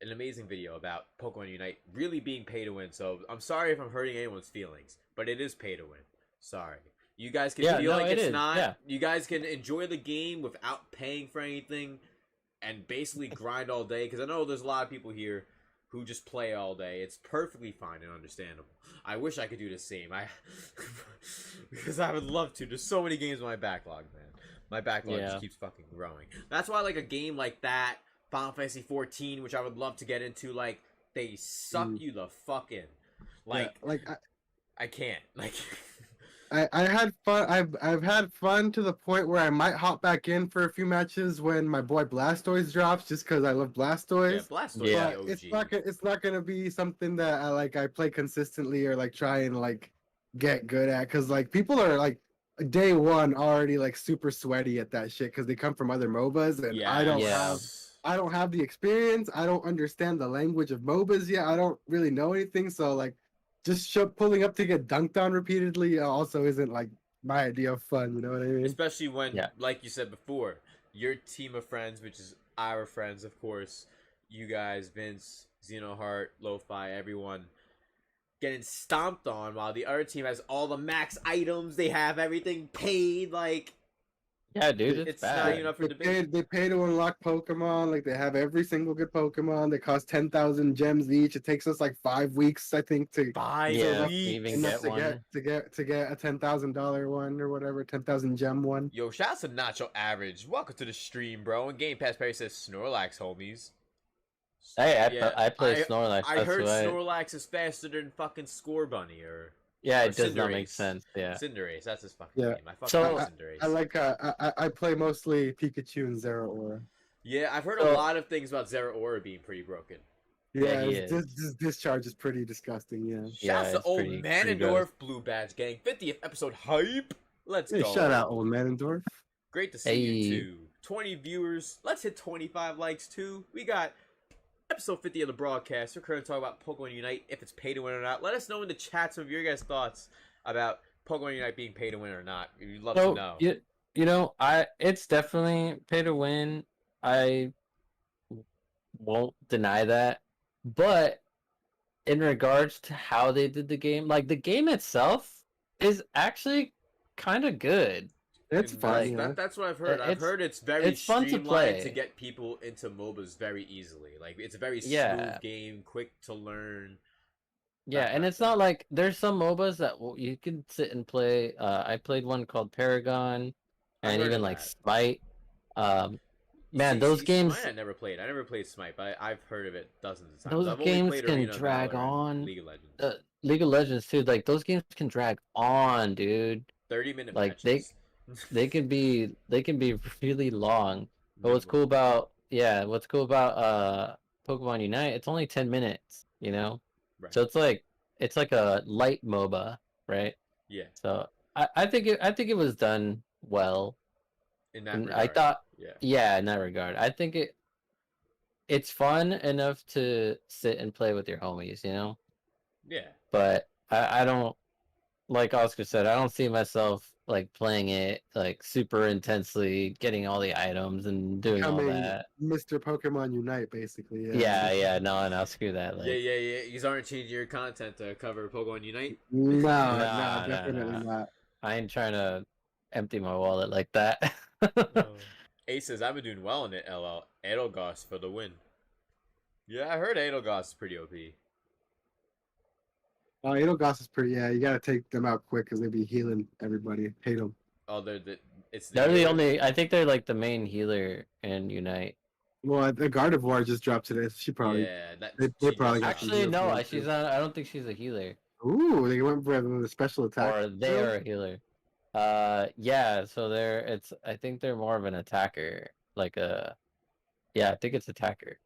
An amazing video about Pokemon Unite really being pay to win. So I'm sorry if I'm hurting anyone's feelings, but it is pay to win. Sorry. You guys can feel like it's not. Yeah. You guys can enjoy the game without paying for anything and basically grind all day. Because I know there's a lot of people here who just play all day, it's perfectly fine and understandable. I wish I could do the same. Because I would love to. There's so many games in my backlog, man. My backlog just keeps fucking growing. That's why like a game like that, Final Fantasy 14, which I would love to get into, like they suck you the fuck in. Like I can't. Like I had fun. I've had fun to the point where I might hop back in for a few matches when my boy Blastoise drops, just because I love Blastoise. yeah, Blastoise Yeah. is the OG. It's not gonna be something that I play consistently or like try and like get good at, because like people are like day one already like super sweaty at that shit because they come from other MOBAs, and Yeah. I don't have the experience. I don't understand the language of MOBAs yet. I don't really know anything, so like just pulling up to get dunked on repeatedly also isn't like my idea of fun. You know what I mean? Especially when, like you said before, your team of friends, which is our friends, of course, you guys, Vince, Xenoheart, Lo-Fi, everyone, getting stomped on while the other team has all the max items, they have everything paid, like... Yeah, dude, it's not bad. even up for debate. They pay to unlock Pokemon. Like they have every single good Pokemon. They cost 10,000 gems each. It takes us like 5 weeks, I think, to 5 Yeah, weeks. even enough get one. to get a $10,000 one or whatever, 10,000 gem one. Yo, shouts to Nacho Average. Welcome to the stream, bro. And Game Pass Perry says Snorlax, homies. Hey, Yeah, I play Snorlax. I that's heard why. Snorlax is faster than fucking Score Bunny or Yeah, or it does not Cinderace. make sense. Yeah. Cinderace. That's his fucking Yeah. name. I fucking So- love Cinderace. I like I play mostly Pikachu and Zeraora. Yeah, I've heard a So- lot of things about Zeraora being pretty broken. Yeah, Yeah, he this discharge is pretty disgusting. Yeah. Shouts to it's old pretty Manendorf, Blue Badge Gang, 50th episode hype. Let's Hey, go. shout out, old Manendorf. Great to see you Hey. too. 20 viewers. Let's hit 25 likes too. We got episode 50 of the broadcast. We're currently talking about Pokemon Unite, if it's pay to win or not. Let us know in the chat some of your guys' thoughts about Pokemon Unite being pay to win or not. We'd love to know. You know, it's definitely pay to win. I won't deny that. But in regards to how they did the game, like the game itself is actually kind of good. It's And fun. Yeah. that's what I've heard. I've It's- heard it's very it's fun to streamlined play. to get people into MOBAs very easily. Like it's a very Yeah. smooth game, quick to learn. Yeah, and it's not like there's some MOBAs that you can sit and play. I played one called Paragon, I've and heard even of like that. Smite. Man, those games. Smite I never played. I never played Smite, but I've heard of it dozens of times. Those I've only games played can Arena of drag Valor and on. League of Legends. League of Legends too. Like those games can drag on, dude. 30-minute like, matches. They can be really long. But what's cool about Pokemon Unite? It's only 10 minutes. You know, Right. so it's like a light MOBA, right? Yeah, So I think it was done well. in that And regard. I thought, Yeah. yeah, in that regard, I think it's fun enough to sit and play with your homies, you know. Yeah. But I don't, like Oscar said, I don't see myself like playing it like super intensely, getting all the items and doing all Becoming that. Mr. Pokemon Unite, basically. Yeah, no, screw that. Like, Yeah. You aren't changing your content to cover Pokemon Unite. No, Nah, definitely not. I ain't trying to empty my wallet like that. Ace says, I've been doing well in it, LL. Edelgast for the win. Yeah, I heard Edelgast is pretty OP. Oh, Edelgast is pretty. Yeah, you gotta take them out quick because they be healing everybody. Hate them. Oh, they're They're the only. I think they're like the main healer in Unite. Well, the Gardevoir just dropped today. So she probably. Yeah, they probably got Actually, healed no, for it, she's too. not. I don't think she's a healer. Ooh, they went for the special attack. Or they are a healer. Yeah. So I think they're more of an attacker. Like a. Yeah, I think it's attacker.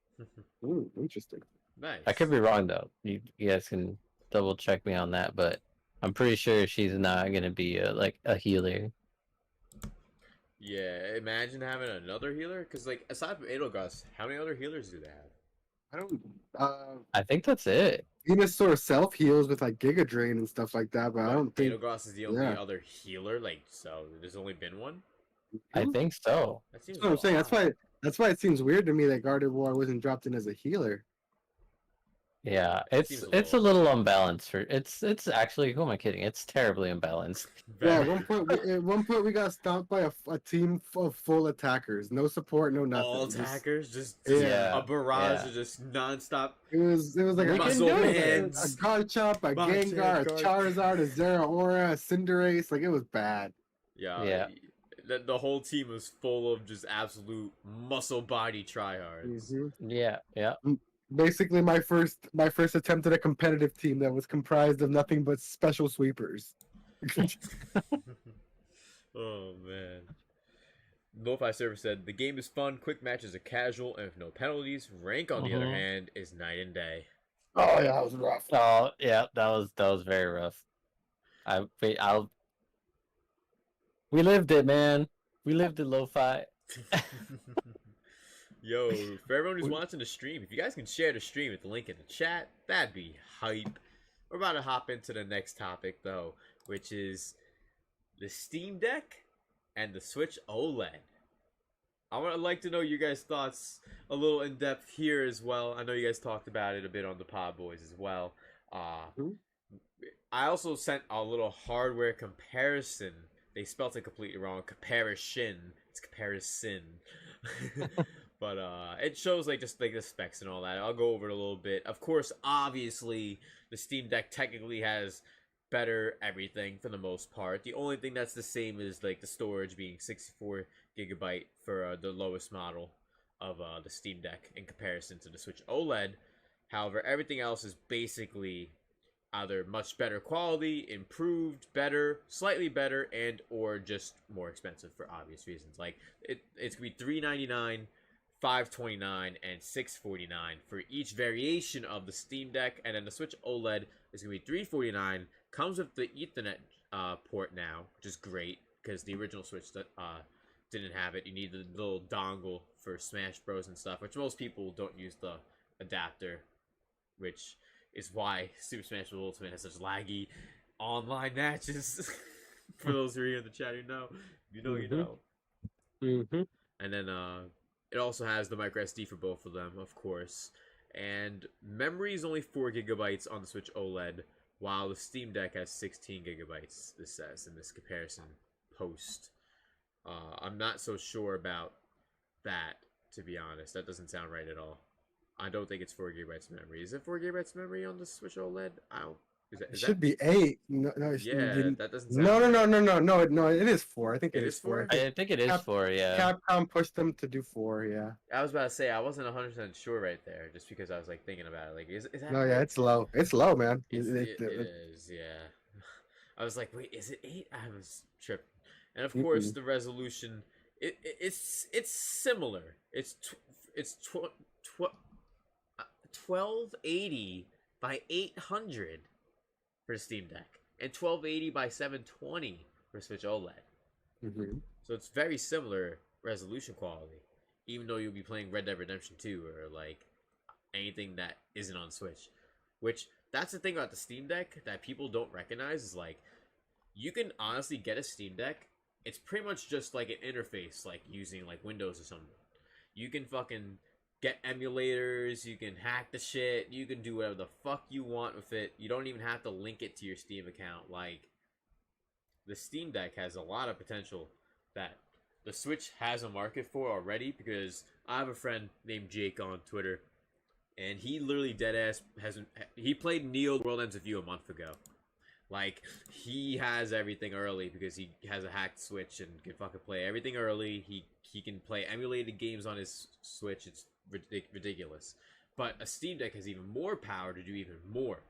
Ooh, interesting. Nice. I could be wrong though. You guys can double check me on that, but I'm pretty sure she's not gonna be like a healer. Yeah, imagine having another healer. Because, like, aside from Edelgast, how many other healers do they have? I don't. I think that's it. Venusaur self heals with like Giga Drain and stuff like that, but I don't think. Edelgast is the only yeah. other healer. Like, so there's only been one. I think so. That seems. That's what I'm a lot. saying. That's why it seems weird to me that Gardevoir wasn't dropped in as a healer. I think it's a lot. I I think it's a lot. think Yeah, Seems it's a little unbalanced for it's actually, who am I kidding? It's terribly imbalanced. Yeah, very at one point we got stomped by a team of full attackers, no support, no nothing. all Just- attackers, just Yeah, a barrage yeah. of just nonstop. it was like We a can muscle do it. hands. a Garchomp, a Machamp, Gengar, a Charizard, a Zeraora, a Cinderace. Like it was bad. Yeah. The whole team was full of just absolute muscle body tryhards. Yeah, yeah. Basically, my first attempt at a competitive team that was comprised of nothing but special sweepers. Oh man. Lo-Fi Server said the game is fun, quick matches are casual, and with no penalties. Rank, on the other hand, is night and day. Oh yeah, that was rough. Oh, yeah, that was very rough. We lived it, man. We lived it, Lo-Fi. Yo, for everyone who's watching the stream, if you guys can share the stream with the link in the chat, that'd be hype. We're about to hop into the next topic, though, which is the Steam Deck and the Switch OLED. I would like to know your guys' thoughts a little in depth here as well. I know you guys talked about it a bit on the Pod Boys as well. I also sent a little hardware comparison. They spelled it completely wrong. Comparison. It's comparison. But it shows just the specs and all that. I'll go over it a little bit. Of course, obviously, the Steam Deck technically has better everything for the most part. The only thing that's the same is the storage being 64 gigabyte for the lowest model of the Steam Deck in comparison to the Switch OLED. However, everything else is basically either much better quality, improved, better, slightly better, and or just more expensive for obvious reasons. It's gonna be $399, $529, and $649 for each variation of the Steam Deck, and then the Switch OLED is gonna be $349. Comes with the Ethernet port now, which is great because the original Switch didn't have it. You need the little dongle for Smash Bros and stuff, which most people don't use the adapter, which is why Super Smash Bros. Ultimate has such laggy online matches. For those who are here in the chat, you know. You know. And then it also has the micro SD for both of them, of course. And memory is only 4 gigabytes on the Switch OLED, while the Steam Deck has 16 gigabytes, this says, in this comparison post. I'm not so sure about that, to be honest. That doesn't sound right at all. I don't think it's 4 gigabytes of memory. Is it 4 gigabytes of memory on the Switch OLED? It should be 8. No, that doesn't sound no, it is 4. I think it is 4. I think it is 4, yeah. Capcom pushed them to do 4, yeah. I was about to say, I wasn't 100% sure right there, just because I was thinking about it. Is that No, yeah, it's low. It's low, man. It is, yeah. I was like, wait, is it 8? I was tripping. And of course, the resolution, it's similar. It's 1280 by 800 for the Steam Deck, and 1280 by 720 for Switch OLED. So it's very similar resolution quality, even though you'll be playing Red Dead Redemption 2 or anything that isn't on Switch. Which, that's the thing about the Steam Deck that people don't recognize is you can honestly get a Steam Deck. It's pretty much just an interface, using Windows or something. You can fucking get emulators, you can hack the shit, you can do whatever the fuck you want with it. You don't even have to link it to your Steam account. The Steam Deck has a lot of potential that the Switch has a market for already, because I have a friend named Jake on Twitter, and he literally deadass he played Neo The World Ends With You a month ago. He has everything early because he has a hacked Switch and can fucking play everything early. He can play emulated games on his Switch. It's ridiculous. But a Steam Deck has even more power to do even more.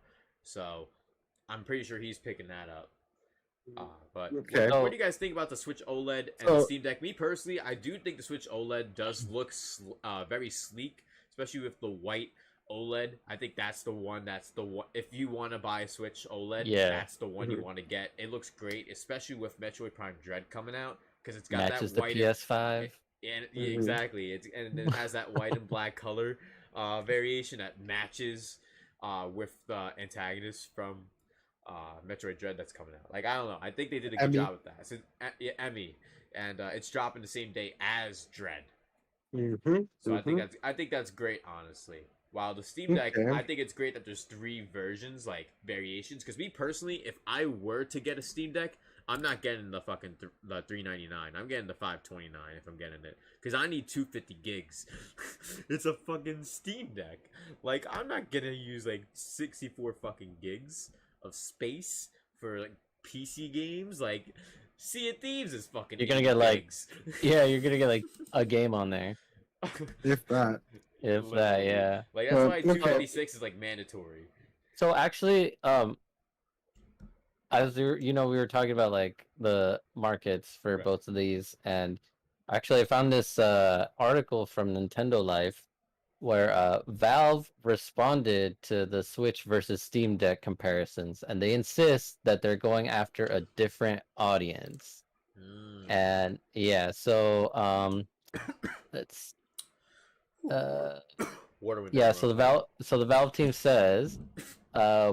So I'm pretty sure he's picking that up. But Okay. what do you guys think about the Switch OLED and the Steam Deck? Me personally, I do think the Switch OLED does look very sleek, especially with the white OLED. I think that's the one. If you want to buy a Switch OLED, that's the one you want to get. It looks great, especially with Metroid Prime Dread coming out, because it's got Matches that white the PS5. Exactly. And it has that white and black color variation that matches with the antagonist from Metroid Dread that's coming out. I don't know. I think they did a good job with that. So, Emmy, and it's dropping the same day as Dread. So I think that's great, honestly. While the Steam Deck, Okay. I think it's great that there's 3 versions, like variations. Because me personally, if I were to get a Steam Deck, I'm not getting the fucking the $399. I'm getting the $529 if I'm getting it, because I need 250 gigs. It's a fucking Steam Deck. Like, I'm not gonna use like 64 fucking gigs of space for like PC games. Like, Sea of Thieves is fucking. You're gonna 80 get, like- gigs. Yeah, you're gonna get like a game on there, If that. if that. Literally. Yeah. Like, that's why Okay. 256 is like mandatory. So actually, as we were talking about like the markets for Right. both of these, and actually I found this article from Nintendo Life where Valve responded to the Switch versus Steam Deck comparisons, and they insist that they're going after a different audience. And yeah, so let's Water went yeah, down so the real Valve team says,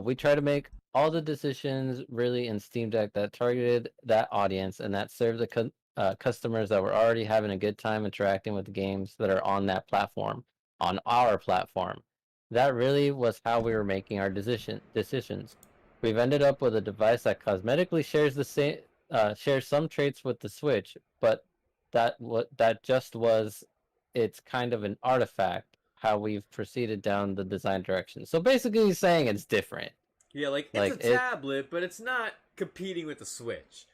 we try to make all the decisions really in Steam Deck that targeted that audience and that served the customers that were already having a good time interacting with the games that are on that platform, on our platform. That really was how we were making our decisions. We've ended up with a device that cosmetically shares some traits with the Switch, but that just was it's kind of an artifact how we've proceeded down the design direction. So basically he's saying it's different. Yeah, like, Like, it's a tablet, but it's not competing with the Switch.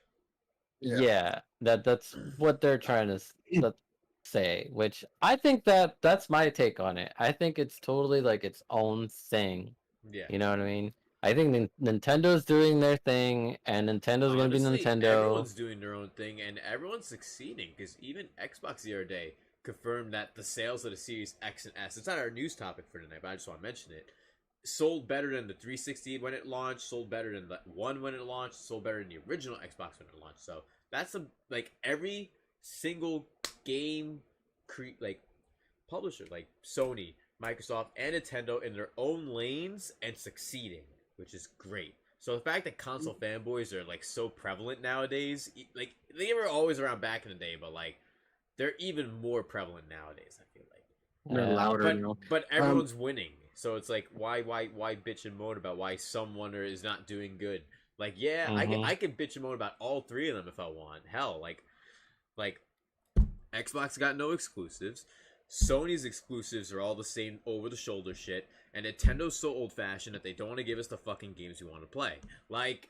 Yeah, that's what they're trying to say, which I think that's my take on it. I think it's totally like its own thing. Yeah. You know what I mean? I think Nintendo's doing their thing, and Nintendo's going to be Honestly, Nintendo. Everyone's doing their own thing, and everyone's succeeding, because even Xbox the other day confirmed that the sales of the Series X and S, it's not our news topic for tonight, but I just want to mention it, sold better than the 360 when it launched, sold better than the One when it launched, sold better than the original Xbox when it launched. So that's like every single game like publisher, like Sony, Microsoft, and Nintendo in their own lanes and succeeding, which is great. So the fact that console fanboys are like so prevalent nowadays, like they were always around back in the day, but like they're even more prevalent nowadays, I feel like. They're louder, But, you know. but everyone's winning, so it's like why bitch and moan about why someone is not doing good? Like, yeah, I can bitch and moan about all 3 of them if I want. Hell, like Xbox got no exclusives. Sony's exclusives are all the same over the shoulder shit, and Nintendo's so old fashioned that they don't want to give us the fucking games we want to play. Like,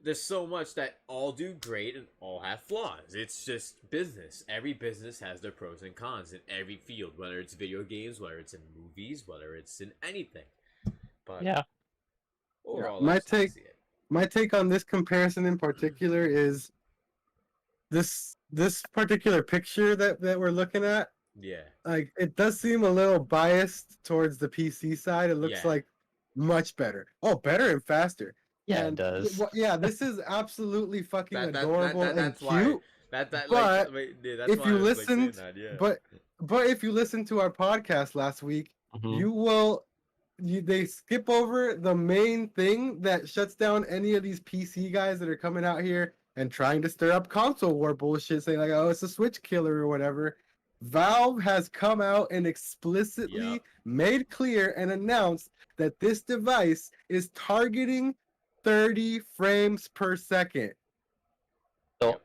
there's so much that all do great and all have flaws. It's just business. Every business has their pros and cons in every field, whether it's video games, whether it's in movies, whether it's in anything. But Yeah. overall, My that's how I take- see it. My take on this comparison in particular is this particular picture that we're looking at. Yeah. Like, it does seem a little biased towards the PC side. It looks Yeah. like much better. Oh, better and faster. Yeah, And it does. Yeah, this is absolutely fucking adorable and that's cute. why. That's but that's if why you I was, like, saying listened, that, yeah. but if you listened to our podcast last week, Mhm. they skip over the main thing that shuts down any of these PC guys that are coming out here and trying to stir up console war bullshit, saying like, oh, it's a Switch killer or whatever. Valve has come out and explicitly Yup. made clear and announced that this device is targeting 30 frames per second. So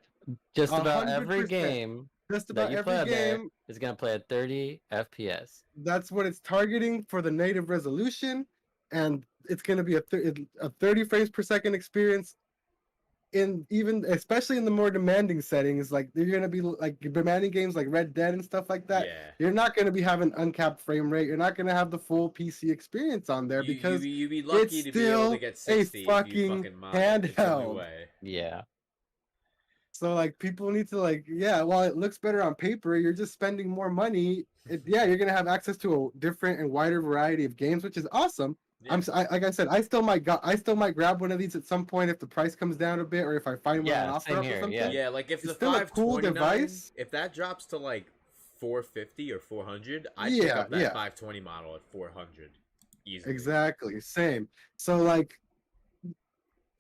just about every 100%. game Just that about you play every on there game, is gonna play at 30 FPS. that's what it's targeting for the native resolution, and it's going to be a 30 frames per second experience. Especially in the more demanding settings, like you're going to be like demanding games like Red Dead and stuff like that. Yeah. You're not going to be having uncapped frame rate. You're not going to have the full PC experience on there because you'd be lucky it's to be able still to get a 60 if you fucking fucking mod it. It's the only handheld. way. Yeah. So like people need to while it looks better on paper, you're just spending more money. You're gonna have access to a different and wider variety of games, which is awesome. Yeah. Like I said, I still might grab one of these at some point if the price comes down a bit, or if I find one on offer same or here, something. Yeah, like if It's the still a cool 529, device. if that drops to like 450 or 400, I'd pick Yeah, up that yeah. 520 model at 400 easily. Exactly, same. So like,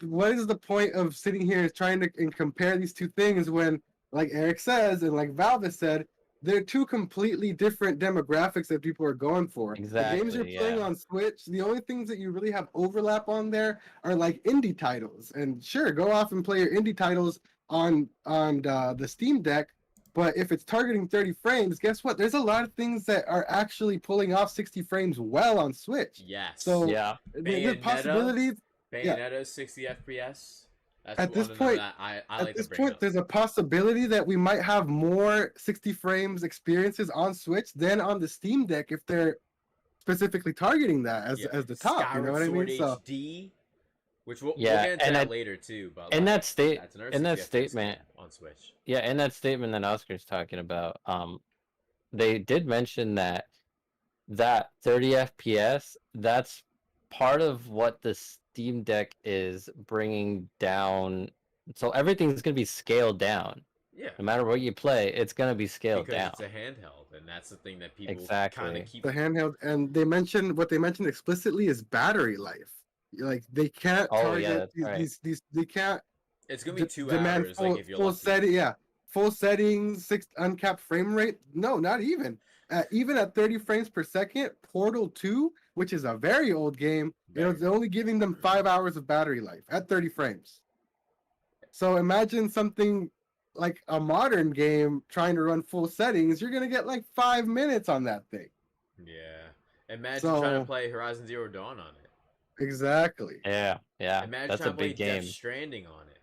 what is the point of sitting here trying to compare these two things when, like Eric says and like Valve has said, they're two completely different demographics that people are going for. Exactly, The games you're playing yeah. on Switch, the only things that you really have overlap on there are like indie titles. And sure, go off and play your indie titles on the Steam Deck. But if it's targeting 30 frames, guess what? There's a lot of things that are actually pulling off 60 frames well on Switch. Yes. So Yeah. the possibilities. Bayonetta 60 FPS. That's At this one point, that I At like this to bring point, up. there's a possibility that we might have more 60 frames experiences on Switch than on the Steam Deck if they're specifically targeting that as the top. You know what I Skyward mean? Sword So HD, which we'll Yeah, get into and that I- later too. But in like, that state, that's another in that 60 FPS statement, game on Switch. yeah, in that statement that Oscar's talking about, they did mention that 30 FPS, that's part of what the Steam Deck is bringing down. So everything's gonna be scaled down. Yeah, No matter what you play, it's gonna be scaled because down. it's a handheld, and that's the thing that people kind Exactly. of keep. the handheld, and they mentioned what they mentioned explicitly is battery life. Like they can't Oh, target yeah, that's right. these they can't It's gonna be 2 demand hours, full, like if you're full lucky. setting, yeah, full settings, 6 uncapped frame rate. No, not even. Even at 30 frames per second, Portal 2, which is a very old game, it's only giving them 5 hours of battery life at 30 frames. So imagine something like a modern game trying to run full settings, you're gonna get like 5 minutes on that thing. Yeah, imagine So- trying to play Horizon Zero Dawn on it. Exactly. Yeah, Imagine that's a trying to play big game. Death Stranding on it.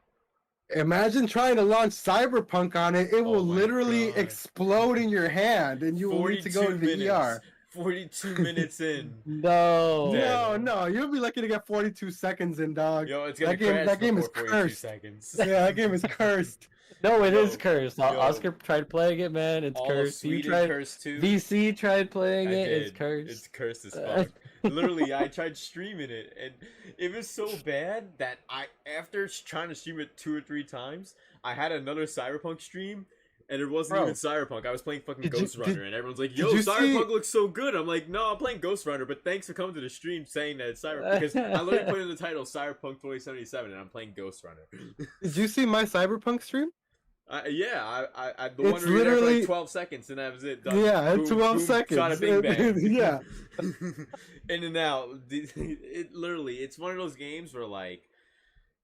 Imagine trying to launch Cyberpunk on it. It will Oh my literally God. explode in your hand, and you will need to go to 42 the ER. 42 minutes in. No. No, you'll be lucky to get 42 seconds in, dog. Yo, it's gonna That game- crash that game is before 42 cursed. seconds. Yeah, that game is cursed. No, it is Yo, cursed. yo. Oscar tried playing it, man. It's All of cursed. You Sweden tried. cursed too. VC tried playing I it. did. It's cursed. It's cursed as fuck. Literally, I tried streaming it, and it was so bad that after trying to stream it 2 or 3 times, I had another Cyberpunk stream, and it wasn't Bro. even Cyberpunk. I was playing fucking Did you- Ghost Runner, and everyone's like, did "Yo, you Cyberpunk see- looks so good." I'm like, "No, I'm playing Ghost Runner, but thanks for coming to the stream saying that it's Cyberpunk." Because I literally put in the title Cyberpunk 2077, and I'm playing Ghost Runner. Did you see my Cyberpunk stream? Yeah, I the It's one where you're there for literally- like 12 seconds, and that was it. Done. Yeah, Boom, 12 boom, seconds. Shot a bing bang. Yeah. In and out. It literally, it's one of those games where like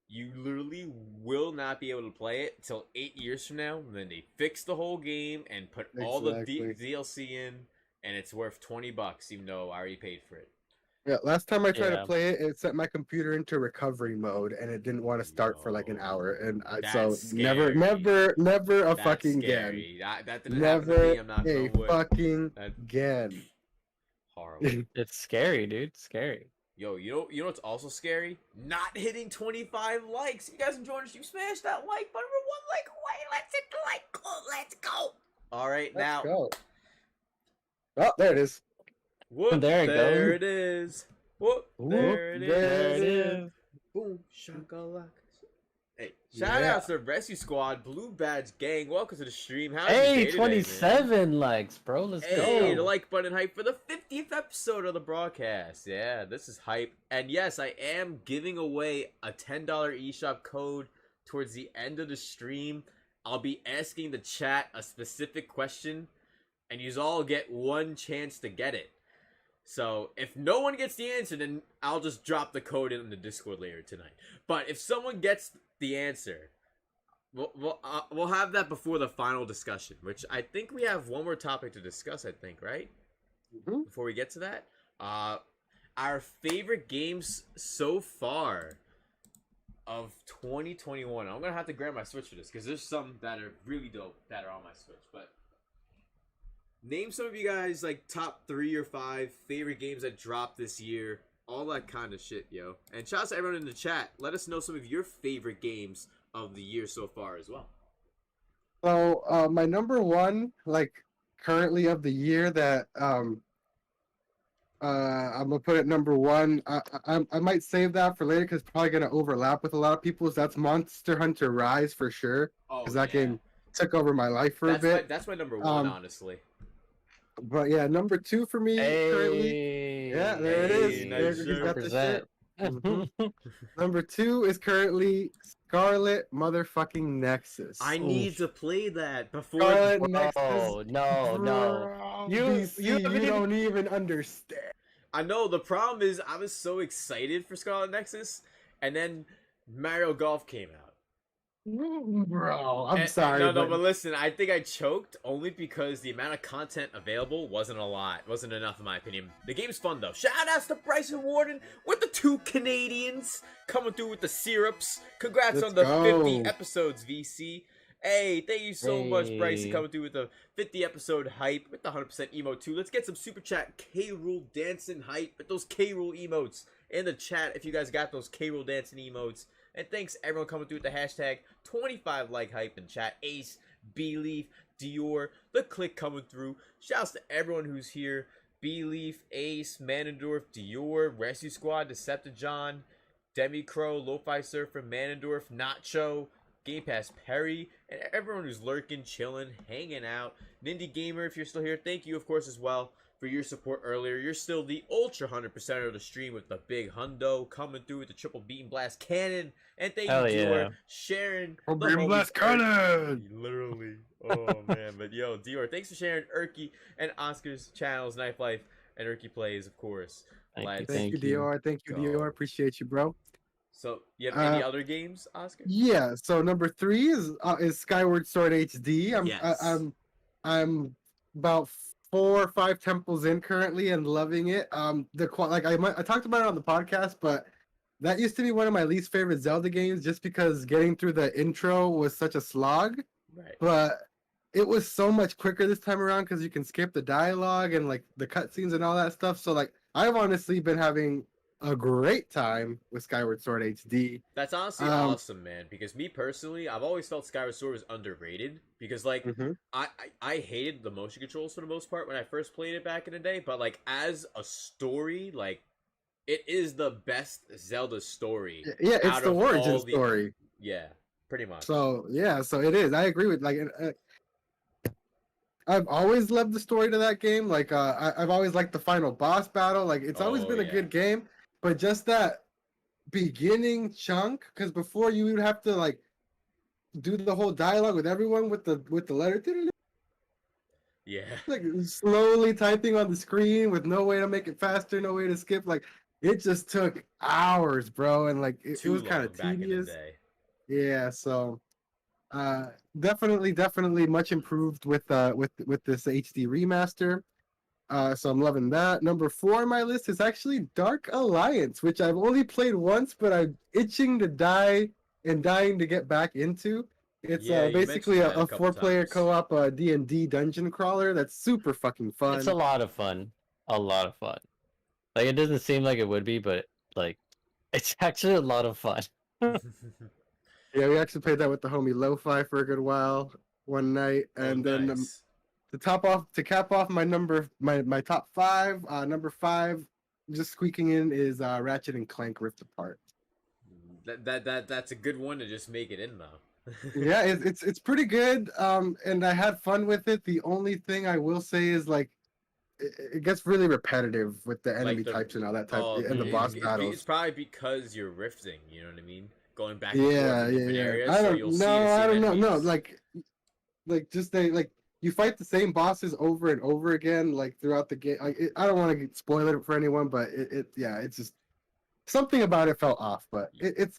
you literally will not be able to play it till 8 years from now. And then they fix the whole game and put all the Exactly. DLC in, and it's worth $20, even though I already paid for it. Yeah, last time I tried Yeah. to play it, it set my computer into recovery mode, and it didn't want to start for like an hour. And so That's never scary. a That's fucking again. scary. That didn't happen to Never me. I'm not a going wood. fucking That's again. horrible. It's scary, dude. It's scary. Yo, you know what's also scary? Not hitting 25 likes. You guys enjoying the stream? Smash that like button. We're 1 like away. Let's hit the like. Oh, let's go. All right, Let's now. go. Oh, there it is. Whoop, There it there goes. it is. Whoop, Whoop, there it is. There it is. Boom, shakalaka. Hey, shout Yeah. out to the Rescue Squad, Blue Badge Gang. Welcome to the stream. How's your Hey, day today, man? 27 likes, bro. Let's Hey, the go. like button hype for the 50th episode of the broadcast. Yeah, this is hype. And yes, I am giving away a $10 eShop code towards the end of the stream. I'll be asking the chat a specific question, and you all get one chance to get it. So if no one gets the answer, then I'll just drop the code in the Discord later tonight. But if someone gets the answer, we'll have that before the final discussion, which I think we have one more topic to discuss, I think, right? Mhm. Before we get to that, our favorite games so far of 2021. I'm gonna have to grab my Switch for this because there's some that are really dope that are on my Switch. But name some of you guys like top 3 or 5 favorite games that dropped this year. All that kind of shit, yo. And shout out to everyone in the chat. Let us know some of your favorite games of the year so far as well. So my number one, like currently of the year that I'm gonna put it number one. I might save that for later because it's probably gonna overlap with a lot of people's. That's Monster Hunter Rise for sure. Oh, Because that game took over my life for a bit. That's my number one, Um, honestly. But yeah, number two for me currently. Hey. Yeah, there it is. Hey, There- nice he's shirt. got the shirt. Mhm. Number 2 is currently Scarlet motherfucking Nexus. I need to play that before. Scarlet Nexus. Oh no, no. Bro, You BC, you haven't even don't even understand. I know the problem is I was so excited for Scarlet Nexus, and then Mario Golf came out. Bro, I'm And- sorry. No, but but listen, I think I choked only because the amount of content available wasn't a lot. Wasn't enough in my opinion. The game's fun though. Shout outs to Bryson Warden with the 2 Canadians coming through with the syrups. Congrats Let's on the 50 go. episodes, VC. Hey, thank you so much, Bryson, Hey. coming through with the 50 episode hype with the 100% emote too. Let's get some super chat K-Rule dancing hype with those K-Rule emotes in the chat if you guys got those K-Rule dancing emotes. And thanks everyone coming through with the hashtag 25 like hype in chat. Ace, B-Leaf, Dior, the click coming through. Shouts to everyone who's here. B-Leaf, Ace, Manendorf, Dior, Rescue Squad, Decepticon, Demi Crow, Lo-Fi Surfer, Manendorf, Nacho, Game Pass Perry, and everyone who's lurking, chilling, hanging out. Nindy Gamer, if you're still here, thank you, of course, as well for your support earlier. You're still the ultra 100% of the stream with the big hundo coming through with the triple beam blast cannon. And thank Hell you, Dior, yeah. sharing Oh, the beam homies blast cannon! Literally. Oh, man. But, yo, Dior, thanks for sharing Erky and Oscar's channels, Knife Life, and ErkyPlays, of course. Thank you, Let's- Thank you, Thank you. Dior. Thank you, Go. Dior. Appreciate you, bro. So, you have any other games, Oscar? Yeah. So number 3 is Skyward Sword HD. Yes. I'm about 4 or 5 temples in currently and loving it. I talked about it on the podcast, but that used to be one of my least favorite Zelda games just because getting through the intro was such a slog. Right. But it was so much quicker this time around because you can skip the dialogue and like the cutscenes and all that stuff. So like I've honestly been having a great time with Skyward Sword HD. That's honestly awesome, man. Because me personally, I've always felt Skyward Sword was underrated. Because like Mhm. I hated the motion controls for the most part when I first played it back in the day. But like as a story, like it is the best Zelda story. Yeah, it's out the of origin all the- story. Yeah, pretty much. So yeah, so it is. I agree with I've always loved the story to that game. Like I've always liked the final boss battle. Like it's always Oh, been a yeah. good game, but just that beginning chunk, because before you would have to like do the whole dialogue with everyone with the letter, Yeah. like slowly typing on the screen with no way to make it faster, no way to skip. Like it just took hours, bro, and like it was kind of back in the tedious. day. Yeah, so definitely much improved with this HD remaster. So I'm loving that. Number 4 on my list is actually Dark Alliance, which I've only played once, but I'm itching to die and dying to get back into. It's Yeah, you basically mentioned that a a couple 4-player times. co-op D&D dungeon crawler that's super fucking fun. It's a lot of fun. A lot of fun. Like it doesn't seem like it would be, but like it's actually a lot of fun. Yeah, we actually played that with the homie Lo-Fi for a good while one night, and then nice. to cap off my top 5, number 5 just squeaking in is Ratchet and Clank Rift Apart. That's a good one to just make it in though. Yeah, it's pretty good, and I had fun with it. The only thing I will say is like it gets really repetitive with the enemy types and all that type and the boss battles. It's probably because you're rifting, you know what I mean? Going back Yeah, and forth in different yeah. areas, I so don't you'll see know. the I same don't know. No, enemies. like just you fight the same bosses over and over again, like throughout the game. I don't want to spoil it for anyone, but it's just something about it felt off. But it's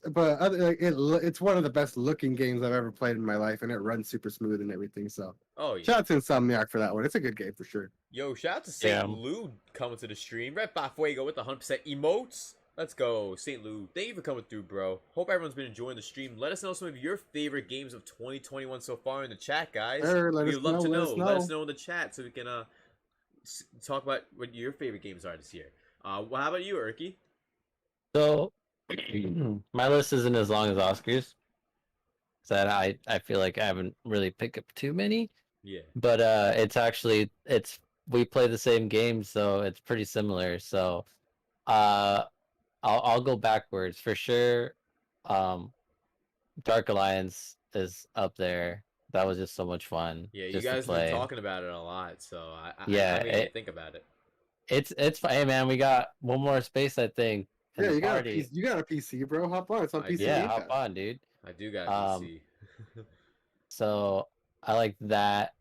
one of the best looking games I've ever played in my life, and it runs super smooth and everything. So Oh yeah. shout out to Insomniac for that one. It's a good game for sure. Yo, shout out to Saint Yeah. Lou coming to the stream. Red by Fuego with the 100% emotes. Let's go, St. Lou. Thank you for coming through, bro. Hope everyone's been enjoying the stream. Let us know some of your favorite games of 2021 so far in the chat, guys. Let We'd us love know, to let know. us Let us know. know in the chat so we can talk about what your favorite games are this year. Well, how about you, Erky? So my list isn't as long as Oscar's. So I feel like I haven't really picked up too many. Yeah. But we play the same games, so it's pretty similar. So I'll go backwards for sure. Dark Alliance is up there. That was just so much fun. Yeah, you just to guys have play. been talking about it a lot, so I Yeah, made me think about it. It's hey man, we got one more space I think in Yeah, the you got a party. PC. You got a PC, bro. Hop on. It's on I PC do. Yeah, Game hop Pass. on, dude. I do got Um, PC. So I like that.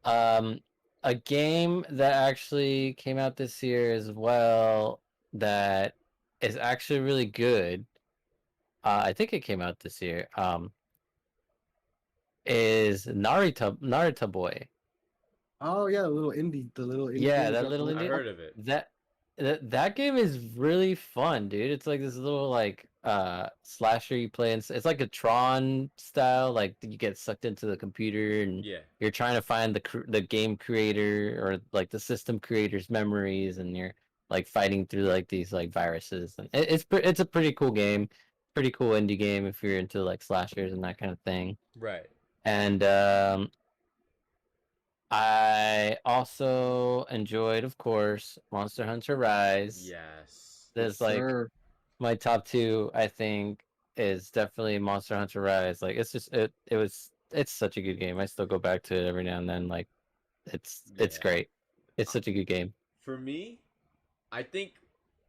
Um, a game that actually came out this year as well that is actually really good. I think it came out this year. Is Naruto Boy. Oh yeah, the little indie Yeah, game that dropped little on I indie. heard of it. That game is really fun, dude. It's like this little like slasher you play, and it's like a Tron style. Like you get sucked into the computer, and Yeah. you're trying to find the game creator or like the system creator's memories, and you're like fighting through like these like viruses. And it's a pretty cool game, pretty cool indie game if you're into like slashers and that kind of thing. Right. And I also enjoyed, of course, Monster Hunter Rise. Yes. There's like Sir. my top two, I think, is definitely Monster Hunter Rise. Like it's just it's such a good game. I still go back to it every now and then. Like it's Yeah. great. It's such a good game. For me, I think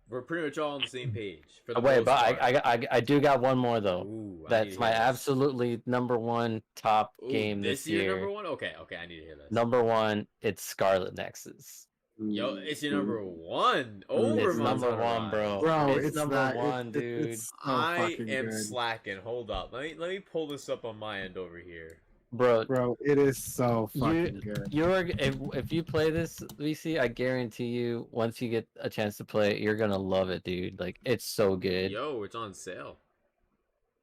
we're pretty much all on the same page. For the Wait, most but part. I do got one more though. Ooh, I need That's to my hear this. absolutely number one top Ooh, game this year. number one? Okay, I need to hear this. Number one, it's Scarlet Nexus. Yo, it's your number one over It's Monster number Hunter one, Rise. bro. Bro, it's number not, one, dude. It's so I fucking am good. slacking. Hold up. Let me pull this up on my end over here. Bro, it is so fucking good. You're if you play this, VC, I guarantee you, once you get a chance to play it, you're gonna love it, dude. Like it's so good. Yo, it's on sale.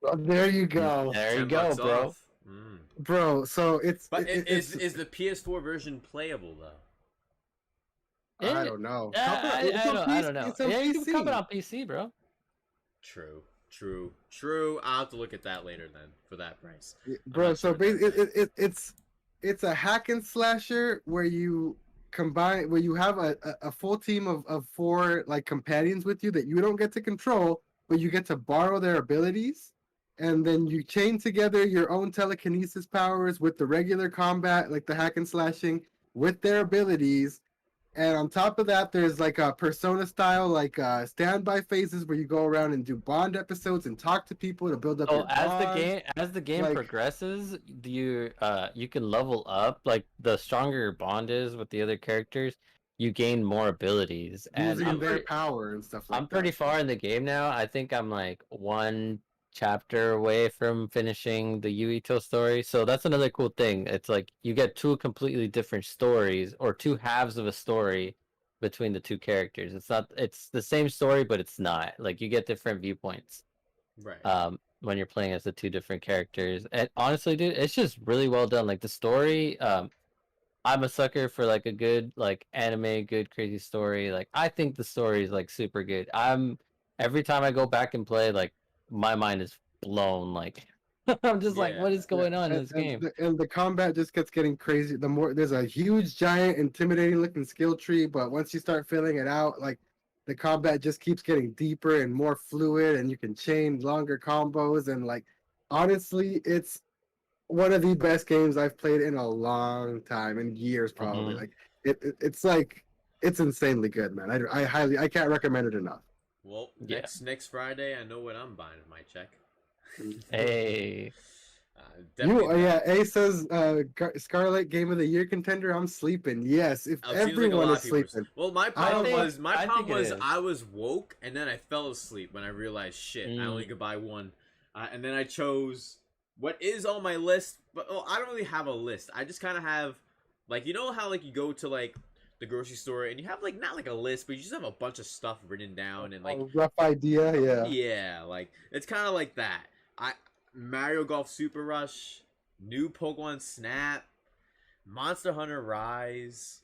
Oh, there you go, There you $10 go, bro. off. Mm. bro. So it's But it's is the PS4 version playable though? I don't know. I don't know. It's on Yeah, you can PC. come on PC, bro. True. I'll have to look at that later then for that price. Bro, not so sure basically, it's a hack and slasher where you have a full team of four like companions with you that you don't get to control, but you get to borrow their abilities, and then you chain together your own telekinesis powers with the regular combat, like the hack and slashing, with their abilities. And on top of that, there's like a Persona style, like standby phases where you go around and do Bond episodes and talk to people to build up So your as the game like- progresses, you can level up. Like the stronger your bond is with the other characters, you gain more abilities. And using their power and stuff like that. I'm pretty far in the game now. I think I'm like one chapter away from finishing the Yuito story. So that's another cool thing. It's like you get two completely different stories or two halves of a story between the two characters. It's the same story, but it's not. Like you get different viewpoints. Right. When you're playing as the two different characters. And honestly, dude, it's just really well done. Like the story, I'm a sucker for like a good like anime, good crazy story. Like I think the story is like super good. Every time I go back and play, like my mind is blown. Like I'm just like, what is going on in this game? And the combat just getting crazy. The more there's a huge, giant, intimidating looking skill tree, but once you start filling it out, like the combat just keeps getting deeper and more fluid, and you can chain longer combos. And like honestly, it's one of the best games I've played in a long time, in years probably. Like it's insanely good, man. I can't recommend it enough. Well, Yeah. next Friday, I know what I'm buying with my check. Hey, A says Scarlet Game of the Year contender. I'm sleeping. Yes, if It seems like a everyone lot is of people are sleeping. Well, my I problem think- was I think it is. I was woke and then I fell asleep when I realized shit. I only could buy one, and then I chose what is on my list. But I don't really have a list. I just kind of have like you know how like you go to like the grocery store and you have like not like a list, but you just have a bunch of stuff written down and like A rough idea, yeah. yeah, like it's kind of like that. Mario Golf Super Rush, new Pokemon Snap, Monster Hunter Rise.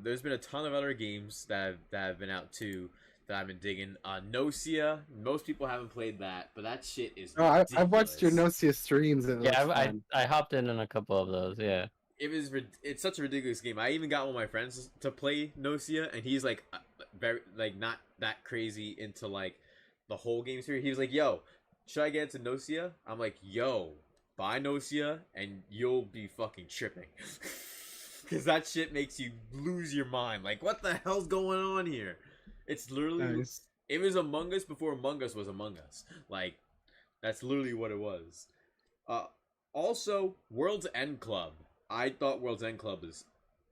There's been a ton of other games that have been out too that I've been digging. Nocia, most people haven't played that, but that shit is. Oh, I've watched your ridiculous. Nocia streams. And yeah, that's fun. I hopped in on a couple of those. Yeah. It's such a ridiculous game. I even got one of my friends to play Nocia, and he's like very like not that crazy into like the whole game series. He was like, "Yo, should I get into Nocia?" I'm like, "Yo, buy Nocia, and you'll be fucking tripping." Because that shit makes you lose your mind. Like, what the hell's going on here? It's literally, Nice. It was Among Us before Among Us was Among Us. Like, that's literally what it was. Also, World's End Club. I thought World's End Club is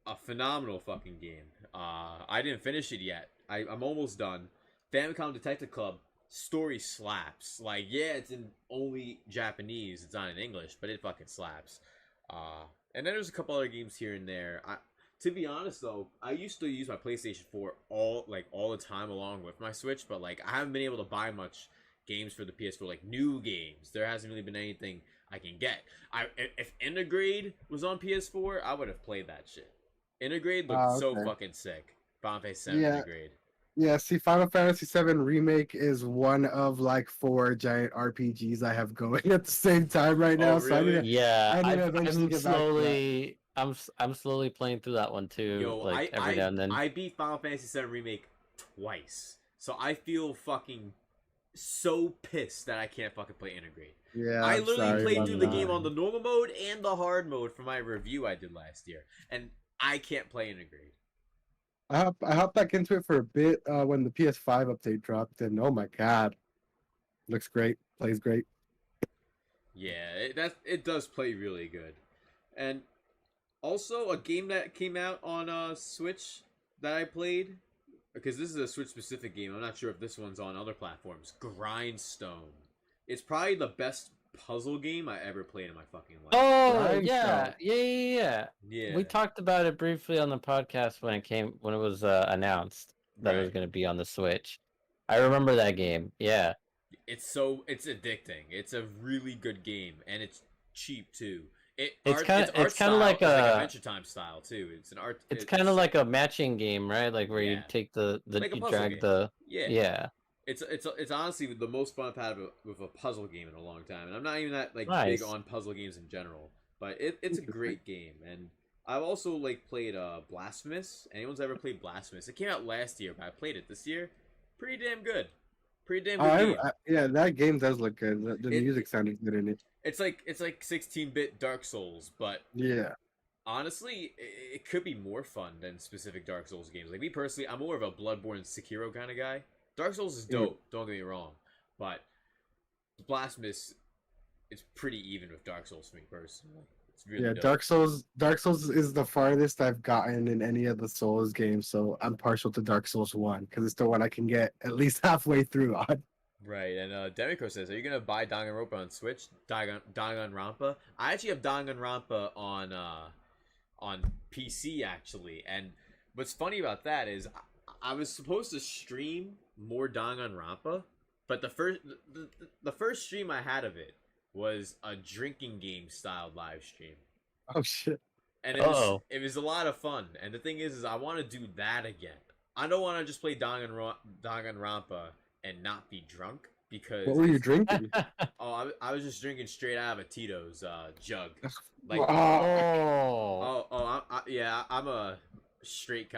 a phenomenal fucking game. I didn't finish it yet. I'm almost done. Famicom Detective Club, story slaps. Like, yeah, it's in only Japanese. It's not in English, but it fucking slaps. And then there's a couple other games here and there. To be honest, though, I used to use my PlayStation 4 all the time along with my Switch, but, like, I haven't been able to buy much games for the PS4, like, new games. There hasn't really been anything I can get. If Intergrade was on PS4, I would have played that shit. Intergrade looked so fucking sick. Final Fantasy VII Intergrade. Yeah, see, Final Fantasy VII Remake is one of, like, 4 giant RPGs I have going at the same time right now. Really? So I need to eventually I'm get back to that. slowly, I'm slowly playing through that one too. Yo, like every now and then. I beat Final Fantasy VII Remake twice, so I feel fucking so pissed that I can't fucking play Intergrade. Yeah, I I'm literally sorry played about through the that. game on the normal mode and the hard mode for my review I did last year, and I can't play Intergrade. I hopped back into it for a bit when the PS5 update dropped, and oh my god, looks great, plays great. Yeah, it does play really good. And also a game that came out on Switch that I played, because this is a Switch specific game. I'm not sure if this one's on other platforms. Grindstone. It's probably the best puzzle game I ever played in my fucking life. Oh Grindstone. yeah. Yeah. We talked about it briefly on the podcast when it was announced that it was Right. going to be on the Switch. I remember that game. Yeah. It's addicting. It's a really good game, and it's cheap too. It's kind of like a a Adventure Time style too. It's an art. It's kind of like a matching game, right? Like where you Yeah. take the Like a you puzzle drag game. the yeah. It's honestly the most fun I've had with a puzzle game in a long time, and I'm not even that Nice. big on puzzle games in general. But it's a great game, and I've also played Blasphemous. Anyone's ever played Blasphemous? It came out last year, but I played it this year. Pretty damn good. Pretty damn good game. Yeah, that game does look good. The music sounded good in it. It's like 16-bit Dark Souls, but Yeah. honestly, it could be more fun than specific Dark Souls games. Like me personally, I'm more of a Bloodborne Sekiro kind of guy. Dark Souls is dope, don't get me wrong, but Blasphemous is pretty even with Dark Souls for me personally. It's really dope. Dark Souls is the farthest I've gotten in any of the Souls games, so I'm partial to Dark Souls 1 because it's the one I can get at least halfway through on. Right, and Demiko says, are you gonna buy Danganronpa on Switch? Danganronpa? I actually have Danganronpa on PC actually, and what's funny about that is I was supposed to stream more Danganronpa, but the first stream I had of it was a drinking game style live stream, Oh shit. and it was a lot of fun. And the thing is I want to do that again. I don't want to just play Danganronpa and not be drunk because What were you drinking? I was just drinking straight out of a Tito's jug. Oh. I'm a straight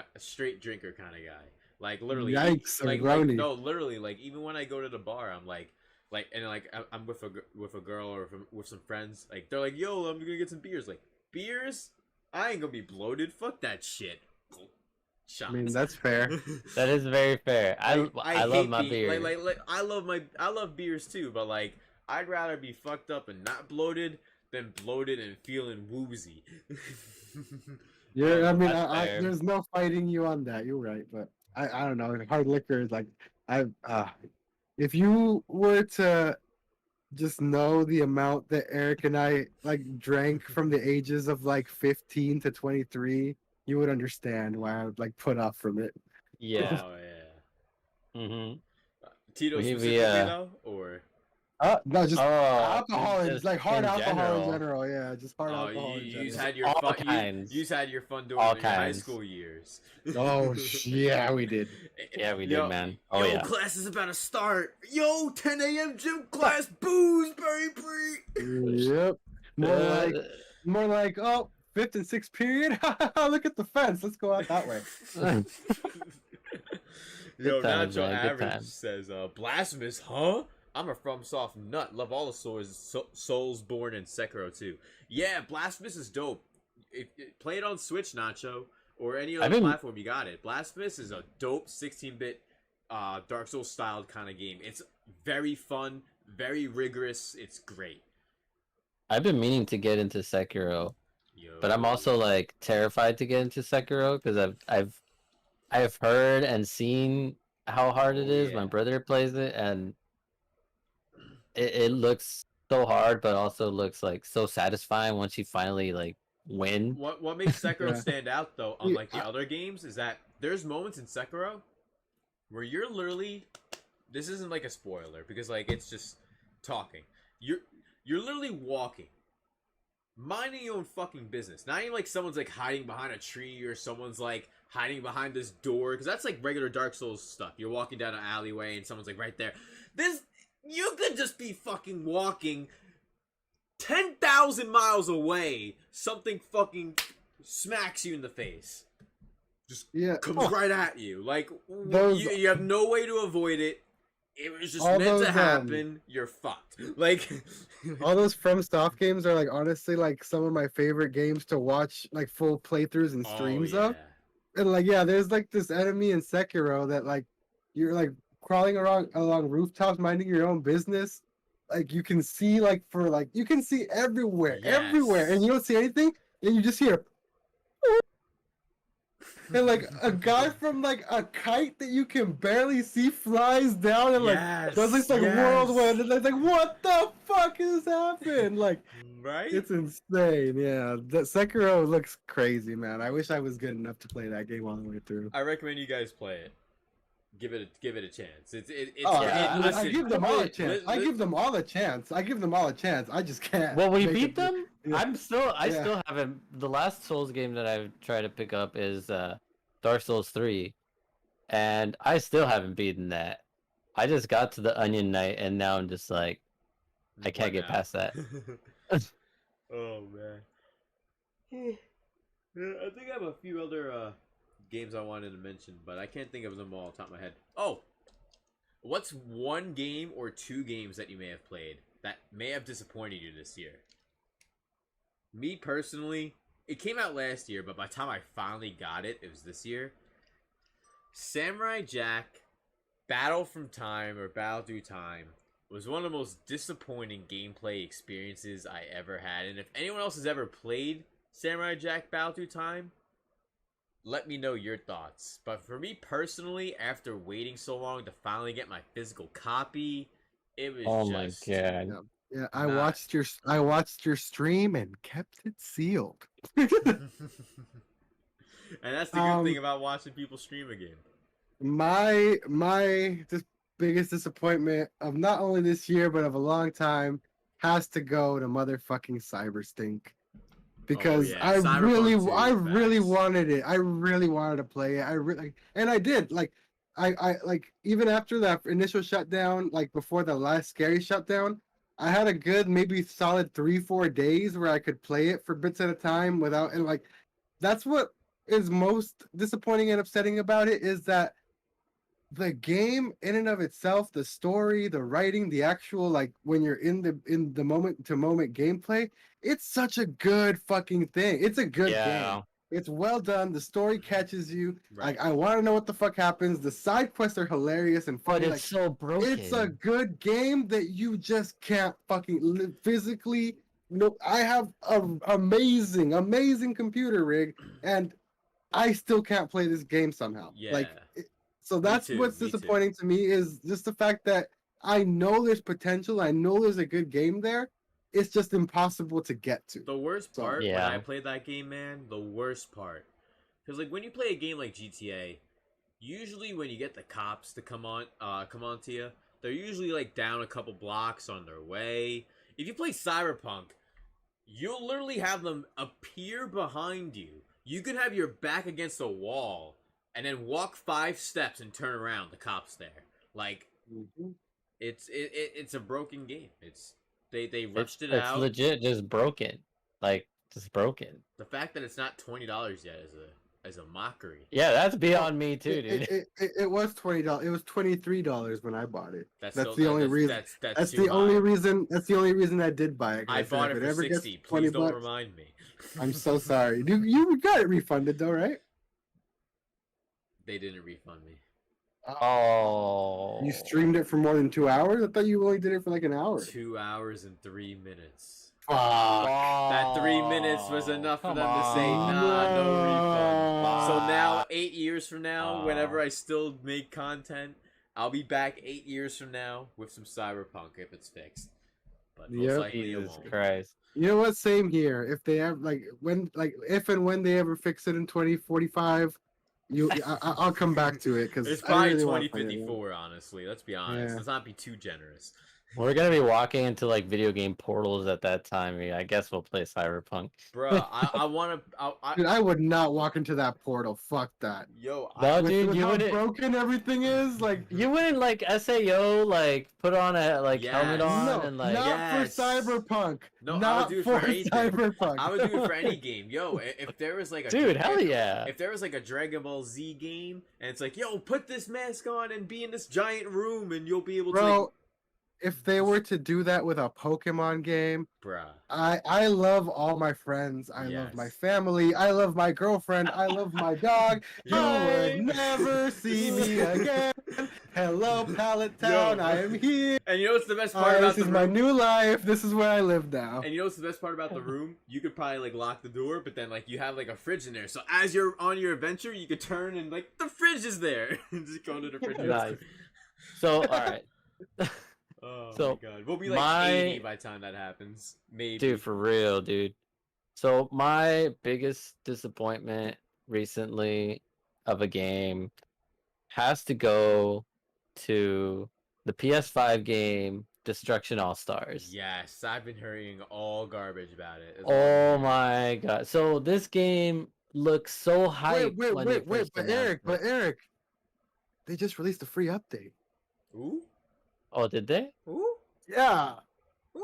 drinker kind of guy. Like literally, Yikes, like Roni. no, literally, like even when I go to the bar, I'm I'm with a girl or with some friends. Like they're like, "Yo, I'm gonna get some beers." Like beers, I ain't gonna be bloated. Fuck that shit. Shots. I mean, that's fair. That is very fair. I love hate my beer. I love beers too, but like I'd rather be fucked up and not bloated than bloated and feeling woozy. Yeah, I mean, That's fair. there's no fighting you on that. You're right, but I don't know. Hard liquor is like if you were to just know the amount that Eric and I drank from the ages of 15 to 23, you would understand why I would put off from it. Yeah. Oh yeah. Mm-hmm. Tito We- specifically though, or No, just alcohol, just hard in alcohol in general. Yeah, just hard alcohol in you general. had your All fun. kinds. You had your fun during All your high kinds. school years. Oh, yeah, we did. Yeah, we did, man. Oh yo, yeah. class is about to start. Yo, 10 a.m. gym class, booze, baby. Yep. More like, oh, fifth and sixth period. Look at the fence. Let's go out that way. Yo, Good times, Nacho man, good Average times. says, blasphemous, huh? I'm a FromSoft nut. Love all the Soulsborne and Sekiro too. Yeah, Blasphemous is dope. Play it on Switch, Nacho, or any other platform. You got it. Blasphemous is a dope 16-bit Dark Souls styled kind of game. It's very fun, very rigorous. It's great. I've been meaning to get into Sekiro, Yo. but I'm also like terrified to get into Sekiro because I've heard and seen how hard it is. Yeah. My brother plays it, and it looks so hard, but also looks like so satisfying once you finally like win. What makes Sekiro Yeah. stand out though, unlike the other games, is that there's moments in Sekiro where you're literally, this isn't like a spoiler because like it's just talking. You're literally walking, minding your own fucking business. Not even like someone's like hiding behind a tree or someone's like hiding behind this door, because that's like regular Dark Souls stuff. You're walking down an alleyway and someone's like right there. You could just be fucking walking 10,000 miles away. Something fucking smacks you in the face. Just comes right at you. Like, you have no way to avoid it. It was just meant to happen. You're fucked. Like, all those FromSoft games are like honestly like some of my favorite games to watch like full playthroughs and streams of. And like there's like this enemy in Sekiro that like you're like crawling along rooftops, minding your own business. Like you can see like you can see everywhere, and you don't see anything, and you just hear. And like a guy from like a kite that you can barely see flies down and like does this like whirlwind, and it's like, what the fuck has happened? Like, right? It's insane. Yeah, that Sekiro looks crazy, man. I wish I was good enough to play that game all the way through. I recommend you guys play it. Give it a chance. I give them all a chance. I give them all a chance. I just can't. Well, we make beat it- them. Yeah. I still haven't. The last Souls game that I've tried to pick up is Dark Souls 3, and I still haven't beaten that. I just got to the Onion Knight, and now I'm just like, I can't get past that. Oh man. I think I have a few other games I wanted to mention, but I can't think of them all off the top of my head. Oh, what's one game or two games that you may have played that may have disappointed you this year? Me personally, it came out last year, but by the time I finally got it, it was this year. Samurai Jack Battle Through Time was one of the most disappointing gameplay experiences I ever had. And if anyone else has ever played Samurai Jack Battle Through Time, let me know your thoughts. But for me personally, after waiting so long to finally get my physical copy, it was my god. Yeah, I watched your stream and kept it sealed. And that's the good thing about watching people stream a game. My biggest disappointment of not only this year but of a long time has to go to motherfucking Cyberstink. Because I really wanted it. I really wanted to play it. And I did. Like I like even after that initial shutdown, like before the last scary shutdown, I had a good maybe solid 3-4 days where I could play it for bits at a time without, and like that's what is most disappointing and upsetting about it, is that the game in and of itself, the story, the writing, the actual like when you're in the moment to moment gameplay, it's such a good fucking thing. It's a good game. It's well done. The story catches you. Right. Like I want to know what the fuck happens. The side quests are hilarious and funny. But it's so broken. It's a good game that you just can't fucking physically. No, I have an amazing computer rig, and I still can't play this game somehow. Yeah. Like, so that's what's disappointing to me, is just the fact that I know there's potential. I know there's a good game there. It's just impossible to get to. The worst part when I played that game, man, the worst part. Because like when you play a game like GTA, usually when you get the cops to come on to you, they're usually like down a couple blocks on their way. If you play Cyberpunk, you'll literally have them appear behind you. You could have your back against a wall and then walk 5 steps and turn around. The cops there. Like, it's a broken game. They rushed it out. It's legit just broken. Like, just broken. The fact that it's not $20 yet is a mockery. Yeah, that's beyond me too, dude. It was $20. It was $23 when I bought it. That's the only reason. That's the only reason. That's the only reason I did buy it. I bought it for $60. Please don't remind me. I'm so sorry. You got it refunded though, right? They didn't refund me. Oh. You streamed it for more than 2 hours? I thought you only did it for like an hour. 2 hours and 3 minutes. Fuck. That 3 minutes was enough for Come them to say, on. nah, no refund. So Wow. now, 8 years from now, Wow. whenever I still make content, I'll be back 8 years from now with some Cyberpunk if it's fixed. But most Yep. likely it Jesus won't. Christ. You know what? Same here. If they have if and when they ever fix it in 2045, I'll come back to it because It's probably 2054, honestly. Let's be honest. Yeah. Let's not be too generous. We're gonna be walking into like video game portals at that time. I guess we'll play Cyberpunk. Bruh, I want to... Dude, I would not walk into that portal. Fuck that. Yo, No, With dude, you how wouldn't. broken everything is, like You wouldn't like SAO like put on a helmet Yes. on no, and like. not Yes. for Cyberpunk. No, I would not do it for for anything. Cyberpunk. I would do it for any game. Yo, if there was like a... Dude, hell yeah. If there was like a Dragon Ball Z game, and it's like, yo, put this mask on and be in this giant room, and you'll be able to... Bro, Like... if they were to do that with a Pokemon game, Bruh. I love all my friends. I love my Yes. family. I love my girlfriend. I love my dog. You Hi. would never see me again. Hello, Pallet Town. Yo. I am here. And you know what's the best part about This the is my room? new life. This is where I live now. And you know what's the best part about the room? You could probably like lock the door, but then like you have like a fridge in there. So as you're on your adventure, you could turn and like the fridge is there. And just go into the fridge. Nice. So, all right. Oh So, my god. We'll be like my- 80 by the time that happens. Maybe. Dude, for real, dude. So my biggest disappointment recently of a game has to go to the PS5 game Destruction All Stars. Yes, I've been hearing all garbage about it. It's Oh all- my god. So this game looks so hype. Wait. But Eric, they just released a free update. Ooh? Oh, did they? Ooh? Yeah.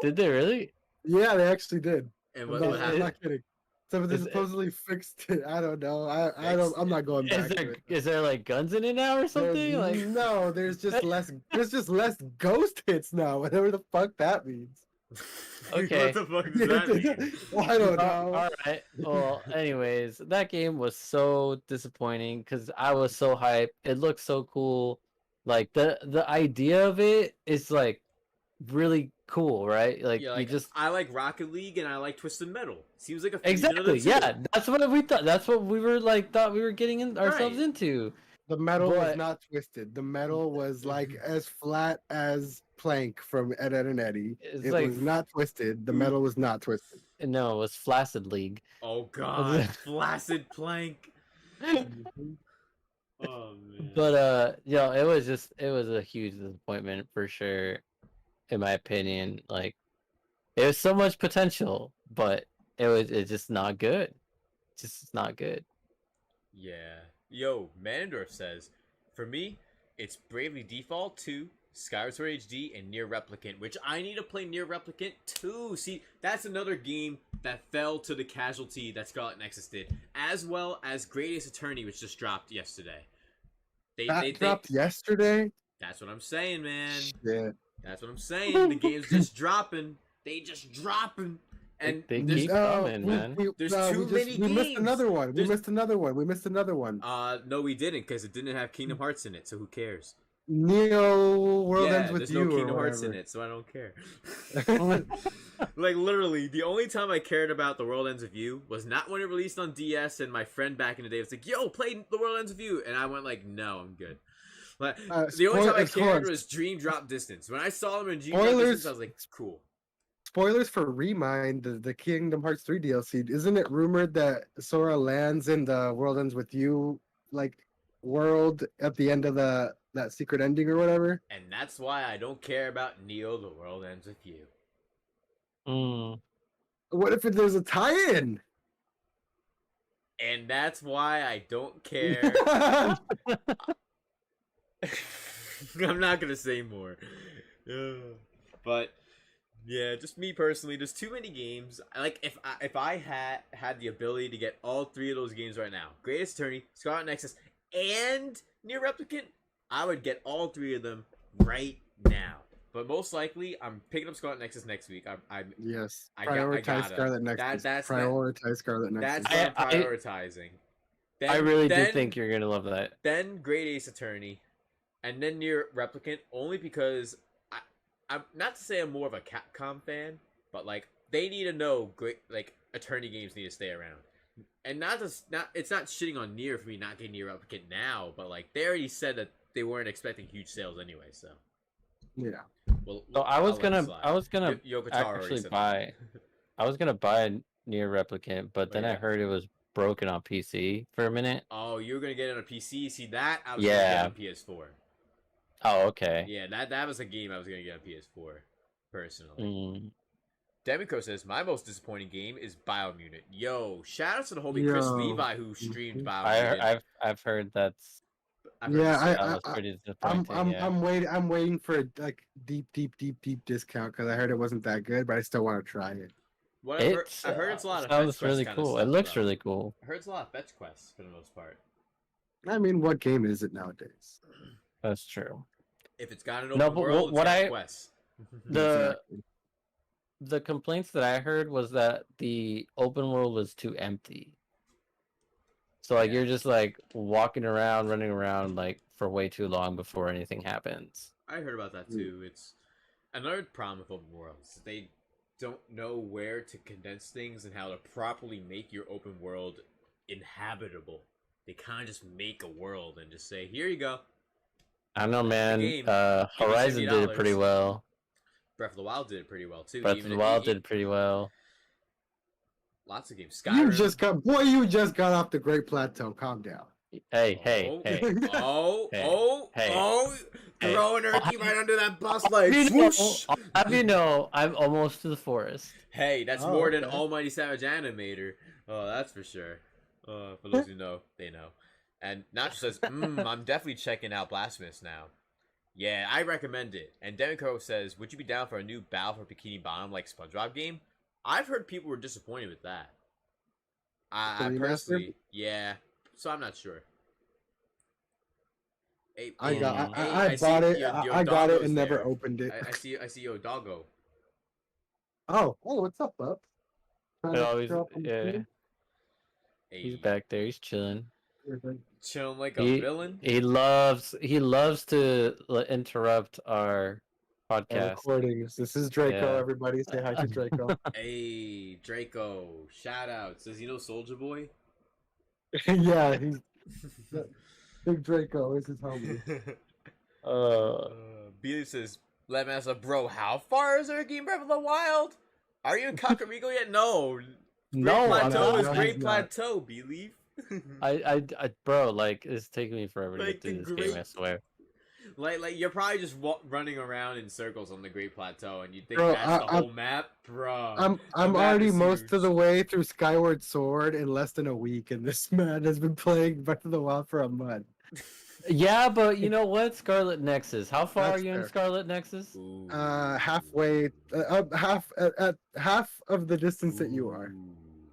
Did they really? Yeah, they actually did. And I'm what, not, what I'm happened? not kidding. So they Is it- supposedly fixed it. I don't know. I don't. I'm not going back to it. Is there like guns in it now or something? There's- Like no, there's just less. There's just less ghost hits now. Whatever the fuck that means. Okay. What the fuck does that mean? Well, I don't know. All right. Well, anyways, that game was so disappointing because I was so hyped. It looked so cool. Like the idea of it is like really cool, right? Like, Yeah, you like, just I like Rocket League and I like Twisted Metal. Seems like a fusion of the exactly, two. yeah. That's what we thought. That's what we were like thought we were getting ourselves Right. into. The metal was But- not twisted. The metal was like as flat as plank from Ed, Ed and Eddie. It's It like was not twisted. The metal was not twisted. no, it was Flaccid League. Oh god, flaccid plank. Oh man. But it was a huge disappointment for sure, in my opinion. Like, it was so much potential, but it's just not good. Just not good. Yeah. Yo, Manendorf says, for me, it's Bravely Default 2, Skyward Sword HD, and Near Replicant, which I need to play Near Replicant 2. See, that's another game that fell to the casualty that Scarlet Nexus did, as well as Greatest Attorney, which just dropped yesterday. That dropped yesterday. That's what I'm saying, man. Yeah. That's what I'm saying. The game's just dropping. They just dropping. And They there's- keep coming, man. There's no, too many we missed games. another one. There's- We missed another one. We missed another one. no, we didn't, because it didn't have Kingdom Hearts in it, so who cares? Neo World Yeah, Ends with there's You. no or Kingdom Hearts in whatever. it, so I don't care. Like, literally, the only time I cared about The World Ends with You was not when it released on DS, and my friend back in the day was like, yo, play The World Ends with You, and I went like, no, I'm good. Like, the only time I cared was Dream Drop Distance. When I saw them in Dream Drop Spoilers. Distance, I was like, cool. Spoilers for Remind, the Kingdom Hearts 3 DLC. Isn't it rumored that Sora lands in the World Ends with You like world at the end of that secret ending or whatever? And that's why I don't care about Neo, The World Ends with You. Mm. What if there's a tie-in? And that's why I don't care. I'm not gonna say more. But yeah, just me personally, there's too many games. Like if I had the ability to get all three of those games right now, Greatest Attorney, Scarlet Nexus, and Near Replicant, I would get all three of them right now. But most likely, I'm picking up Scarlet Nexus next week. Yes. I Prioritize gotta. Scarlet Nexus. That's Prioritize Scarlet Nexus. That's what I'm I- prioritizing. I really do then- think you're gonna love that. Then Great Ace Attorney, and then Nier Replicant only because I'm not to say I'm more of a Capcom fan, but like they need to know great like Attorney games need to stay around. And it's not shitting on Nier for me not getting Nier Replicant now, but like they already said that they weren't expecting huge sales anyway, so Yeah. well, So I was gonna Yoko Taro already actually said buy. I was gonna buy Nier Replicant, but then I heard it was broken on PC for a minute. Oh, you were gonna get it on a PC? See that? I was Yeah. gonna get it on PS4. Oh, okay. Yeah, that was a game I was gonna get on PS4, personally. Mm. Demico says, my most disappointing game is Biomutant. Yo, shout out to the homie Chris Yo. Levi who streamed Biomutant. I've heard that's I've heard Yeah, it's- that was pretty disappointing. Yeah. I'm waiting for a like deep discount because I heard it wasn't that good, but I still want to try it. what It's I heard it's a lot of sounds Fetch Quest really kinda cool. stuff, It looks though. really cool. I heard it's a lot of Fetch Quests for the most part. I mean, what game is it nowadays? That's true. If it's got an No, open but world, what it's got I- quests. Exactly. The complaints that I heard was that the open world was too empty. So like Yeah. you're just like walking around, running around like for way too long before anything happens. I heard about that too. It's another problem with open worlds. They don't know where to condense things and how to properly make your open world inhabitable. They kind of just make a world and just say, "Here you go." I don't know, man. game. Horizon did it pretty $50. well. Breath of the Wild did it pretty well too. Breath of the Wild did pretty well. lots of games. You Skyrim. just got off the Great Plateau. Calm down. Hey, Oh, hey. Oh, Hey, oh, hey, oh! hey. Throwing Erky right under that bus like You know, swoosh. you know, I'm almost to the forest. Hey, that's Oh, more than okay. Almighty Savage Animator. Oh, that's for sure. For those who know, they know. And Nacho says, I'm definitely checking out Blasphemous now. Yeah, I recommend it. And Demico says, would you be down for a new Battle for Bikini Bottom like SpongeBob game? I've heard people were disappointed with that. I The remaster? personally, yeah. So I'm not sure. Hey, I hey, got. hey, I see bought it. your I got it doggo's and never there. opened it. I see your doggo. Oh, what's up, bub? Trying to Oh, show up on the yeah, screen? Hey, he's back there. He's chilling. chilling like a He- villain. He loves to interrupt our Our podcast. recordings. This is Draco. Yeah. Everybody, say hi to Draco. Hey, Draco, shout out. Says, you know Soldier Boy? Yeah, he's Big Draco is his homie. Beely says, Lemassa, bro, how far is Erky in Breath of the Wild? Are you in Kakariko yet? No. Great No, I'm Plateau not. is No, Great he's not. Plateau, Believe. I, bro, like it's taking me forever to Like get through the this game. great- I swear. Like you're probably just running around in circles on the Great Plateau, and you think Bro, that's the whole map, bro. I'm map already is most huge. of the way through Skyward Sword in less than a week, and this man has been playing Breath of the Wild for a month. Yeah, but you know what? Scarlet Nexus. How far That's are you in fair. Scarlet Nexus? Ooh. Halfway, at half of the distance that you are.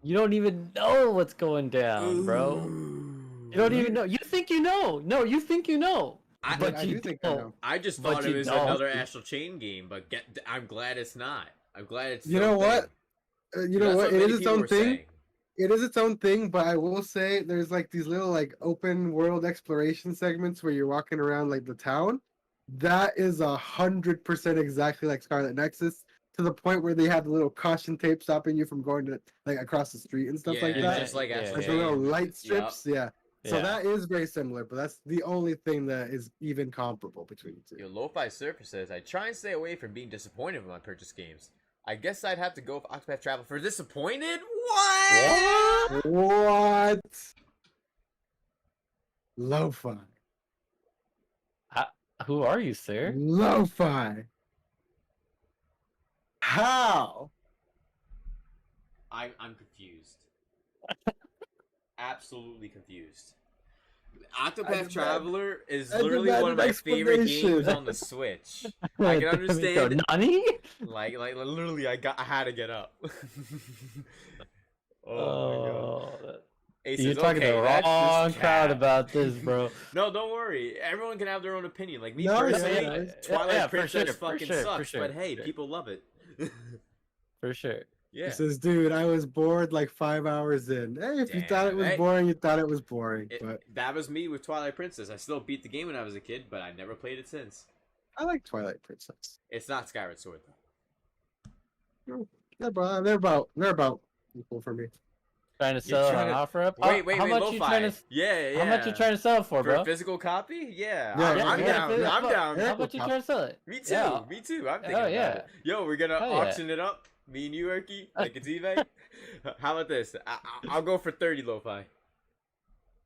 You don't even know what's going down, bro. Ooh. You don't even know. You think you know. No, you think you know. I- But I you do think I don't. know. I just But thought it you was don't. another Astral Chain game, but I'm glad it's not. I'm glad it's. You its know own what? thing. You know That's what? It many is its people own were thing. saying. It is its own thing, but I will say there's like these little like open world exploration segments where you're walking around like the town. That is 100% exactly like Scarlet Nexus, to the point where they have the little caution tape stopping you from going to like across the street and stuff like Yeah, that. just like Yeah, Astral Like the Chain. little light strips, yeah. So Yeah. that is very similar, but that's the only thing that is even comparable between the two. Yo, Lo-Fi Surfer says, I try and stay away from being disappointed when I purchase games. I guess I'd have to go with Octopath Traveler for disappointed? What? What? Lo-fi. Who are you, sir? Lo-fi. How? I'm confused. Absolutely confused. Octopath Traveler is I literally demand one of an my favorite explanation. games on the Switch. I can understand. Nani? Like literally, I had to get up. oh my god. Ace You're says, talking okay, to the that's just wrong crowd cap. about this, bro. No, don't worry. Everyone can have their own opinion. Like me No, personally, yeah, Twilight yeah, for Princess sure, for fucking sure, for sucks, sure, but hey, for sure. people love it. For sure. Yeah. It says, dude, I was bored like 5 hours in. Hey, if you thought it Damn, was hey. boring, you thought it was boring. But That was me with Twilight Princess. I still beat the game when I was a kid, but I never played it since. I like Twilight Princess. It's not Skyward Sword though. They're about equal for me. Trying to sell it trying on to- offer up. Wait, How much you trying Lo-Fi. to? Yeah. How much you trying to sell it for, For a bro? physical copy? Yeah, Yeah, I'm yeah, down. yeah. I'm down. How much you trying to sell it? Me too. Yeah. Me too. I'm thinking Oh, about yeah. it. Yo, we're gonna Hell yeah. auction it up. Me and you, Erky, like it's eBay. How about this? I'll go for 30, Lo-Fi.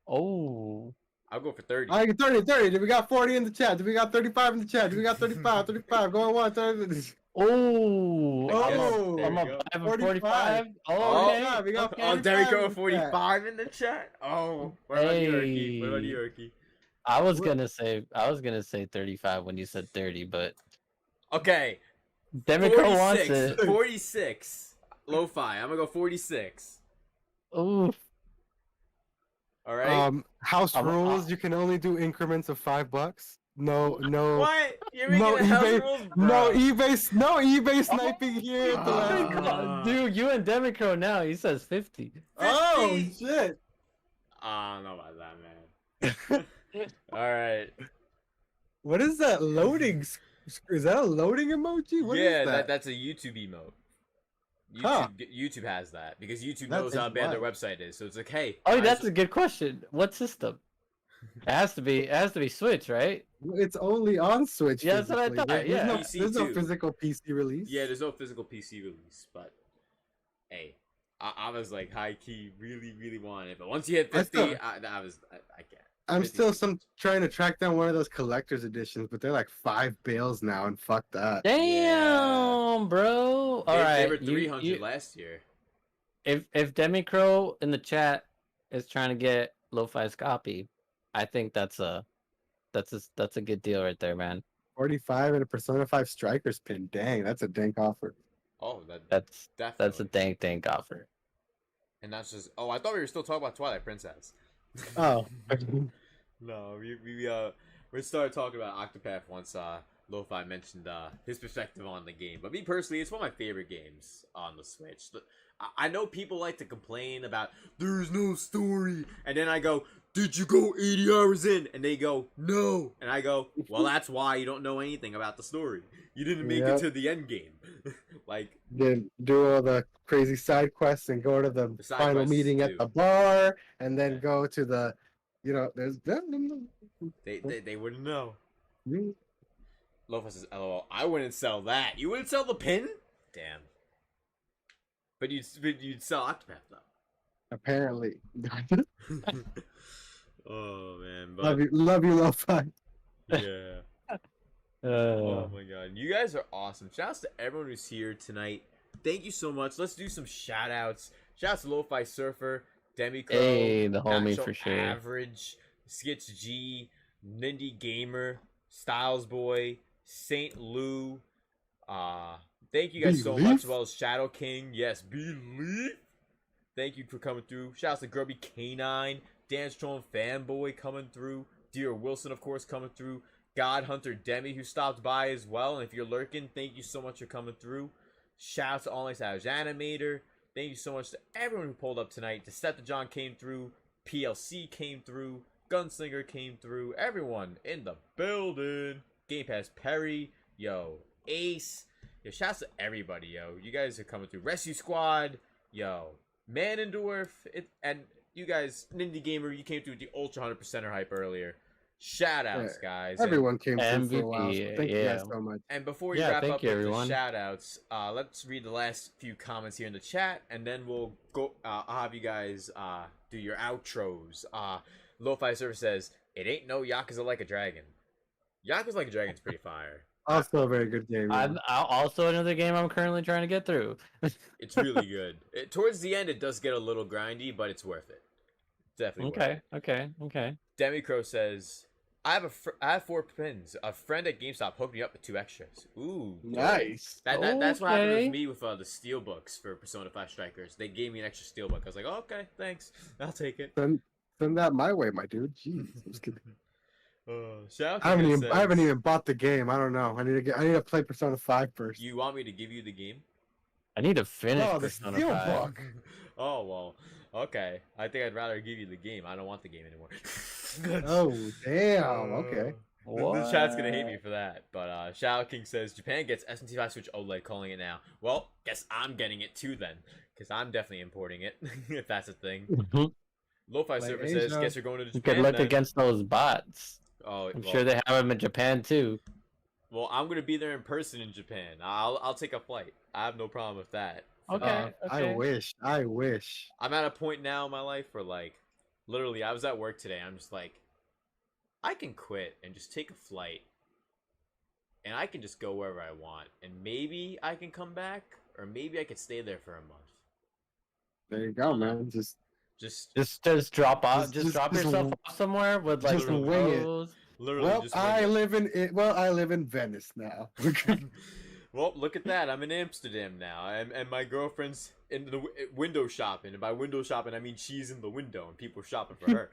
Oh. I'll go for 30. I get 30. Did we got 40 in the chat? Did we got 35 in the chat? Did we got 35? Going one, 30. Oh. Oh, there I'm we a go. 45. Oh, Oh, okay. yeah, we got Okay. Oh, 45 Derek in go the 45 in the chat. Oh, what about you, Erky? What about you, Hey. Erky? I was gonna say 35 when you said 30, but Okay, Demiko wants 46. it. 46. Lo-Fi. I'm gonna go 46. Ooh. All right. House I'm- rules, you can only do increments of $5. No, What? You're making no the house eBay- rules, no bro. eBay sniping here. at the Oh last my minute. Dude, you and Demiko now. He says 50. Oh 50. shit! I don't know about that, man. All right. What is that loading? Is that a loading emoji? What is Yeah, that? that's a YouTube emote. YouTube, Huh. YouTube has that because YouTube That knows is how bad their wild. website is. So it's like, hey. Oh, I that's s- a good question. What system? It has to be Switch, right? It's only on Switch. Yeah, that's what I physically. thought, There's yeah. no, PC there's no too. physical PC release. Yeah, there's no physical PC release, but hey, I was like high key, really wanted it. But once you hit 50, still- I can't. I'm 50. still trying to track down one of those collector's editions, but they're like 5 bales now, and fuck that. Damn, bro. All right. They were you- 300 you- last year. if Demicro in the chat is trying to get Lo-Fi's copy, I think that's a good deal right there, man. 45 and a Persona 5 Strikers pin. Dang, that's a dank offer. Oh, That's definitely. a dank offer. And that's just. Oh, I thought we were still talking about Twilight Princess. Oh. No, we started talking about Octopath once Lo-Fi mentioned his perspective on the game. But me personally, it's one of my favorite games on the Switch. I know people like to complain about there's no story, and then I go, did you go 80 hours in? And they go, no. And I go, well, that's why you don't know anything about the story. You didn't make it Yep. to the end game. Like, Then do all the crazy side quests and go to the The side final quests, meeting at too. the bar, and then Yeah. go to the, there's they wouldn't know. Lo-Fi says, LOL, I wouldn't sell that. You wouldn't sell the pin? Damn. But you'd sell Octopath though. apparently. Oh man, but love you, Lo-Fi. yeah. Oh my god. You guys are awesome. Shouts to everyone who's here tonight. Thank you so much. Let's do some shout outs. Shouts to Lo-Fi Surfer, Demicro, Hey, the homie Actual for sure. Average, Skits G, Nindy Gamer, Styles Boy, Saint Lou. Thank you guys so much, Belief? as well as Shadow King. Yes, Belief. Thank you for coming through. Shouts to Grubby K9, Dan Strong Fanboy coming through, Dear Wilson, of course, coming through, God Hunter Demi, who stopped by as well. And if you're lurking, thank you so much for coming through. Shouts to Online Savage Animator. Thank you so much to everyone who pulled up tonight. Decepticon came through, PLC came through, Gunslinger came through, everyone in the building. Game Pass Perry, yo, Ace. Yo, shouts to everybody, yo. You guys are coming through. Rescue Squad, yo. Manendorf, and you guys, Nindy Gamer, you came through with the Ultra 100%er hype earlier. Shout outs, guys. Everyone came through for a while. So MVP, thank you yeah. guys so much. And before we Yeah, wrap thank up you, with everyone. the shout outs, let's read the last few comments here in the chat, and then we'll go. I'll have you guys do your outros. Lo-Fi Server says, it ain't no Yakuza Like a Dragon. Yakuza Like a Dragon's pretty fire. Also a very good game. I'm also another game I'm currently trying to get through. It's really good. Towards the end, it does get a little grindy, but it's worth it. Definitely worth it. Okay. Demicro says, I have 4 pins. A friend at GameStop hooked me up with 2 extras. Ooh. Nice. That's what happened Okay. with me with the steel books for Persona 5 Strikers. They gave me an extra steel book. I was like, oh, okay, thanks. I'll take it. Send that my way, my dude. Jeez. I'm just kidding. Shout out to I haven't Ken even says, bought the game. I don't know. I need to play Persona 5 first. You want me to give you the game? I need to finish Oh, the Persona 5. Steelbook. Oh well, okay. I think I'd rather give you the game. I don't want the game anymore. Oh, damn. Okay. The chat's gonna hate me for that. But Shadow King says Japan gets S&T5 Switch OLED, calling it now. Well, guess I'm getting it too then, because I'm definitely importing it if that's a thing. Lo-Fi Like Surfer Asia. says, guess you're going to You Japan. could look then. against those bots. Oh, I'm well, sure they have them in Japan too. Well, I'm gonna be there in person in Japan. I'll take a flight. I have no problem with that. Okay. I wish. I'm at a point now in my life where, like, literally, I was at work today. I'm just like, I can quit and just take a flight, and I can just go wherever I want, and maybe I can come back, or maybe I could stay there for a month. There you go, man. Just Just drop off. Just drop just yourself off somewhere with like just some wing it. clothes. literally Well, just. I live in Venice now. Well, look at that. I'm in Amsterdam now, and my girlfriend's in the window shopping. And by window shopping, I mean she's in the window and people are shopping for her.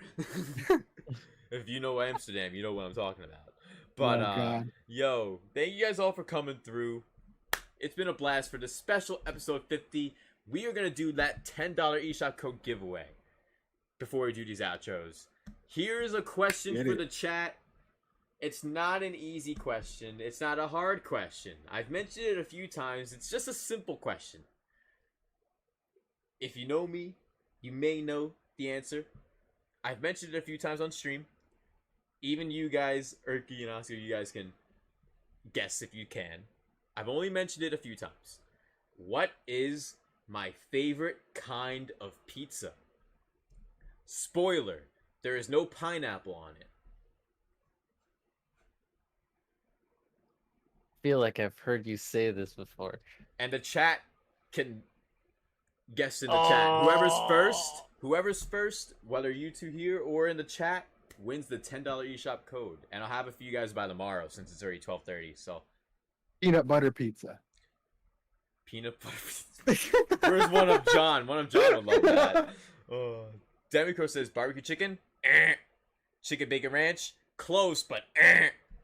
If you know Amsterdam, you know what I'm talking about. But, God. yo, thank you guys all for coming through. It's been a blast for this special episode 50. We are going to do that $10 eShop code giveaway before we do these outros. Here's a question for the chat. It's not an easy question. It's not a hard question. I've mentioned it a few times. It's just a simple question. If you know me, you may know the answer. I've mentioned it a few times on stream. Even you guys, Erky and Oscar, you guys can guess if you can. I've only mentioned it a few times. What is my favorite kind of pizza? Spoiler, there is no pineapple on it. I feel like I've heard you say this before. And the chat can guess in the chat. Whoever's first, whether you two here or in the chat, wins the $10 eShop code. And I'll have it for you guys by tomorrow since it's already 12:30. So Peanut butter pizza. peanut butter pizza. Where's one of John? One of John would love that. Demico says barbecue chicken. Chicken bacon ranch. Close, but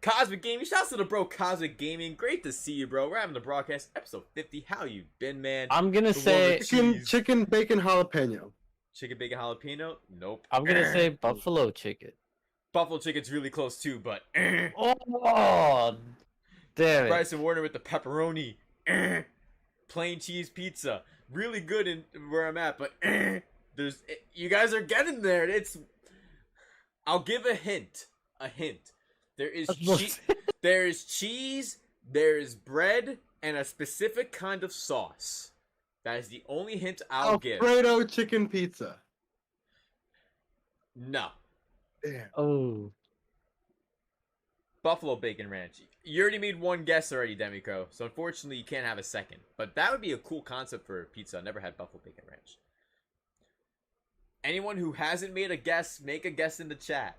Cosmic Gaming. Shouts to the bro Cosmic Gaming. Great to see you, bro. We're having the broadcast episode 50. How you been, man? I'm gonna say Chicken bacon jalapeno. Chicken bacon jalapeno. Nope. I'm gonna say buffalo chicken. Buffalo chicken's really close too, but Oh, damn it! Bryson Warner with the pepperoni. Plain cheese pizza. Really good in where I'm at, but you guys are getting there. I'll give a hint. There is there is cheese, there is bread, and a specific kind of sauce. That is the only hint I'll give. Alfredo chicken pizza. No. Damn. Oh, Buffalo bacon ranch. You already made one guess already, Demico. So unfortunately, you can't have a second. But that would be a cool concept for a pizza. I never had buffalo bacon ranch. Anyone who hasn't made a guess, make a guess in the chat.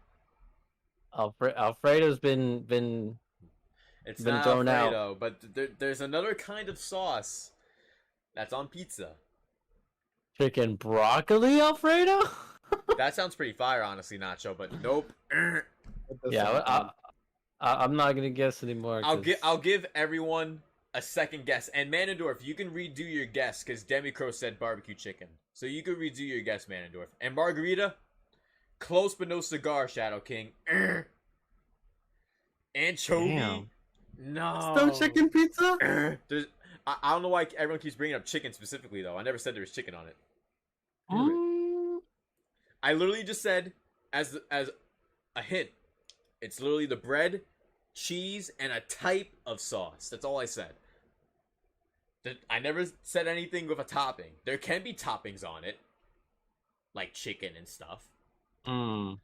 Alfredo's been It's been not thrown out. Alfredo, but there's another kind of sauce that's on pizza. Chicken broccoli Alfredo. That sounds pretty fire, honestly, Nacho. But nope. Yeah, I'm not gonna guess anymore. I'll give everyone a second guess. And Manendorf, you can redo your guess because Demicro said barbecue chicken, so you can redo your guess, Manendorf. And Margarita, close but no cigar, Shadow King. Anchovy, Damn. no. Still chicken pizza? I don't know why everyone keeps bringing up chicken specifically though. I never said there was chicken on it. I literally just said as a hint, it's literally the bread, cheese, and a type of sauce. That's all I said. I never said anything with a topping. There can be toppings on it, like chicken and stuff. You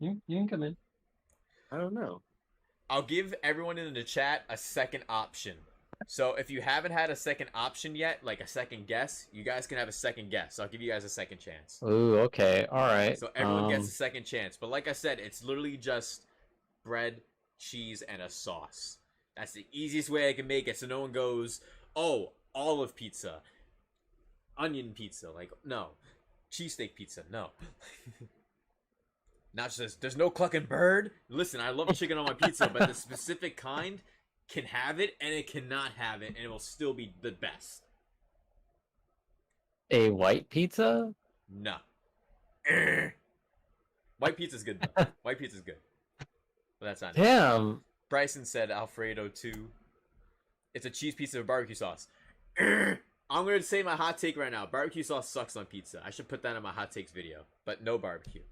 can come in. I don't know. I'll give everyone in the chat a second option. So if you haven't had a second option yet, like a second guess, you guys can have a second guess. I'll give you guys a second chance. Ooh, okay, all right. So everyone gets a second chance. But like I said, it's literally just bread, cheese, and a sauce. That's the easiest way I can make it so no one goes, oh, olive pizza, onion pizza. Like, no. Cheesesteak pizza, no. Not just, there's no clucking bird. Listen, I love chicken on my pizza, but the specific kind, can have it and it cannot have it, and it will still be the best. A white pizza? No. White pizza's good though. White pizza's good. But that's not it. Damn. Bryson said Alfredo too. It's a cheese pizza with barbecue sauce. I'm gonna say my hot take right now. Barbecue sauce sucks on pizza. I should put that in my hot takes video. But no barbecue.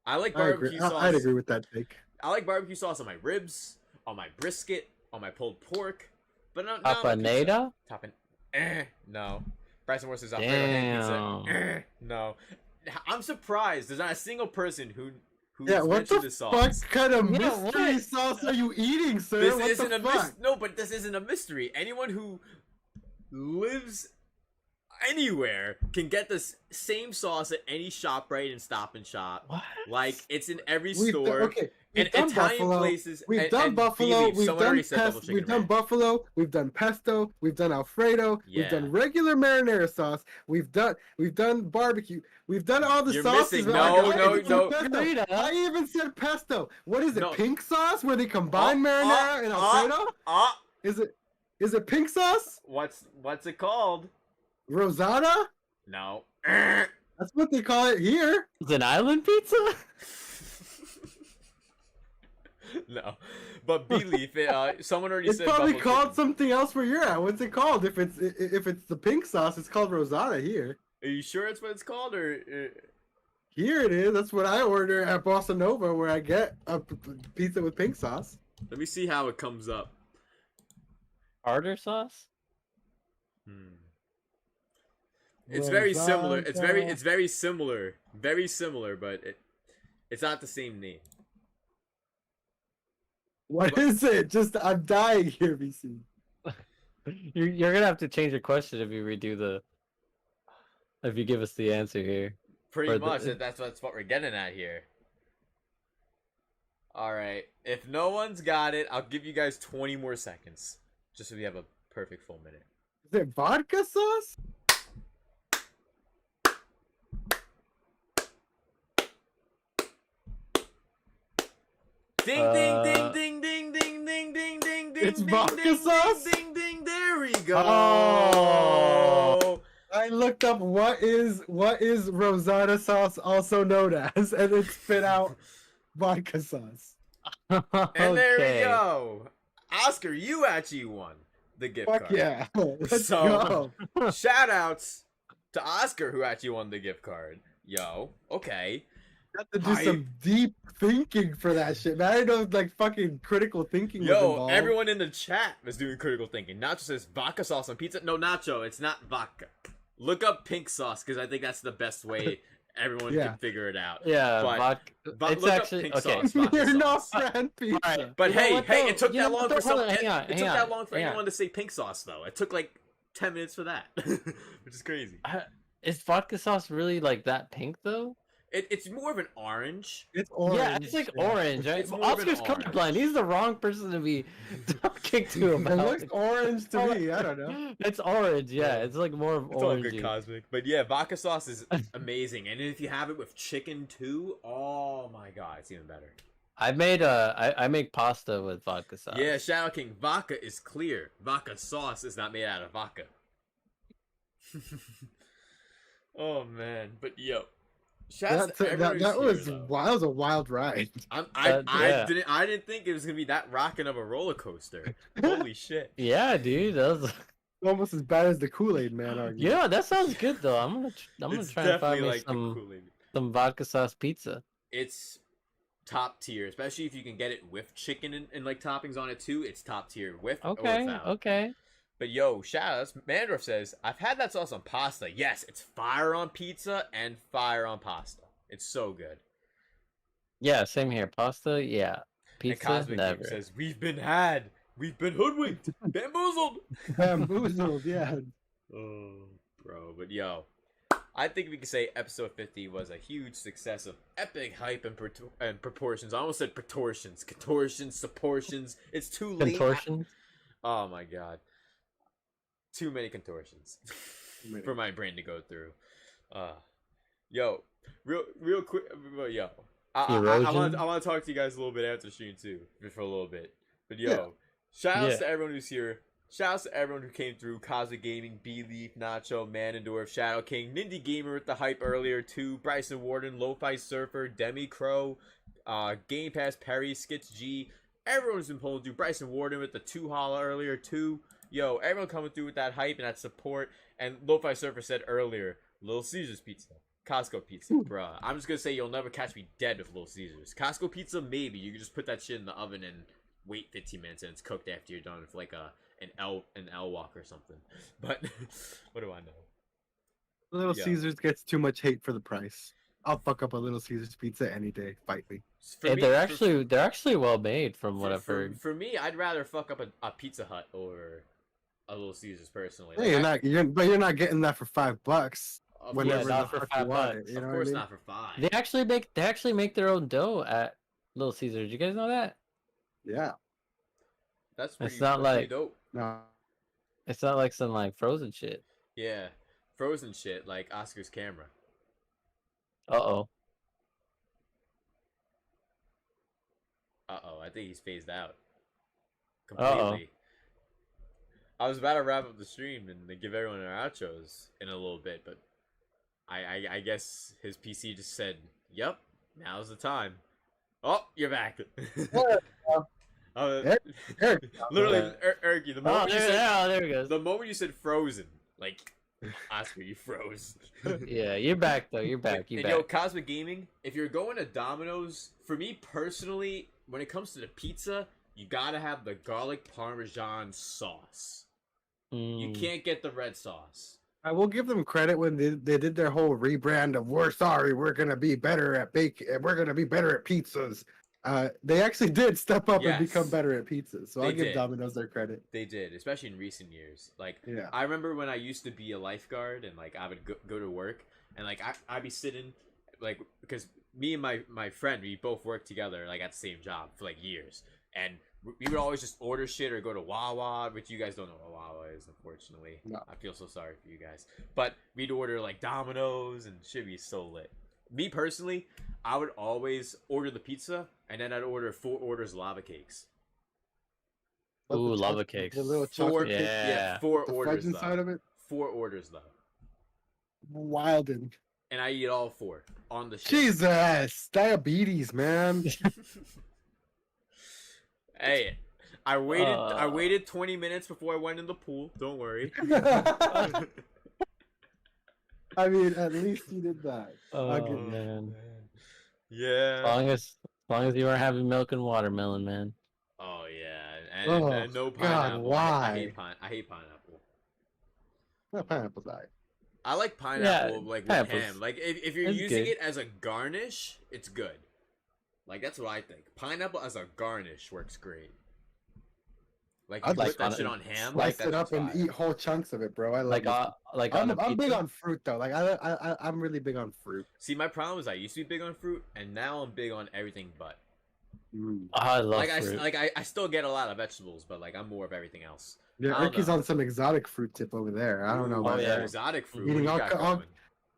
I like barbecue sauce. I'd agree with that take. I like barbecue sauce on my ribs, on my brisket, on my pulled pork. But not on Tapanada? Topping. No. Bryson Morse says Alfredo ham pizza. No. I'm surprised there's not a single person who what mentioned the this sauce. fuck kind of mystery sauce are you eating, sir? This what isn't the a fuck? No, but this isn't a mystery. Anyone who lives anywhere can get this same sauce at any ShopRite and Stop and Shop. What? Like it's in every store. We've and done Italian Buffalo. places. We've and, done and Buffalo. Beef. We've done Buffalo. We've done pesto. We've done Alfredo. Yeah. We've done regular marinara sauce. We've done barbecue. We've done all the You're sauces. missing- man. no. Pesto. I even said pesto. What is it? No. Pink sauce where they combine marinara and Alfredo? Is it pink sauce? What's it called? Rosada? No. That's what they call it here. It's an island pizza? No, but B-Leaf. Someone already It's said probably buffalo called chicken. something else where you're at. What's it called? If it's the pink sauce, it's called Rosada here. Are you sure it's what it's called, or? Here it is. That's what I order at Bossa Nova, where I get a pizza with pink sauce. Let me see how it comes up. Tartar sauce? It's very similar. It's very Rosada. very similar, but it's not the same name. What is it? Just I'm dying here, VC. You're gonna have to change your question if you if you give us the answer here. Pretty Or much. the- That's what we're getting at here. All right. If no one's got it, I'll give you guys 20 more seconds, just so we have a perfect full minute. Is it vodka sauce? Ding ding ding ding ding ding ding ding ding ding. It's ding, vodka ding, sauce? Ding ding. There we go. Oh. I looked up what is Rosada sauce also known as, and it spit out vodka sauce. And there we go. Oscar, you actually won the gift Fuck card. yeah! Let's So- go. Shout outs to Oscar who actually won the gift card. Yo, okay. Got to do some deep thinking for that shit, man. I didn't know like fucking critical thinking was Yo, involved. everyone in the chat was doing critical thinking. Nacho says vodka sauce on pizza. No, Nacho, it's not vodka. Look up pink sauce because I think that's the best way everyone Yeah. can figure it out. Yeah, But- vodka. But It's look actually up pink okay. sauce, vodka You're not sauce. friend pizza. Alright. But You know hey, what, hey, though? it took You know that what, long though? for Hold someone. on, hang on, It took hang that on, long for hang on. anyone to say pink sauce though. It took like 10 minutes for that, which is crazy. Is vodka sauce really like that pink though? It's more of an orange. It's orange. Yeah, it's like yeah. orange. Right? It's more of an Oscar's orange. colorblind. He's the wrong person to be talking to It about. looks orange to me. I don't know. It's orange. Yeah, it's like more of It's all good orangey. cosmic. But yeah, vodka sauce is amazing. And if you have it with chicken too, oh my god, it's even better. I make pasta with vodka sauce. Yeah, Shadow King, vodka is clear. Vodka sauce is not made out of vodka. Oh man, but yo. Shouts to everyone That who's was here, though. that was a wild ride. I didn't think it was gonna be that rocking of a roller coaster. Holy shit. Yeah, dude. That was... Almost as bad as the Kool-Aid Man argument. Yeah, that sounds good though. I'm gonna It's try and find definitely me like the some Kool-Aid. vodka sauce pizza. It's top tier, especially if you can get it with chicken and like toppings on it too. It's top tier with or Okay, without. okay. But yo, shoutouts. Mandorf says, I've had that sauce on pasta. Yes, it's fire on pizza and fire on pasta. It's so good. Yeah, same here. Pasta, yeah. And Pizza, Cosmic King never. says, we've been had. We've been hoodwinked. Bamboozled. Bamboozled, yeah. Oh, bro. But yo, I think we can say episode 50 was a huge success of epic hype and proportions. I almost said proportions. Contortions, supportions. It's too late. Contortion. Oh my god. Too many contortions for my brain to go through. Yo, real quick, yo. I want to talk to you guys a little bit after stream too, for a little bit. But yo, Yeah. Shout outs Yeah. to everyone who's here. Shout outs to everyone who came through. Cosmic Gaming, B-Leaf, Nacho, Manendorf, Shadow King, Nindy Gamer with the hype earlier too, Bryson Warden, Lo-Fi Surfer, Demi Crow, Game Pass, Perry, Skits G. Everyone's been pulling through. Bryson Warden with the 2 holla earlier too. Yo, everyone coming through with that hype and that support. And Lo-Fi Surfer said earlier, Little Caesars Pizza. Costco Pizza, bruh. I'm just gonna say you'll never catch me dead with Little Caesars. Costco Pizza, maybe. You can just put that shit in the oven and wait 15 minutes and it's cooked after you're done with like an L walk or something. But what do I know? Little Yeah. Caesars gets too much hate for the price. I'll fuck up a Little Caesars pizza any day. Fight me. For Hey, me- they're for- actually well made from what I've for, heard. for me, I'd rather fuck up a Pizza Hut over a Little Caesars personally. Hey, you're not getting that for $5 Of whenever not the for fuck $5 you want it. bucks. You know of what I course mean? not for 5. They actually make their own dough at Little Caesars. You guys know that? Yeah. That's pretty, It's not that's pretty like- dope. No. It's not like some like frozen shit. Yeah, frozen shit like Oscar's camera. Uh-oh. I think he's phased out Uh-oh. completely. I was about to wrap up the stream and then give everyone our outros in a little bit, but I guess his PC just said, "Yep, now's the time." Oh, you're back. Eric, Eric, Literally, Yeah. Erky, the Oh, moment you said there it goes. the moment you said frozen, like Oscar, you froze. Yeah, you're back though. You're back. You're And back. yo, Cosmic Gaming, if you're going to Domino's, for me personally, when it comes to the pizza, you gotta have the garlic parmesan sauce. You Mm. can't get the red sauce. I will give them credit when they did their whole rebrand of "We're sorry, we're gonna be better at we're gonna be better at pizzas." They actually did step up and become Yes. better at pizzas, so They I'll give did. Domino's their credit. They did, especially in recent years. Like, Yeah. I remember when I used to be a lifeguard and like I would go to work and like I'd be sitting like because me and my friend we both worked together like at the same job for like years and we would always just order shit or go to Wawa, which you guys don't know what Wawa is, unfortunately. No. I feel so sorry for you guys, but we'd order like Domino's and shit be so lit. Me personally, I would always order the pizza and then I'd order 4 orders of lava cakes. Love the Ooh, lava chocolate- cakes. The little 4 chocolate cake, Yeah. 4 the orders fudge inside though. of it. 4 orders though. Wildin'. And I eat all 4 on the shit. Jesus, diabetes, man. Hey, I waited 20 minutes before I went in the pool. Don't worry. I mean, at least you did that. Oh give you man. Yeah. As long as you weren't having milk and watermelon, man. Oh yeah, and, Oh, and no God, pineapple. I why? hate pineapple. Not pineapple diet. I like pineapple Yeah, like with pineapple's- ham. Like if you're it's using good. it as a garnish, it's good. Like that's what I think. Pineapple as a garnish works great. Like you I'd put like that on shit it. on ham, Slice like it that's up and fire. eat whole chunks of it, bro. I love Like it. on a I'm big pizza? on fruit though. Like I'm really big on fruit. See, my problem is I used to be big on fruit, and now I'm big on everything but. Mm. Oh, I love Like fruit. I still get a lot of vegetables, but like I'm more of everything else. Yeah, I don't Ricky's know. on some exotic fruit tip over there. I don't know Ooh, about yeah. that. exotic fruit. Eating what you all- got all- going?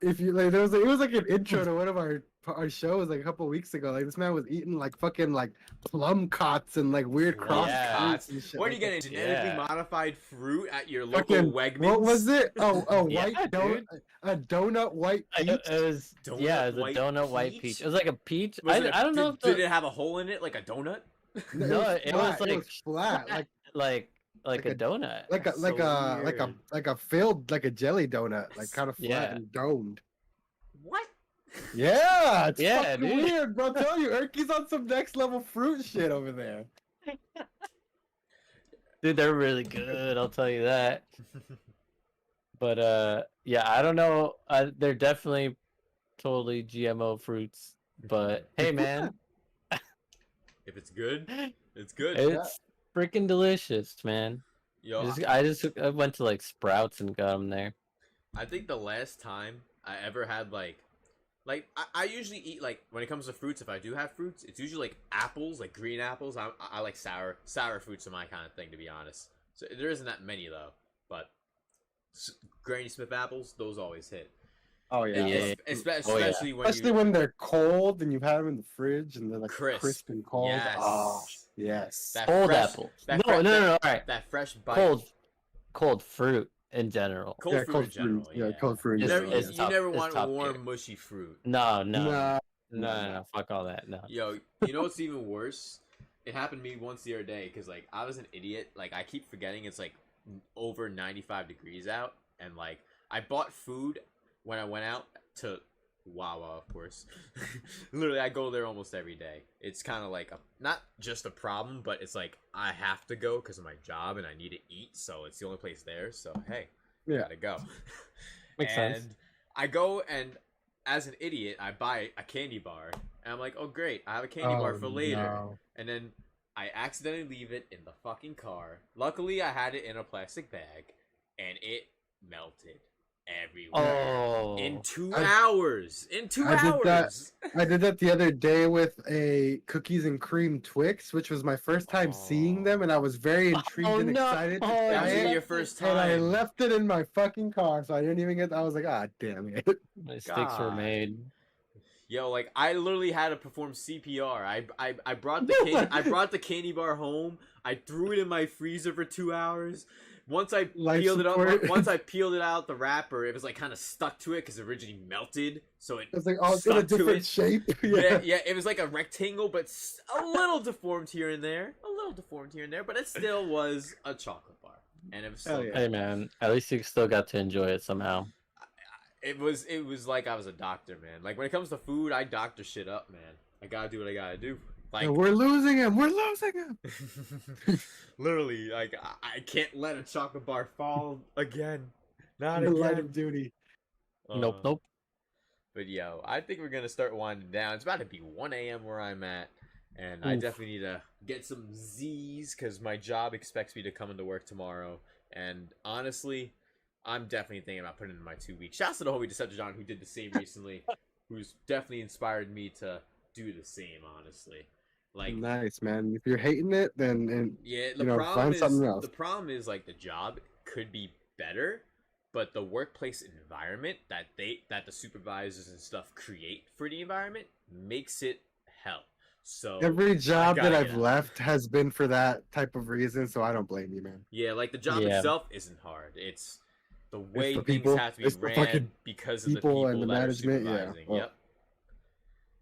If you like, it was like an intro to one of our shows like a couple weeks ago. Like this man was eating like fucking like plum cots and like weird Plum cross Yeah. fruits and shit. What are like you that. getting? Genetically Yeah. modified fruit at your local Fucking, Wegmans? what was it? Oh, Yeah, white dude. a donut white peach. It was Donut yeah, it was a white donut white peach? peach. It was like a peach. Was it a- I don't know Did, if the, did it have a hole in it like a donut? No, it was flat, like flat, like like like like a donut. like a That's like so a weird. like a filled like a jelly donut, like kind of flat Yeah. and domed. What? Yeah, it's Yeah, fucking dude. weird, bro. Tell you, Erky's on some next level fruit shit over there. Dude, they're really good. I'll tell you that. But yeah, I don't know. They're definitely totally GMO fruits. But hey, man, If it's good, it's good. it's freaking delicious, man. Yo, I went to like Sprouts and got them there. I think the last time I ever had like I usually eat like when it comes to fruits. If I do have fruits, it's usually like apples, like green apples. I like sour fruits are my kind of thing, to be honest. So there isn't that many though, but Granny Smith apples, those always hit. Oh Yeah. Especially when Especially you when they're cold and you've had them in the fridge and they're like Crisp. crisp and cold. yes. Oh, Yes. That Cold fresh, apples. that No, fre- no, that- no. All right. That fresh bite. Cold fruit in general. Cold Yeah, fruit cold in general. fruit. Yeah, cold fruit in You It's- never, general. it's you top- never it's want top warm, tier. mushy fruit. No, Nah. no. Fuck all that. No. Yo, you know what's even worse? It happened to me once the other day because like I was an idiot. Like I keep forgetting it's like over 95 degrees out, and like I bought food when I went out to Wawa, of course. Literally, I go there almost every day. It's kind of like not just a problem, but it's like I have to go because of my job and I need to eat, so it's the only place there. So hey, Yeah. gotta go. Makes and sense. I go and as an idiot, I buy a candy bar, and I'm like, oh great, I have a candy bar for later. No. And then I accidentally leave it in the fucking car. Luckily, I had it in a plastic bag, and it melted everywhere. Oh. In 2 I- hours. In 2 I did that. hours. I did that the other day with a cookies and cream Twix, which was my first time seeing them, and I was very intrigued Oh, and no. excited to Oh, That try was yeah. it. your first And I time. left it in my fucking car, so I didn't even get. I was like, ah, damn it. Mistakes were God. made. Yo, like I literally had to perform CPR. I brought the No, candy, but- I brought the candy bar home. I threw it in my freezer for 2 hours. Once I Life peeled it support. up, once I peeled it out the wrapper, it was like kind of stuck to it because it originally melted. So it It's like, oh, it's in a stuck to different it. shape. Yeah, it was like a rectangle, but a little deformed here and there. But it still was a chocolate bar, and it was so Hell yeah. good. Hey man, at least you still got to enjoy it somehow. It was like I was a doctor, man. Like when it comes to food, I doctor shit up, man. I gotta do what I gotta do. Like And we're losing him. We're losing him. literally, like I can't let a chocolate bar fall again. Not The light again. of duty. Nope. But yo, I think we're gonna start winding down. It's about to be 1 a.m. where I'm at, and I Oof. definitely need to get some Z's because my job expects me to come into work tomorrow. And honestly, I'm definitely thinking about putting in my 2 weeks. Shouts to the homie Decepticon who did the same recently, who's definitely inspired me to do the same. Honestly, like Nice, man. If you're hating it, then yeah, you know, find something else. the problem is like the job could be better, but the workplace environment that the supervisors and stuff create for the environment makes it hell. So every job gotta that get I've out. left has been for that type of reason, so I don't blame you, man. yeah, like the job Yeah. itself isn't hard. It's the way the things people. have to be It's the ran fucking because of the people people and the that management, are yeah. supervising. Well, Yep.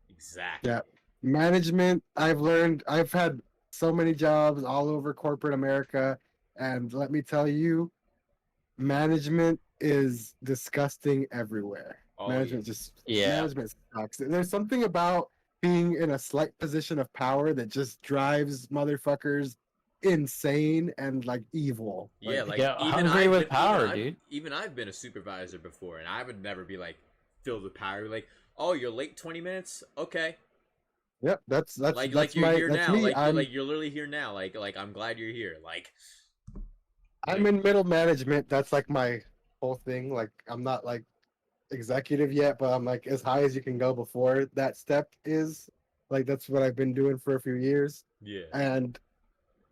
Exactly. Yeah. Management, I've learned, I've had so many jobs all over corporate America, and let me tell you, management is disgusting everywhere. Oh, Management Yeah. management sucks. There's something about being in a slight position of power that just drives motherfuckers insane and like evil. Yeah, like Yeah, even hungry I've with been, power, even dude. Even I've been a supervisor before, and I would never be like filled with power. Like, oh, you're late 20 minutes. Okay, Yep, that's like that's you're my here that's now. me. Like you're literally here now. Like I'm glad you're here. Like I'm in middle management. That's like my whole thing. Like I'm not like executive yet, but I'm like as high as you can go before that step is. Like that's what I've been doing for a few years, yeah, and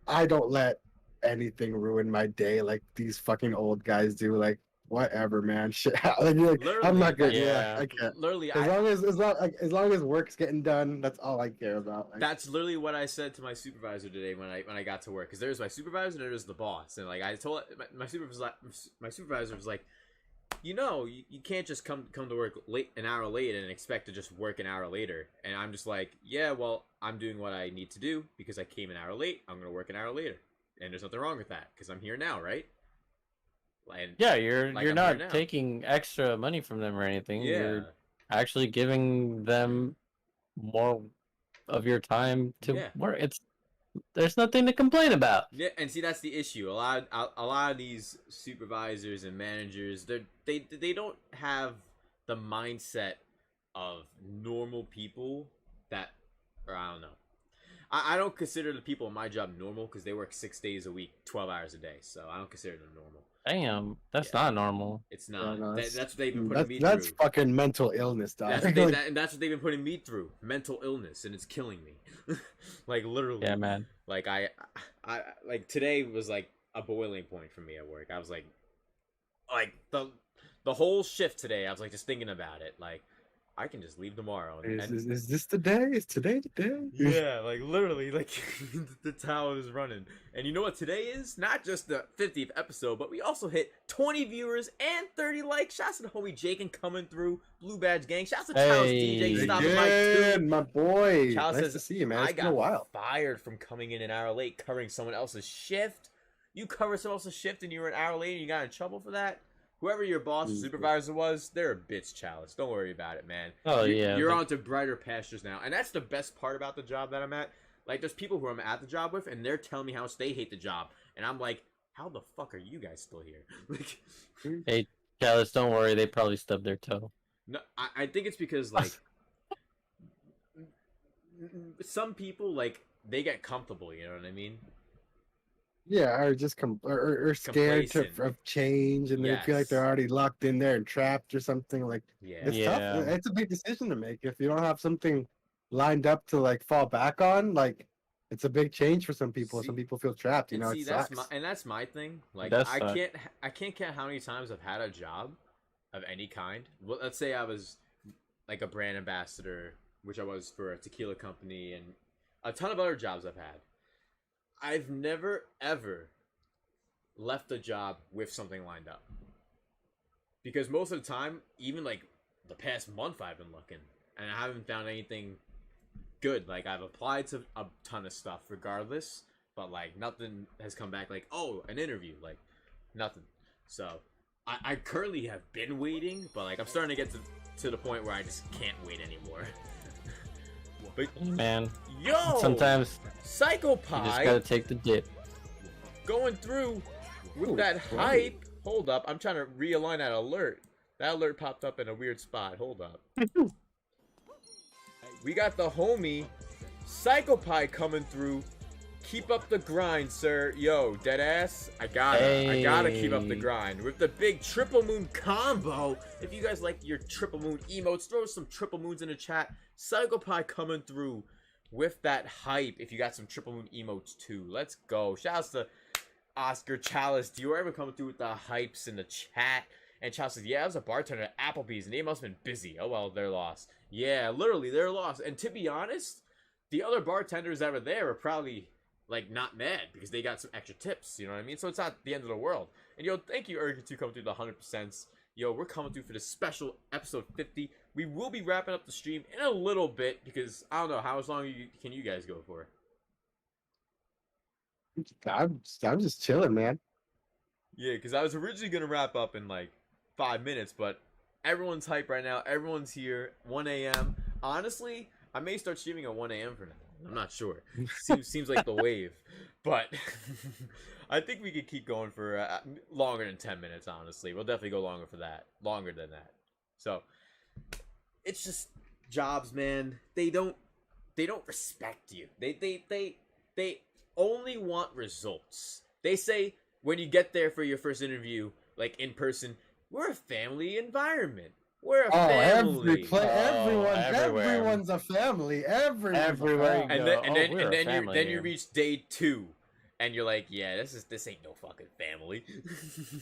I don't let anything ruin my day like these fucking old guys do. Like whatever, man. Shit. Like, you're like, I'm not good. Yeah. Yeah, I can't. literally. As long as work's getting done, that's all I care about. Like, That's literally what I said to my supervisor today when I got to work. Because there's my supervisor and there's the boss, and like I told my supervisor was like, you know, you can't just come to work late an hour late and expect to just work an hour later. And I'm just like, yeah, well, I'm doing what I need to do because I came an hour late. I'm gonna work an hour later, and there's nothing wrong with that because I'm here now, right? And Yeah, you're Like, you're I'm not here now. taking extra money from them or anything. yeah. You're actually giving them more of your time to Yeah. work. There's nothing to complain about. Yeah, and see that's the issue. A lot of these supervisors and managers, they don't have the mindset of normal people that, or I don't know. I don't consider the people in my job normal because they work 6 days a week, 12 hours a day. So I don't consider them normal. Damn, that's Yeah. not normal. It's not. no, That's what they've been putting that's me that's through. fucking mental illness, dog. That's Like, and that's what they've been putting me through. Mental illness, and it's killing me. Like literally. Yeah, man. Like I like today was like a boiling point for me at work. I was like the whole shift today. I was like just thinking about it. Like I can just leave tomorrow. Is this the day? Is today the day? Yeah, like literally, like that's how it was running. And you know what today is? Not just the 50th episode, but we also hit 20 viewers and 30 likes. Shouts to the homie Jake and coming through, Blue Badge Gang. Shouts to Charles DJ stopping by too. My boy. Charles Nice says, to see you, man. It's I been a got while. fired from coming in an hour late, covering someone else's shift. You covered someone else's shift and you were an hour late and you got in trouble for that? Whoever your boss or supervisor was, they're a bitch, Chalice. Don't worry about it, man. Oh, You're on to brighter pastures now. And that's the best part about the job that I'm at. Like, there's people who I'm at the job with, and they're telling me how much they hate the job. And I'm like, how the fuck are you guys still here? Like, Hey, Chalice, don't worry. They probably stubbed their toe. no, I think it's because, like, some people, like, they get comfortable, you know what I mean? Yeah, or just or scared of change, and they feel like they're already locked in there and trapped or something. Like, it's tough. It's a big decision to make if you don't have something lined up to like fall back on. Like, it's a big change for some people. Some people feel trapped. You know, it sucks. That's my thing. Like, I can't count how many times I've had a job of any kind. Well, let's say I was like a brand ambassador, which I was for a tequila company, and a ton of other jobs I've had. I've never, ever left a job with something lined up. Because most of the time, even like the past month I've been looking, and I haven't found anything good. Like, I've applied to a ton of stuff regardless, but like nothing has come back like, oh, an interview, like nothing. So I currently have been waiting, but like I'm starting to get to the point where I just can't wait anymore. But man, yo, sometimes Psychopie, you just gotta take the dip. Going through with that hype. Hold up, I'm trying to realign that alert. That alert popped up in a weird spot. Hold up. We got the homie Psychopie coming through. Keep up the grind, sir. Yo, deadass. I gotta keep up the grind with the big triple moon combo. If you guys like your triple moon emotes, throw some triple moons in the chat. Psychopie coming through with that hype. If you got some triple moon emotes too, let's go. Shouts to Oscar Chalice. Do you ever come through with the hypes in the chat? And Chalice says, yeah, I was a bartender at Applebee's and they must have been busy. Oh well, they're lost. Yeah, literally, they're lost. And to be honest, the other bartenders that were there were probably like not mad because they got some extra tips, you know what I mean? So it's not the end of the world. And yo, thank you, Erky, coming through the 100%. Yo, we're coming through for this special episode 50. We will be wrapping up the stream in a little bit because I don't know how long can you guys go for? I'm just chilling, man. Yeah, because I was originally gonna wrap up in like 5 minutes, but everyone's hype right now. Everyone's here. 1 a.m. Honestly, I may start streaming at 1 a.m. for now. I'm not sure. Seems like the wave, but I think we could keep going for longer than 10 minutes. Honestly, we'll definitely go longer than that. So it's just jobs, man. They don't respect you. They only want results. They say when you get there for your first interview, like in person, we're a family environment. We're a family. Everyone's a family. Everywhere. And then you reach day 2, and you're like, yeah, this ain't no fucking family.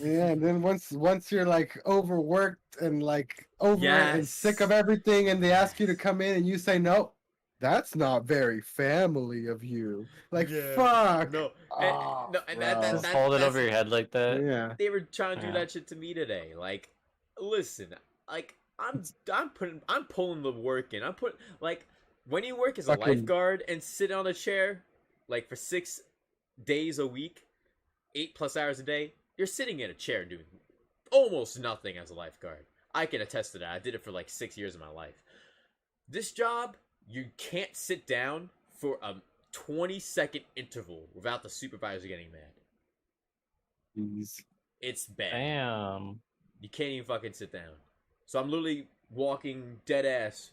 Yeah, and then once you're like overworked and like over it and sick of everything, and they ask you to come in, and you say no, that's not very family of you. Like, fuck. No, and just hold it over your head like that. Yeah. They were trying to do that shit to me today. Like, listen, like I'm pulling the work in. I'm putting, like, when you work as a lifeguard and sit on a chair like for 6 days a week, 8+ hours a day, you're sitting in a chair doing almost nothing as a lifeguard. I can attest to that. I did it for like 6 years of my life. This job, you can't sit down for a 20-second interval without the supervisor getting mad. Jeez. It's bad. Damn. You can't even fucking sit down. So I'm literally walking dead ass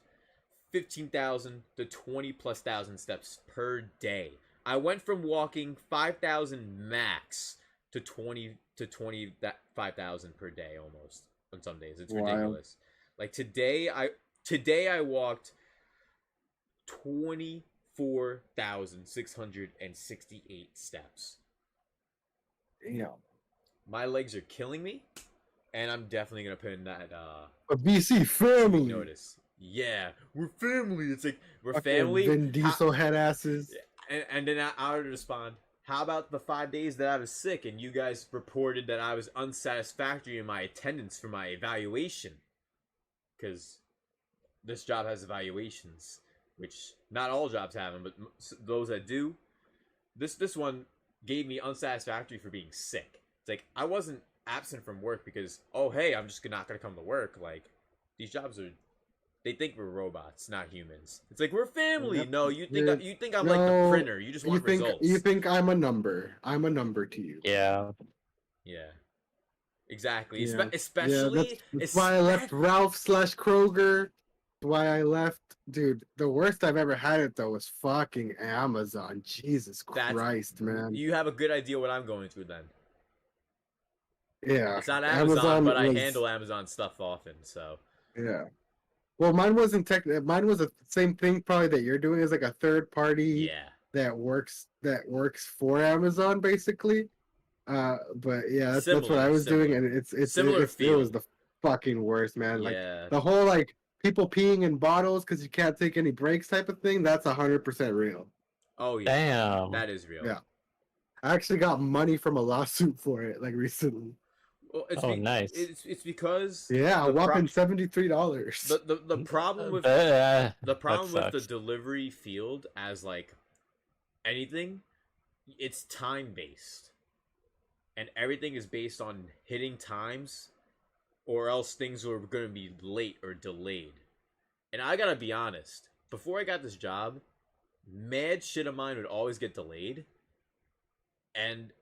15,000 to 20,000+ steps per day. I went from walking 5,000 max to 25,000 per day almost on some days. It's ridiculous. Like today I walked 24,668 steps. Damn. My legs are killing me, and I'm definitely gonna put in that a BC family notice. yeah, we're family. It's like we're Fucking family. Vin Diesel head asses. And then I would respond, how about the 5 days that I was sick and you guys reported that I was unsatisfactory in my attendance for my evaluation? Because this job has evaluations, which not all jobs have them, but those that do. This one gave me unsatisfactory for being sick. It's like, I wasn't absent from work because, oh, hey, I'm just not going to come to work. Like, these jobs are... They think we're robots, not humans. It's like, we're family. Yep. No, you think I'm No, like the printer. You just want results. You think I'm a number. I'm a number to you. Yeah. Yeah. Exactly. Yeah. Especially... That's why I left Ralph/Kroger. Why I left... Dude, the worst I've ever had it, though, was fucking Amazon. Jesus Christ, man. You have a good idea what I'm going through then. Yeah. It's not Amazon, but I was- handle Amazon stuff often, so... Yeah. Well, mine wasn't mine was the same thing probably that you're doing. Is like a third party Yeah. that works for Amazon basically. But yeah, that's what I was doing, and it was the fucking worst, man. Like Yeah. the whole like people peeing in bottles because you can't take any breaks type of thing. That's 100% real. Oh, yeah. Damn. That is real. Yeah. I actually got money from a lawsuit for it like recently. Well, Nice. It's because Yeah, a the whopping $73. the problem with The the problem with the sucks. delivery field as like anything, it's time based, and everything is based on hitting times, or else things are going to be late or delayed. And I gotta be honest, before I got this job, mad shit of mine would always get delayed, and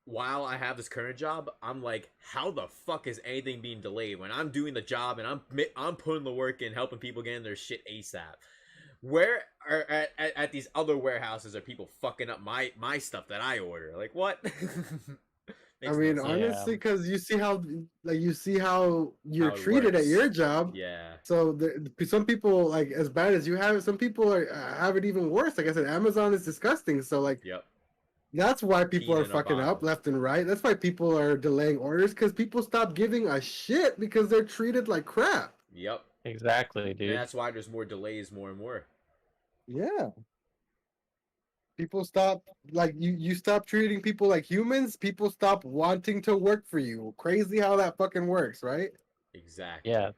while I have this current job, I'm like, how the fuck is anything being delayed when I'm doing the job and I'm putting the work in, helping people get in their shit ASAP? Where are at these other warehouses are people fucking up my stuff that I order? Like, what? I mean, sense. honestly, because you see how you're How it treated at works. your job. Yeah, So some people, like, as bad as you have it, some people have it even worse. Like I said, Amazon is disgusting. So like, yep, that's why people Peeing are in a fucking up bottle. left and right. That's why people are delaying orders, because people stop giving a shit because they're treated like crap. yep. Exactly, dude. And that's why there's more delays, more and more. Yeah. People stop, like, you stop treating people like humans. People stop wanting to work for you. Crazy how that fucking works, right? Exactly. Yeah.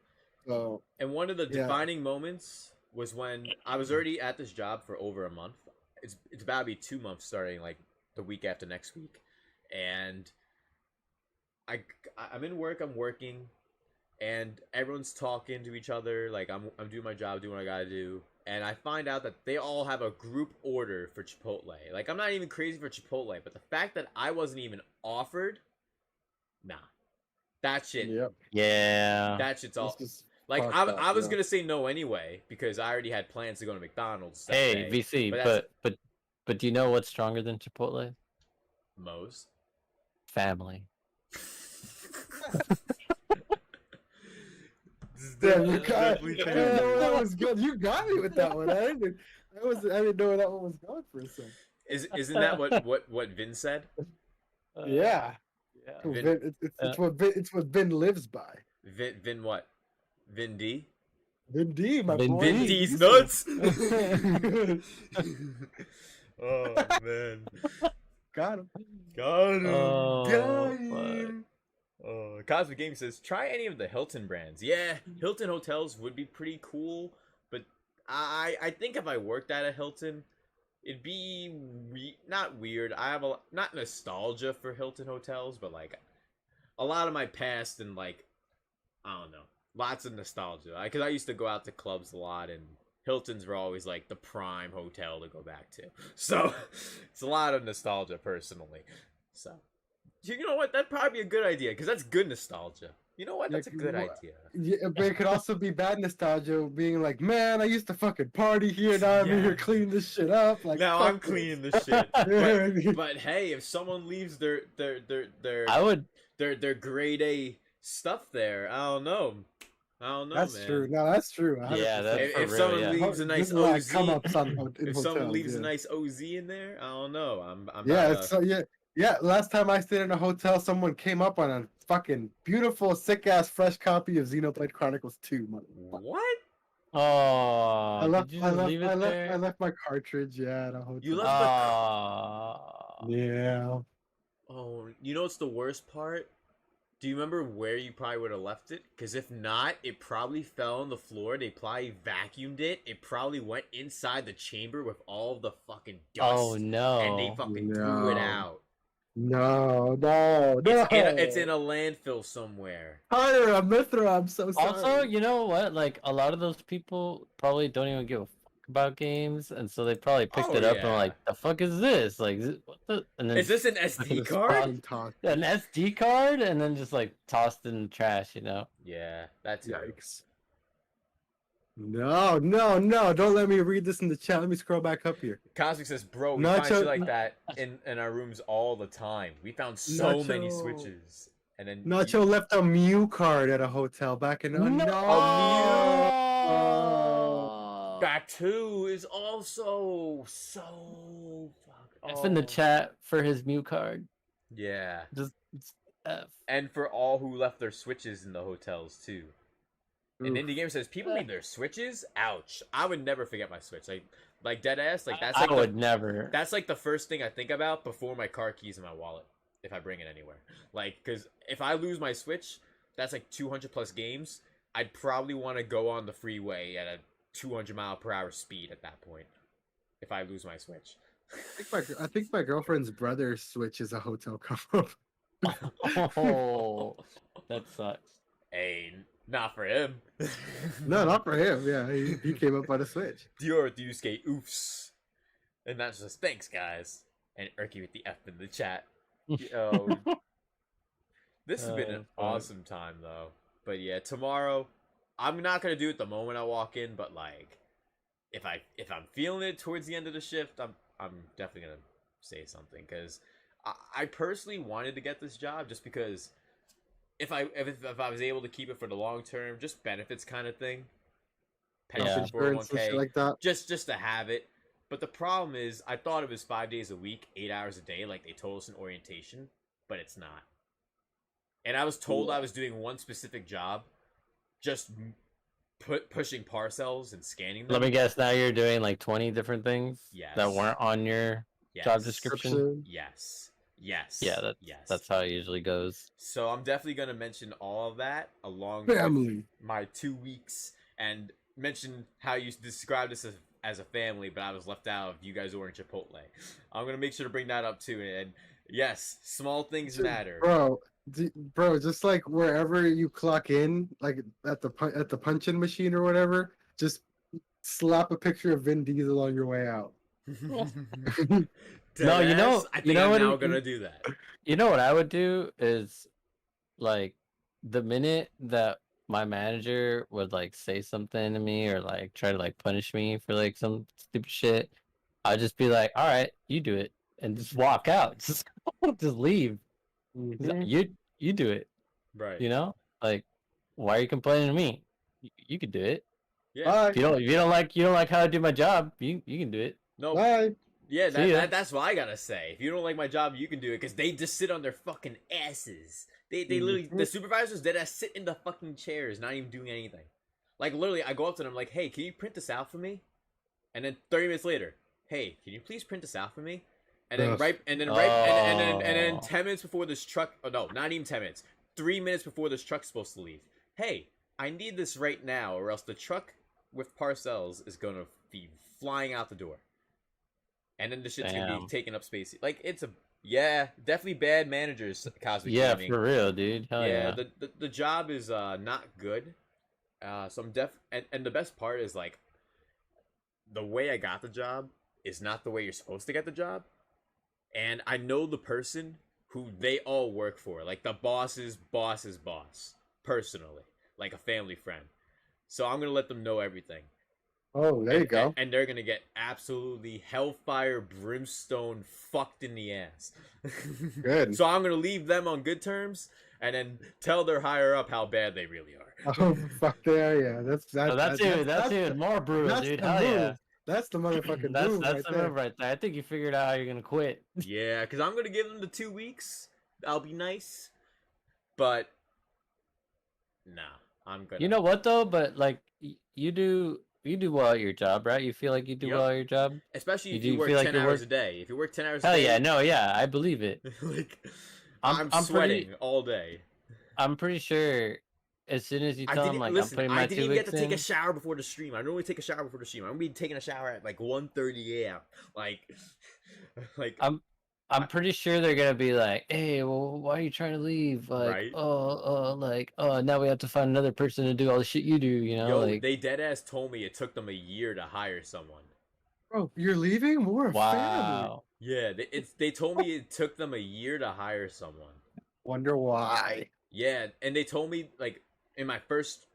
So And one of the Yeah. defining moments was when I was already at this job for over a month. It's about to be 2 months starting like the week after next week. And I'm in work, I'm working, and everyone's talking to each other, like I'm doing my job, doing what I gotta do. And I find out that they all have a group order for Chipotle. Like, I'm not even crazy for Chipotle, but the fact that I wasn't even offered, nah. That shit, yep. Yeah. that shit's all... This is Like, fucked up, I was yeah. gonna say no anyway, because I already had plans to go to McDonald's that Hey, day. VC, But that's- but do you know what's stronger than Chipotle? Moe's. Family. Damn, you got, I didn't know that was good. You got me with that one. I didn't know where that one was going for a second. Isn't that what Vin said? Yeah. Yeah. Vin- It's what Vin lives by. Vin what? Vin D? Vin D, my Vin boy. Vin D's nuts. Oh man, Got him. got him, Oh, got fuck. him. Cosmic Game says try any of the Hilton brands. Yeah, Hilton hotels would be pretty cool, but I think if I worked at a Hilton, it'd be not weird. I have not nostalgia for Hilton hotels, but like a lot of my past and like I don't know, lots of nostalgia. Because I used to go out to clubs a lot, and Hiltons were always like the prime hotel to go back to. So it's a lot of nostalgia personally. So you know what? That'd probably be a good idea because that's good nostalgia. You know what? That's a good idea. Yeah, but it could also be bad nostalgia, being like, man, I used to fucking party here. Now I'm in Yeah. here cleaning this shit up. Like, Now fuck I'm this. cleaning this shit. But hey, if someone leaves their I would. their grade A stuff there, I don't know. That's man. true. No, that's true. 100%. Yeah, that's If for real, someone yeah. leaves a nice This is like OZ, come ups in if hotels, someone leaves yeah. a nice OZ in there, I don't know. I'm Yeah, about it's to- yeah. Last time I stayed in a hotel, someone came up on a fucking beautiful, sick ass, fresh copy of Xenoblade Chronicles 2. Motherfucker. What? Oh, I left, did you I just left, leave I it left, I there? left my cartridge. Yeah, at a hotel. You left the. Oh, Yeah. Oh, you know what's the worst part? Do you remember where you probably would have left it? Because if not, it probably fell on the floor. They probably vacuumed it. It probably went inside the chamber with all the fucking dust. oh And they no. fucking threw it No. out. No, no, no. It's in a landfill somewhere. Tyra, Mithra, I'm so sorry. Also, you know what? Like a lot of those people probably don't even give a fuck about games, and so they probably picked Oh, it up and yeah. were like, "The fuck is this? Like, what the?" And then Is this an just SD fucking card? Being tossed. an SD card, and then just like tossed in the trash, you know? Yeah, that's it. Yikes. No, no, no. Don't let me read this in the chat. Let me scroll back up here. Cosmic says, bro, we Nacho- find shit like that in our rooms all the time. We found so many Nacho- switches. And then Nacho left a Mew card at a hotel back in. Oh, That too is also so fuck. F in the chat for his Mew card. Yeah. Just F. And for all who left their switches in the hotels too. And Indie Gamer says people leave their switches. Ouch! I would never forget my switch. Like dead ass. Like that's I like would never. that's like the first thing I think about before my car keys and my wallet. If I bring it anywhere, like, because if I lose my switch, that's like 200 plus games. I'd probably want to go on the freeway at a 200-mile-per-hour speed at that point. If I lose my switch. I think my girlfriend's brother's Switch is a hotel cover. Oh, that sucks. Hey, not for him. No, not for him. Yeah, he came up on a Switch. Dior Duske oofs. And that's just thanks, guys. And Erky with the F in the chat. Yo, this has been an awesome time though. But yeah, tomorrow I'm not gonna do it the moment I walk in, but like if I'm feeling it towards the end of the shift, I'm definitely gonna say something because I personally wanted to get this job just because if I was able to keep it for the long term, just benefits kind of thing, pension, Insurance and 401k, shit like that. just to have it. But the problem is, I thought it was 5 days a week, 8 hours a day, like they told us in orientation, but it's not. And I was told I was doing one specific job, just pushing parcels and scanning them. Let me guess. Now you're doing like 20 different things Yes. that weren't on your job description. Yes. Yeah, Yes. that's how it usually goes. So I'm definitely gonna mention all of that along Family. with my 2 weeks and mention how you described this as a family, but I was left out of you guys ordering Chipotle. I'm gonna make sure to bring that up too. And yes, small things matter. Bro, just like wherever you clock in, like at the punch-in machine or whatever, just slap a picture of Vin Diesel on your way out. No, you know- I think you know I'm what now it- gonna do that. You know what I would do is, like, the minute that my manager would like say something to me or like try to like punish me for like some stupid shit, I'd just be like, "All right, you do it," and just walk out. Just leave. You do it. Right. You know, like, why are you complaining to me? You could do it. Yeah. Bye. If you don't like how I do my job, you can do it. No. Bye. Yeah, See ya. that's what I gotta say. If you don't like my job, you can do it because they just sit on their fucking asses. They literally, the supervisors that sit in the fucking chairs, not even doing anything. Like literally, I go up to them like, "Hey, can you print this out for me?" And then 30 minutes later, "Hey, can you please print this out for me?" And then Ugh. and then 10 minutes before this truck, oh no, not even 10 minutes, 3 minutes before this truck's supposed to leave. "Hey, I need this right now, or else the truck with parcels is gonna be flying out the door." And then the shit's gonna be taking up space. Like it's definitely bad managers. Cosmic Yeah, Gaming. for real, dude. Hell yeah. The job is not good. So I'm and the best part is like the way I got the job is not the way you're supposed to get the job. And I know the person who they all work for, like the boss's boss, personally, like a family friend. So I'm gonna let them know everything. Oh, there you go. And they're gonna get absolutely hellfire brimstone fucked in the ass. Good. So I'm gonna leave them on good terms, and then tell their higher up how bad they really are. Oh, fuck there, yeah. That's even more brutal, that's dude. the Hell move. yeah. That's the motherfucking That's move the right move there. right there. I think you figured out how you're gonna quit. Yeah, because I'm gonna give them the 2 weeks. I'll be nice, but nah, I'm gonna. You know what though? But like, you do well at your job, right? You feel like you do Yep. well at your job. Especially if do you you work feel like 10 you're hours work- a day. If you work 10 hours a Hell day, yeah, no, yeah, I believe it. like I'm sweating pretty all day. I'm pretty sure as soon as you I tell didn't them like listen. I'm putting I my didn't 2 even get weeks to take a in, shower before the stream. I normally take a shower before the stream. I'm gonna be taking a shower at like 1:30 a.m. Like I'm pretty sure they're gonna be like, "Hey, well, why are you trying to leave? Like, Right. now we have to find another person to do all the shit you do." You know, yo, like, they dead ass told me it took them a year to hire someone. Bro, you're leaving? We're a family. wow. Yeah, they told me it took them a year to hire someone. Wonder why. Yeah, and they told me like in my first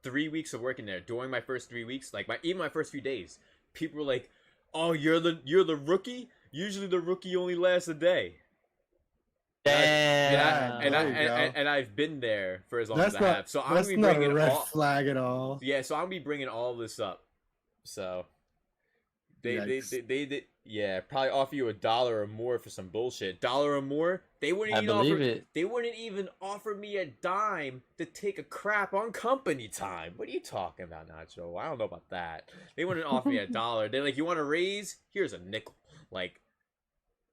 3 weeks of working there, during my first 3 weeks, like even my first few days, people were like, "Oh, you're the rookie. Usually the rookie only lasts a day." Damn. There you go. And I've been there for as long That's as I have. So I'm that's gonna be not a bringing red all. flag at all. Yeah, so I'm gonna be bringing all this up. So they yeah, probably offer you $1 or more for some bullshit. $1 or more, they wouldn't I even believe offer. it. They wouldn't even offer me a dime to take a crap on company time. What are you talking about, Nacho? I don't know about that. They wouldn't offer me $1. They're like, "You want a raise? Here's a nickel." Like,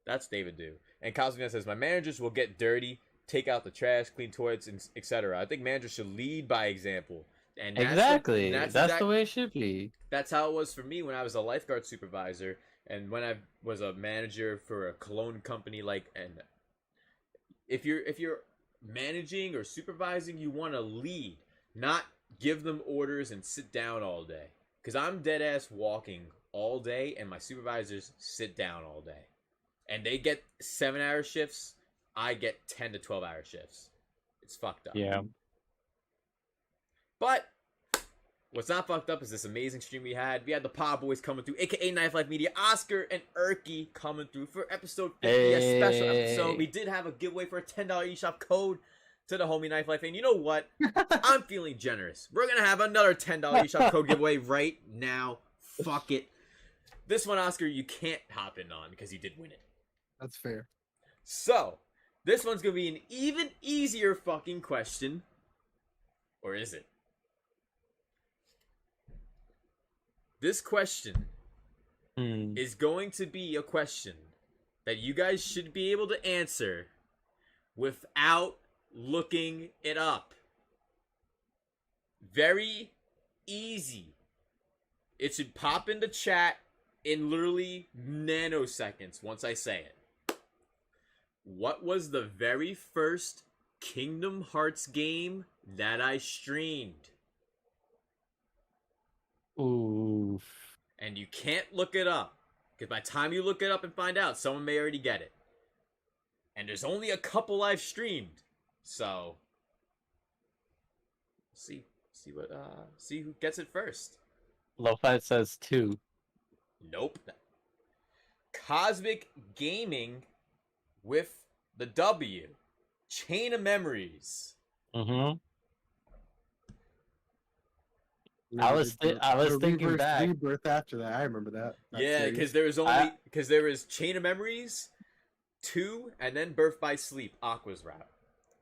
that's David do. And Cosmic says, "My managers will get dirty, take out the trash, clean toilets, and etc. I think managers should lead by example." And Exactly. that's That's the way it should be. That's how it was for me when I was a lifeguard supervisor and when I was a manager for a cologne company. Like, and if you're managing or supervising, you want to lead, not give them orders and sit down all day. Because I'm dead ass walking all day, and my supervisors sit down all day, and they get 7-hour shifts. I get 10 to 12-hour shifts. It's fucked up. Yeah. But what's not fucked up is this amazing stream we had. We had the Pod Boys coming through, aka KnifeLifeMedia, Oscar and Erky coming through for episode 50, a special episode. We did have a giveaway for a $10 eShop code to the homie Knife Life. And you know what? I'm feeling generous. We're gonna have another $10 eShop code giveaway right now. Fuck it. This one, Oscar, you can't hop in on because you did win it. That's fair. So, this one's gonna be an even easier fucking question. Or is it? This question is going to be a question that you guys should be able to answer without looking it up. Very easy. It should pop into chat in literally nanoseconds once I say it. What was the very first Kingdom Hearts game that I streamed? Ooh. And you can't look it up, because by the time you look it up and find out, someone may already get it. And there's only a couple I've streamed, so see who gets it first. Lo-Fi says 2. Nope. Cosmic Gaming with the W. Chain of Memories. Mm-hmm. I was thinking back. Rebirth after that. I remember that. Yeah, because there was Chain of Memories, 2, and then Birth by Sleep, Aqua's Route.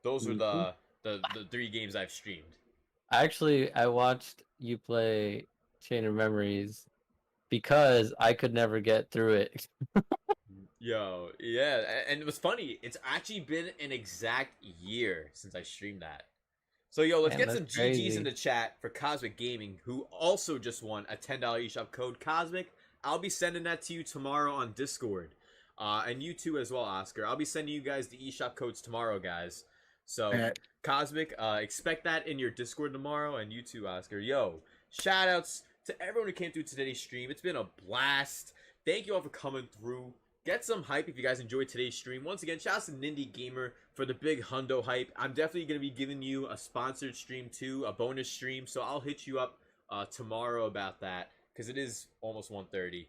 Those were the 3 games I've streamed. I watched you play Chain of Memories because I could never get through it. Yo, yeah, and it was funny. It's actually been an exact year since I streamed that. So, yo, let's get some GGs in the chat for Cosmic Gaming, who also just won a $10 eShop code. Cosmic, I'll be sending that to you tomorrow on Discord. And you too as well, Oscar. I'll be sending you guys the eShop codes tomorrow, guys. So, Cosmic, expect that in your Discord tomorrow, and you too, Oscar. Yo, shout-outs to everyone who came through today's stream. It's been a blast. Thank you all for coming through. Get some hype if you guys enjoyed today's stream. Once again, shout out to Nindy Gamer for the big hundo hype. I'm definitely going to be giving you a sponsored stream too, a bonus stream. So I'll hit you up tomorrow about that because it is almost 1:30.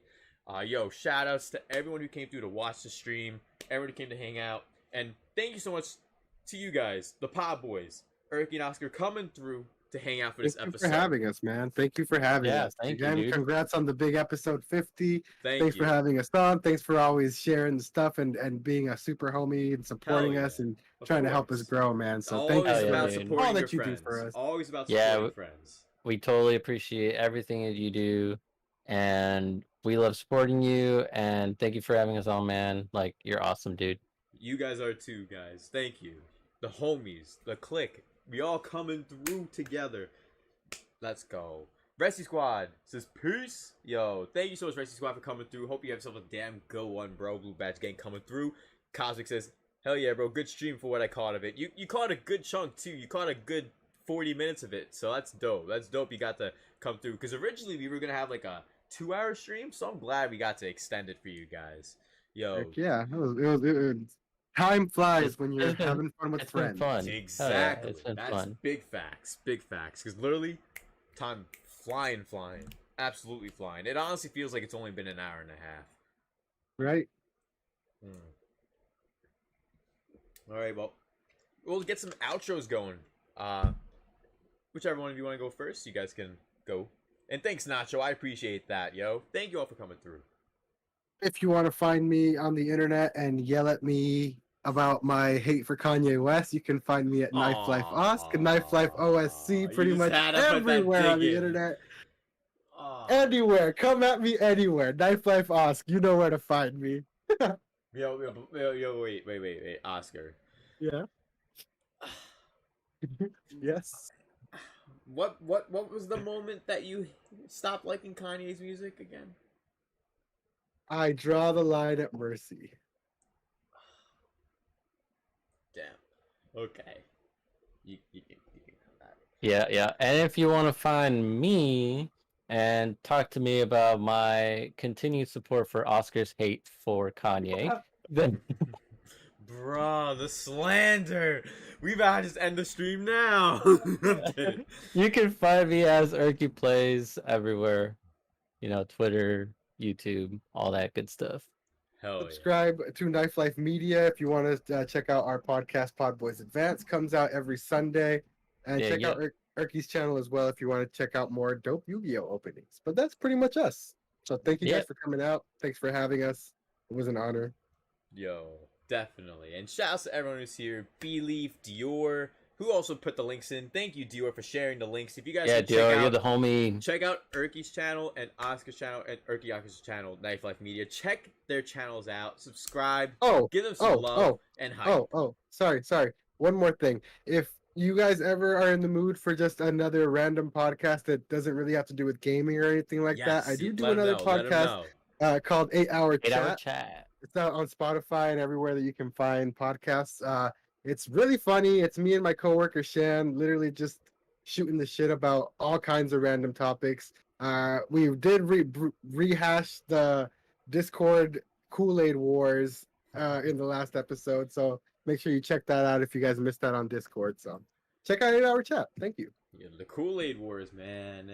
Yo, shout outs to everyone who came through to watch the stream, everyone who came to hang out. And thank you so much to you guys, the Pod Boys, Erky and Oscar, coming through to hang out for this episode. Thank you for having us, man. Thank you for having us. Thank Again, you, dude. Congrats on the big episode 50. Thanks for having us on. Thanks for always sharing the stuff and being a super homie and supporting us and trying to help us grow, man. So thank you Always for about dude. supporting all your that you friends. do for us. Always about Yeah, supporting friends. we totally appreciate everything that you do, and we love supporting you. And thank you for having us on, man. Like, you're awesome, dude. You guys are too, guys. Thank you. The homies, the clique, we all coming through together. Let's go. Rescue Squad says peace. Yo, thank you so much, Rescue Squad, for coming through. Hope you have yourself a damn good one, bro. Blue Badge Gang coming through. Cosmic says, hell yeah, bro. Good stream for what I caught of it. You caught a good chunk too. You caught a good 40 minutes of it. So that's dope. That's dope you got to come through. Because originally we were going to have like a 2-hour stream. So I'm glad we got to extend it for you guys. Yo. Heck yeah, it was time flies when you're It's been- having fun with it's been friends. fun. Exactly. It's been That's fun. big facts. Big facts. Because literally, time flying. Absolutely flying. It honestly feels like it's only been an hour and a half. Right? All right, well, we'll get some outros going. Whichever one of you want to go first, you guys can go. And thanks, Nacho. I appreciate that, yo. Thank you all for coming through. If you want to find me on the internet and yell at me about my hate for Kanye West, you can find me at Knife Life Osk, Knife Life OSC, pretty you just much had to put that everywhere on dig the in. internet. Aw. Anywhere, come at me anywhere. Knife Life Osk, you know where to find me. Yo, wait, Oscar. Yeah. Yes. What was the moment that you stopped liking Kanye's music again? I draw the line at mercy. Damn. Okay. You can come back. Yeah. And if you want to find me and talk to me about my continued support for Oscar's hate for Kanye, then Bruh, the slander. We about to just end the stream now. I'm kidding. you can find me as ErkyPlays everywhere. You know, Twitter, YouTube, all that good stuff. Hell yeah. Subscribe to Knife Life Media if you want to check out our podcast. Pod Boys Advance comes out every Sunday, and Yeah, check out Erky's channel as well if you want to check out more dope Yu-Gi-Oh openings. But that's pretty much us. So thank you guys for coming out. Thanks for having us. It was an honor. Yo, definitely. And shouts to everyone who's here. Beleaf, Dior, who also put the links in. Thank you, Dior, for sharing the links. If you guys can Dior, you're check the homie. out Erky's channel and Oscar's channel and Oscar's channel, Knife Life Media. Check their channels out. Subscribe. Give them some love and hype. Sorry. One more thing. If you guys ever are in the mood for just another random podcast that doesn't really have to do with gaming or anything like that, I do another podcast called 8 Hour Chat. It's out on Spotify and everywhere that you can find podcasts. It's really funny. It's me and my coworker Shan, literally just shooting the shit about all kinds of random topics. We did rehash the Discord Kool-Aid Wars in the last episode, so make sure you check that out if you guys missed that on Discord. So check out 8 Hour Chat. Thank you. Yeah, the Kool-Aid Wars, man.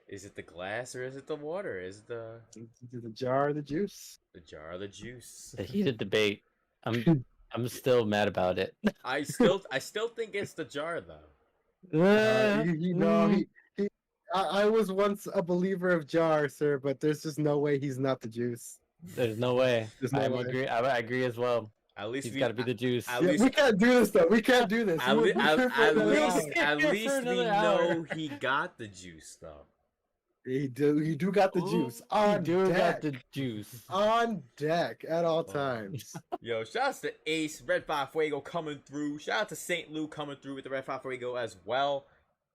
Is it the glass or is it the water? Is it the jar or the juice? The jar or the juice? The heated debate. I'm still mad about it. I still think it's the jar though. I was once a believer of jar, sir, but there's just no way he's not the juice. There's no way. Agree. I agree as well. At least he's got to be the juice. We can't do this though. We can't do this. At least we hour. know he got the juice though. He do got the juice on deck. Got the juice on deck at all times. Yo, shouts to Ace, Red Five Fuego coming through. Shout out to Saint Lou coming through with the Red Five Fuego as well,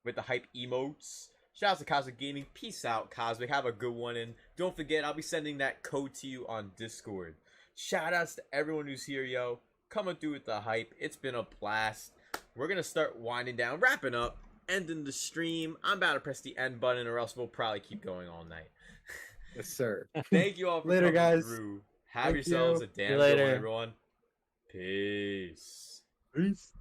with the hype emotes. Shouts to Cosmic Gaming. Peace out, Cosmic. Have a good one, and don't forget, I'll be sending that code to you on Discord. Shout outs to everyone who's here, yo, coming through with the hype. It's been a blast. We're gonna start winding down, wrapping up, ending the stream. I'm about to press the end button, or else we'll probably keep going all night. Yes, sir. Thank you all for Later, coming guys. through. Have yourselves a damn good one, everyone. Peace. Peace.